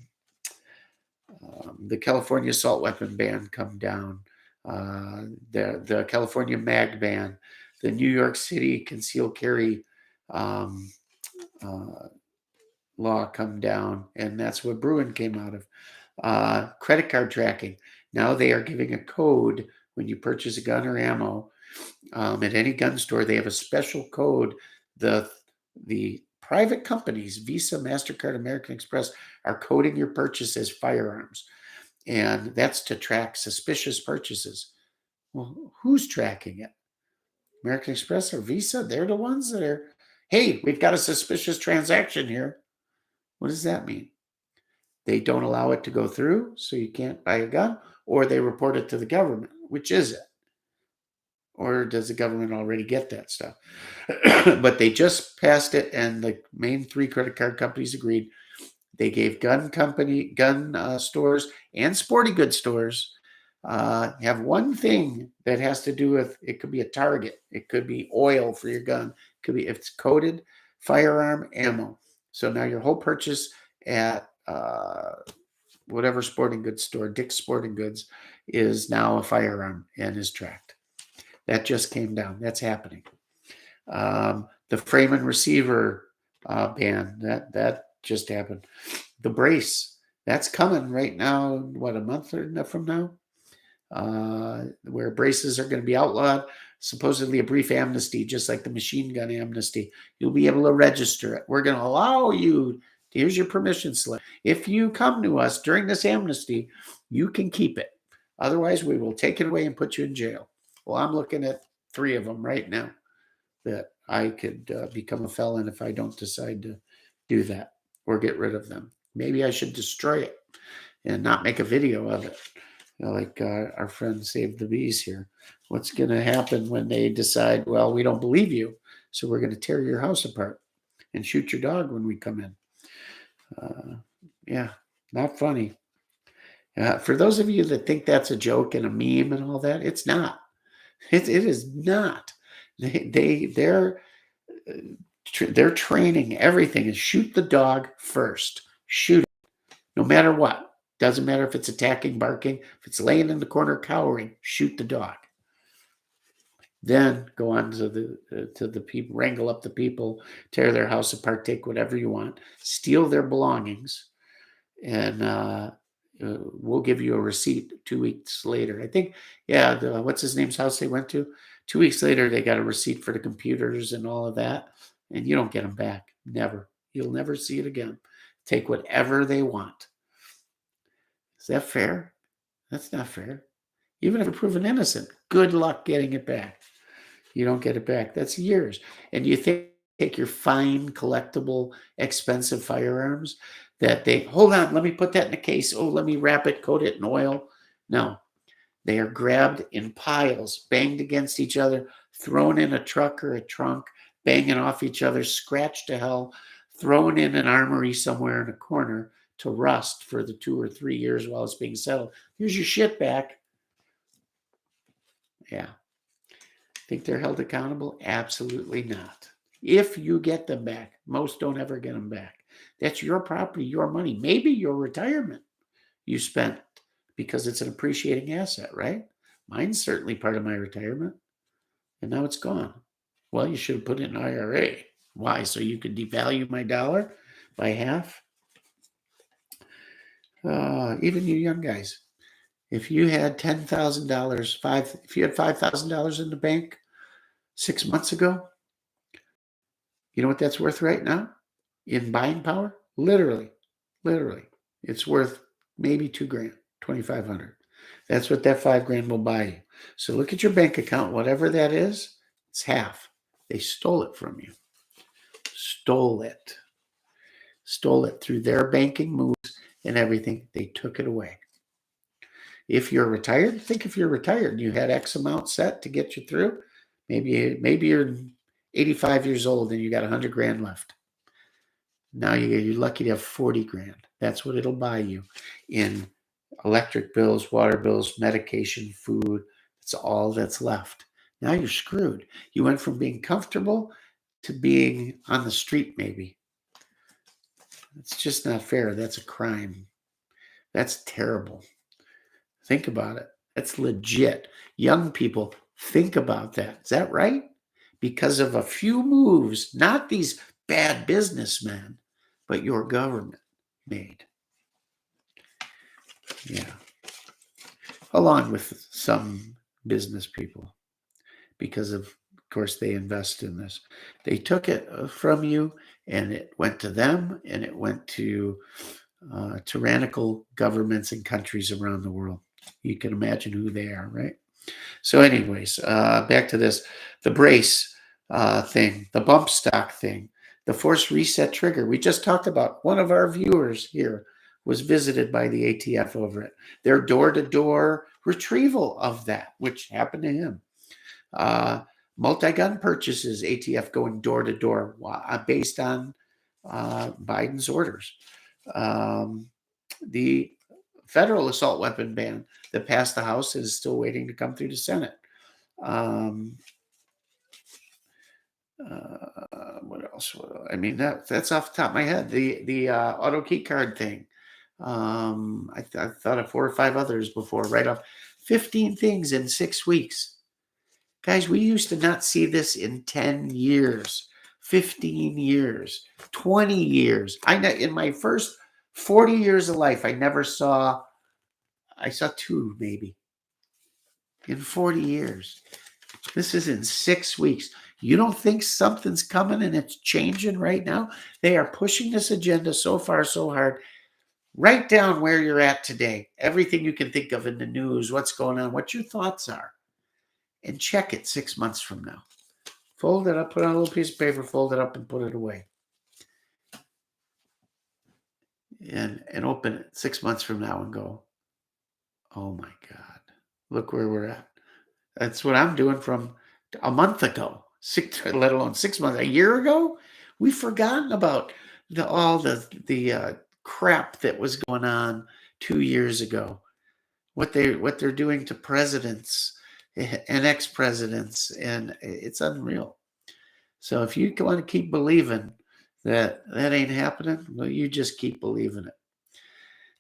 Speaker 1: California assault weapon ban come down, the California mag ban, the New York City concealed carry law come down, and that's what Bruin came out of. Credit card tracking. Now they are giving a code when you purchase a gun or ammo at any gun store. They have a special code. The private companies, Visa, MasterCard, American Express, are coding your purchase as firearms. And that's to track suspicious purchases. Well, who's tracking it? American Express or Visa? They're the ones that are, hey, we've got a suspicious transaction here. What does that mean? They don't allow it to go through, so you can't buy a gun, or they report it to the government. Which is it? Or does the government already get that stuff? But they just passed it, and the main 3 credit card companies agreed. They gave gun stores and sporting goods stores have one thing that has to do with, it could be a target, it could be oil for your gun, it could be, if it's coded, firearm ammo. So now your whole purchase at whatever sporting goods store, Dick's Sporting Goods, is now a firearm and is tracked. That just came down. That's happening. The frame and receiver ban, that just happened. The brace, that's coming right now, what, a month from now? Where braces are going to be outlawed, supposedly a brief amnesty, just like the machine gun amnesty. You'll be able to register it. We're going to allow you, here's your permission slip. If you come to us during this amnesty, you can keep it. Otherwise, we will take it away and put you in jail. Well, I'm looking at 3 of them right now that I could become a felon if I don't decide to do that or get rid of them. Maybe I should destroy it and not make a video of it. You know, like our friend Save the Bees here. What's going to happen when they decide, well, we don't believe you, so we're going to tear your house apart and shoot your dog when we come in? Yeah, not funny. For those of you that think that's a joke and a meme and all that, it's not. It is not. They're training everything is shoot the dog first. Shoot it, no matter what. Doesn't matter if it's attacking, barking, if it's laying in the corner cowering. Shoot the dog. Then go on to the people, wrangle up the people, tear their house apart, take whatever you want, steal their belongings, and we'll give you a receipt 2 weeks later. I think, yeah, what's his name's house they went to? 2 weeks later, they got a receipt for the computers and all of that, and you don't get them back. Never. You'll never see it again. Take whatever they want. Is that fair? That's not fair. Even if you're proven innocent, good luck getting it back. You don't get it back. That's years. And you take your fine, collectible, expensive firearms that they, hold on, let me put that in a case. Oh, let me wrap it, coat it in oil. No, they are grabbed in piles, banged against each other, thrown in a truck or a trunk, banging off each other, scratched to hell, thrown in an armory somewhere in a corner to rust for the 2 or 3 years while it's being settled. Here's your shit back. Yeah. Think they're held accountable? Absolutely not. If you get them back, most don't ever get them back. That's your property, your money, maybe your retirement you spent because it's an appreciating asset, right? Mine's certainly part of my retirement, and now it's gone. Well, you should have put it in IRA. Why? So you could devalue my dollar by half? Even you young guys, if you had $10,000, if you had $5,000 in the bank 6 months ago, you know what that's worth right now in buying power? Literally, it's worth maybe $2,000, $2,500. That's what that $5,000 will buy you. So look at your bank account, whatever that is, it's half. They stole it from you. Stole it through their banking moves and everything. They took it away. If you're retired, think if you're retired and you had X amount set to get you through, maybe you're 85 years old and you got $100,000 left. Now you're lucky to have $40,000. That's what it'll buy you in electric bills, water bills, medication, food. That's all that's left. Now you're screwed. You went from being comfortable to being on the street, maybe. It's just not fair. That's a crime. That's terrible. Think about it. That's legit. Young people, think about that. Is that right? Because of a few moves, not these bad businessmen, but your government made. Yeah. Along with some business people, because of course, they invest in this. They took it from you, and it went to them, and it went to tyrannical governments and countries around the world. You can imagine who they are, right? So, anyways, back to this: the brace thing, the bump stock thing, the force reset trigger. We just talked about one of our viewers here was visited by the ATF over it. Their door-to-door retrieval of that, which happened to him. Multi-gun purchases, ATF going door-to-door based on Biden's orders. The federal assault weapon ban that passed the House is still waiting to come through the Senate. What else? I mean, that's off the top of my head. The auto key card thing. I thought of 4 or 5 others before, right off. 15 things in 6 weeks. Guys, we used to not see this in 10 years, 15 years, 20 years. In my first 40 years of life, I saw 2 maybe in 40 years. This is in 6 weeks. You don't think something's coming and it's changing right now? They are pushing this agenda so far, so hard. Write down where you're at today, everything you can think of in the news, what's going on, what your thoughts are, and check it 6 months from now. Fold it up, put it on a little piece of paper, fold it up, and put it away. And open it 6 months from now and go, oh my God, look where we're at. That's what I'm doing from a month ago, let alone 6 months, a year ago. We've forgotten about all the crap that was going on 2 years ago. What they're doing to presidents and ex-presidents, and it's unreal. So if you want to keep believing that ain't happening, well, you just keep believing it.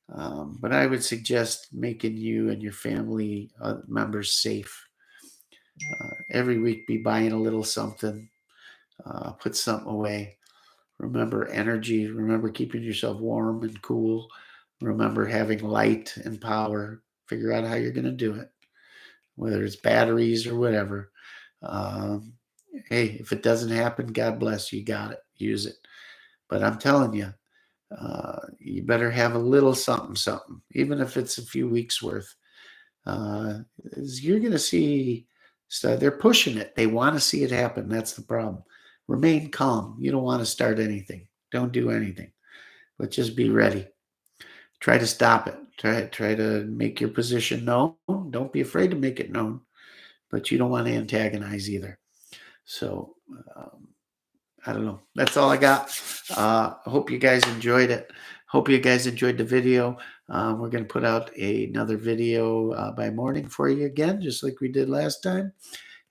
Speaker 1: But I would suggest making you and your family members safe. Every week, be buying a little something. Put something away. Remember energy. Remember keeping yourself warm and cool. Remember having light and power. Figure out how you're going to do it, whether it's batteries or whatever. Hey, if it doesn't happen, God bless you. Got it. Use it. But I'm telling you, you better have a little something, even if it's a few weeks worth. You're going to see. So they're pushing it. They want to see it happen. That's the problem. Remain calm. You don't want to start anything. Don't do anything. But just be ready. Try to stop it. Try to make your position known. Don't be afraid to make it known. But you don't want to antagonize either. So I don't know. That's all I got. I hope you guys enjoyed it. Hope you guys enjoyed the video. We're going to put out another video by morning for you again, just like we did last time.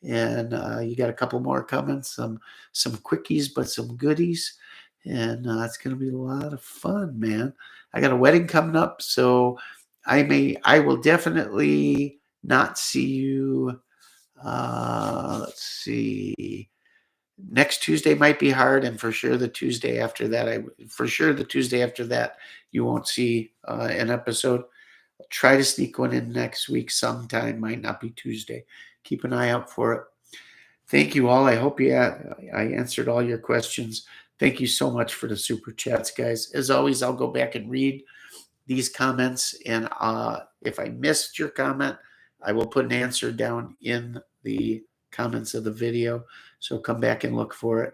Speaker 1: And you got a couple more coming, some quickies, but some goodies. And it's going to be a lot of fun, man. I got a wedding coming up, so I will definitely not see you. Let's see. Next Tuesday might be hard, and for sure the Tuesday after that, you won't see an episode. I'll try to sneak one in next week sometime. Might not be Tuesday. Keep an eye out for it. Thank you all. I hope I answered all your questions. Thank you so much for the super chats, guys. As always, I'll go back and read these comments, and if I missed your comment, I will put an answer down in the comments of the video. So come back and look for it.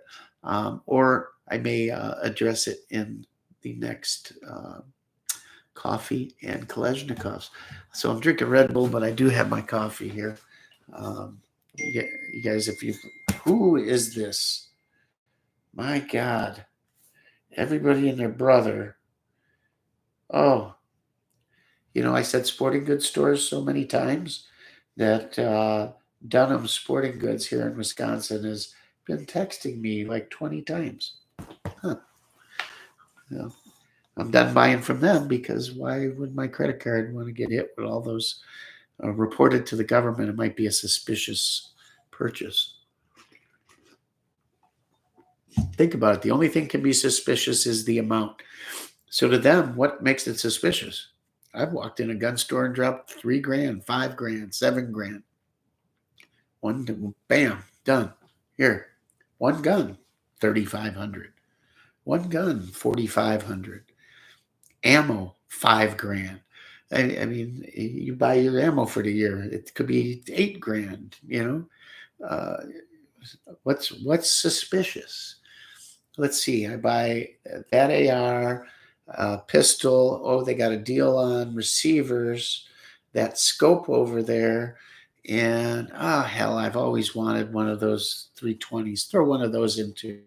Speaker 1: Or I may address it in the next coffee and Kalashnikovs. So I'm drinking Red Bull, but I do have my coffee here. You guys, who is this? My God. Everybody and their brother. Oh, I said sporting goods stores so many times that Dunham Sporting Goods here in Wisconsin has been texting me like 20 times. Huh. Well, I'm done buying from them because why would my credit card want to get hit with all those reported to the government? It might be a suspicious purchase. Think about it. The only thing can be suspicious is the amount. So to them, what makes it suspicious? I've walked in a gun store and dropped $3 grand, $5 grand, $7 grand. One, bam, done. Here, one gun, $3,500. One gun, $4,500. Ammo, $5 grand. I mean, you buy your ammo for the year. It could be $8 grand. You know, what's suspicious? Let's see. I buy that AR, pistol. Oh, they got a deal on receivers. That scope over there. And hell, I've always wanted one of those 320s. Throw one of those into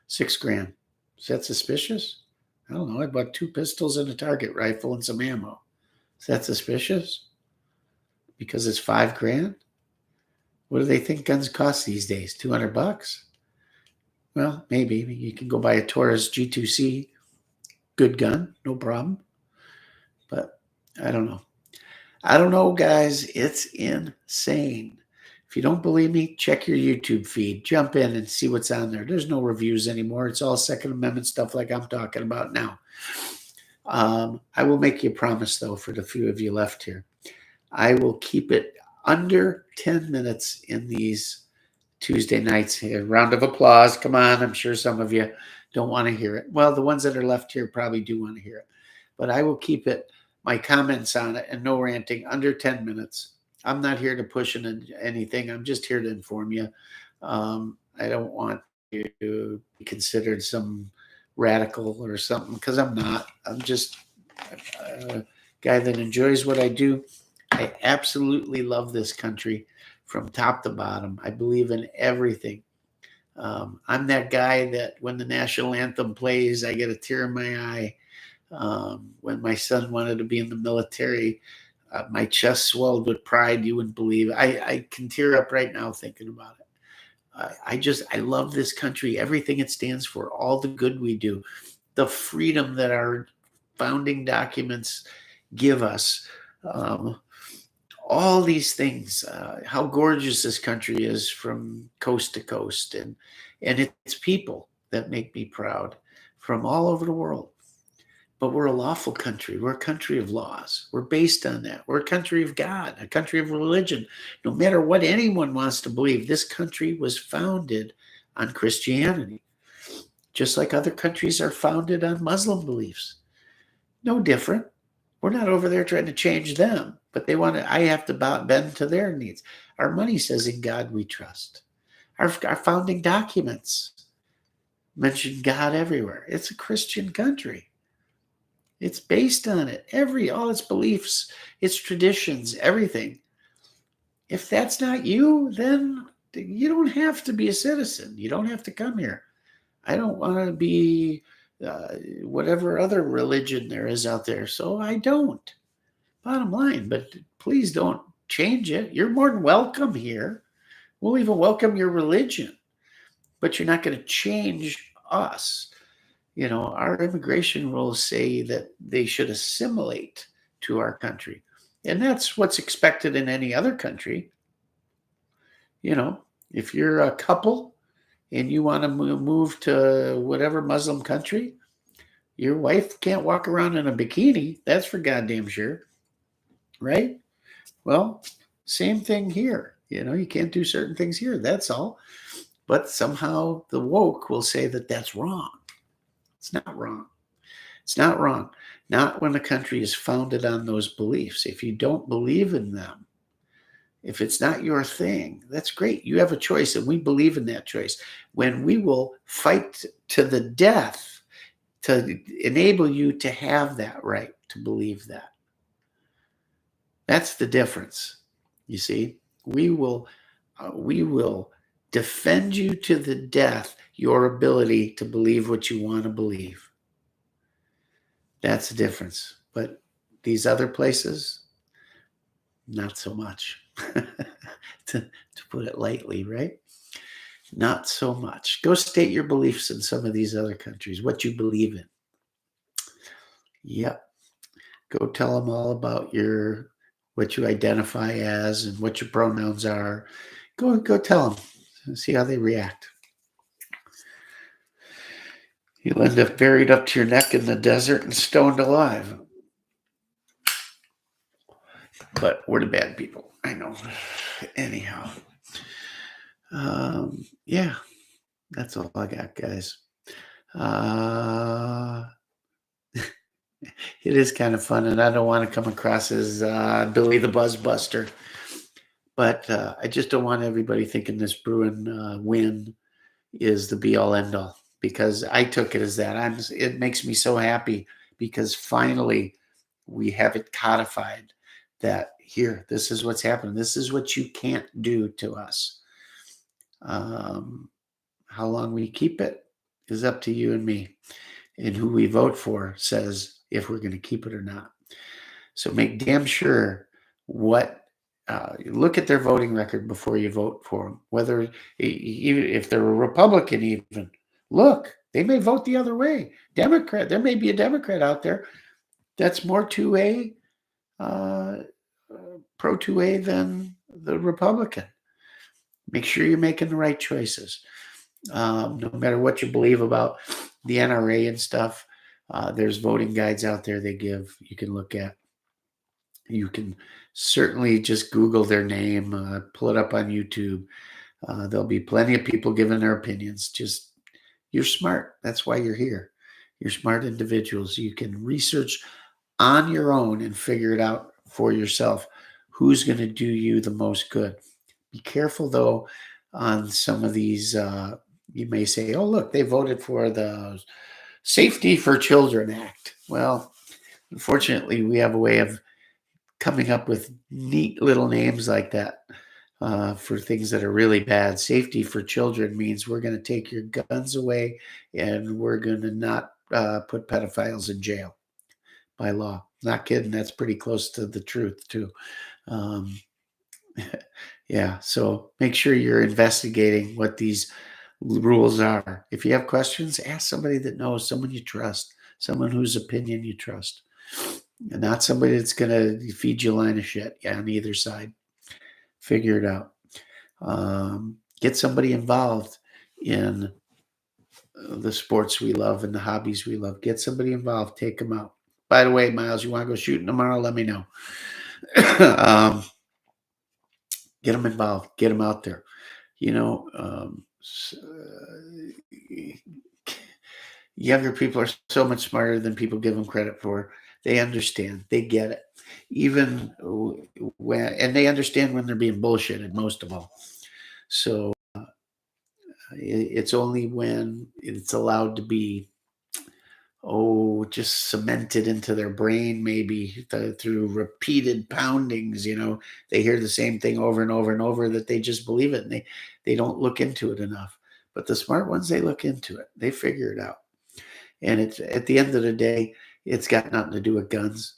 Speaker 1: $6 grand. Is that suspicious? I don't know. I bought 2 pistols and a target rifle and some ammo. Is that suspicious? Because it's $5 grand? What do they think guns cost these days? $200? Well, maybe. You can go buy a Taurus G2C. Good gun. No problem. But I don't know. I don't know, guys. It's insane. If you don't believe me, check your YouTube feed. Jump in and see what's on there. There's no reviews anymore. It's all Second Amendment stuff like I'm talking about now. I will make you a promise, though, for the few of you left here. I will keep it under 10 minutes in these Tuesday nights. A round of applause. Come on. I'm sure some of you don't want to hear it. Well, the ones that are left here probably do want to hear it. But I will keep it, my comments on it, and no ranting, under 10 minutes. I'm not here to push anything. I'm just here to inform you. I don't want you to be considered some radical or something, because I'm not. I'm just a guy that enjoys what I do. I absolutely love this country from top to bottom. I believe in everything. I'm that guy that when the national anthem plays, I get a tear in my eye. When my son wanted to be in the military, my chest swelled with pride. You wouldn't believe. I can tear up right now thinking about it. I love this country, everything it stands for, all the good we do, the freedom that our founding documents give us, all these things, how gorgeous this country is from coast to coast, and it's people that make me proud from all over the world. But we're a lawful country. We're a country of laws. We're based on that. We're a country of God, a country of religion. No matter what anyone wants to believe, this country was founded on Christianity, just like other countries are founded on Muslim beliefs. No different. We're not over there trying to change them, but they want to. I have to bend to their needs. Our money says, "In God we trust." Our founding documents mention God everywhere. It's a Christian country. It's based on it. All its beliefs, its traditions, everything. If that's not you, then you don't have to be a citizen. You don't have to come here. I don't want to be whatever other religion there is out there, so I don't. Bottom line, but please don't change it. You're more than welcome here. We'll even welcome your religion, but you're not going to change us. You know, our immigration rules say that they should assimilate to our country. And that's what's expected in any other country. You know, if you're a couple and you want to move to whatever Muslim country, your wife can't walk around in a bikini. That's for goddamn sure. Right? Well, same thing here. You know, you can't do certain things here. That's all. But somehow the woke will say that that's wrong. It's not wrong. It's not wrong. Not when a country is founded on those beliefs. If you don't believe in them, if it's not your thing, that's great. You have a choice, and we believe in that choice. When we will fight to the death to enable you to have that right to believe that. That's the difference. You see, we will defend you to the death, your ability to believe what you want to believe. That's the difference. But these other places, not so much, to put it lightly, right? Not so much. Go state your beliefs in some of these other countries, what you believe in. Yep. Go tell them all about what you identify as and what your pronouns are. Go tell them and see how they react. You'll end up buried up to your neck in the desert and stoned alive. But we're the bad people. I know. Anyhow. Yeah. That's all I got, guys. It is kind of fun, and I don't want to come across as Billy the Buzzbuster. But I just don't want everybody thinking this Bruin win is the be-all, end-all, because I took it as that. It makes me so happy because finally we have it codified that here, this is what's happening. This is what you can't do to us. How long we keep it is up to you and me. And who we vote for says if we're going to keep it or not. So make damn sure look at their voting record before you vote for them. Whether, even if they're a Republican, even look, they may vote the other way. Democrat, there may be a Democrat out there that's more 2A, pro 2A than the Republican. Make sure you're making the right choices. No matter what you believe about the NRA and stuff, there's voting guides out there they give you can look at. You can certainly just Google their name, pull it up on YouTube. There'll be plenty of people giving their opinions. Just, you're smart. That's why you're here. You're smart individuals. You can research on your own and figure it out for yourself who's going to do you the most good. Be careful, though, on some of these. You may say, oh, look, they voted for the Safety for Children Act. Well, unfortunately, we have a way of coming up with neat little names like that for things that are really bad. Safety for Children means we're going to take your guns away and we're going to not put pedophiles in jail by law. Not kidding. That's pretty close to the truth, too. Yeah, so make sure you're investigating what these rules are. If you have questions, ask somebody that knows, someone you trust, someone whose opinion you trust, and not somebody that's going to feed you a line of shit on either side. Figure it out. Get somebody involved in the sports we love and the hobbies we love. Get somebody involved. Take them out. By the way, Miles, you want to go shooting tomorrow? Let me know. Get them involved. Get them out there. Younger people are so much smarter than people give them credit for. They understand. They get it. Even and they understand when they're being bullshitted, most of all. So it's only when it's allowed to be, just cemented into their brain, maybe through repeated poundings. They hear the same thing over and over and over that they just believe it, and they don't look into it enough. But the smart ones, they look into it. They figure it out. And it's, at the end of the day, it's got nothing to do with guns.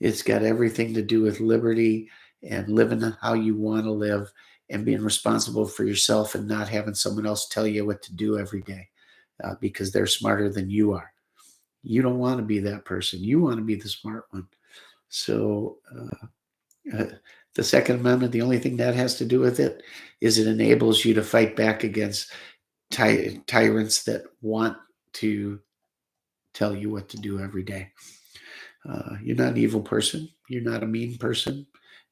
Speaker 1: It's got everything to do with liberty and living how you want to live and being responsible for yourself and not having someone else tell you what to do every day because they're smarter than you are. You don't want to be that person. You want to be the smart one. So the Second Amendment, the only thing that has to do with it is it enables you to fight back against tyrants that want to tell you what to do every day. You're not an evil person. You're not a mean person.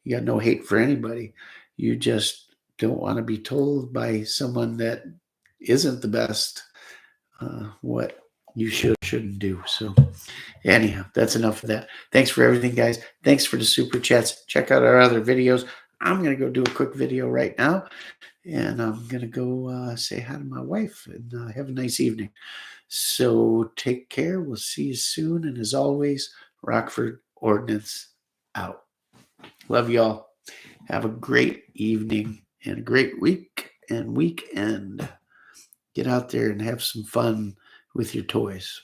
Speaker 1: You got no hate for anybody. You just don't want to be told by someone that isn't the best what you shouldn't do. So anyhow, that's enough of that. Thanks for everything, guys. Thanks for the super chats. Check out our other videos. I'm going to go do a quick video right now, and I'm going to go say hi to my wife and have a nice evening. So take care. We'll see you soon. And as always, Rockford Ordnance out. Love y'all. Have a great evening and a great week and weekend. Get out there and have some fun with your toys.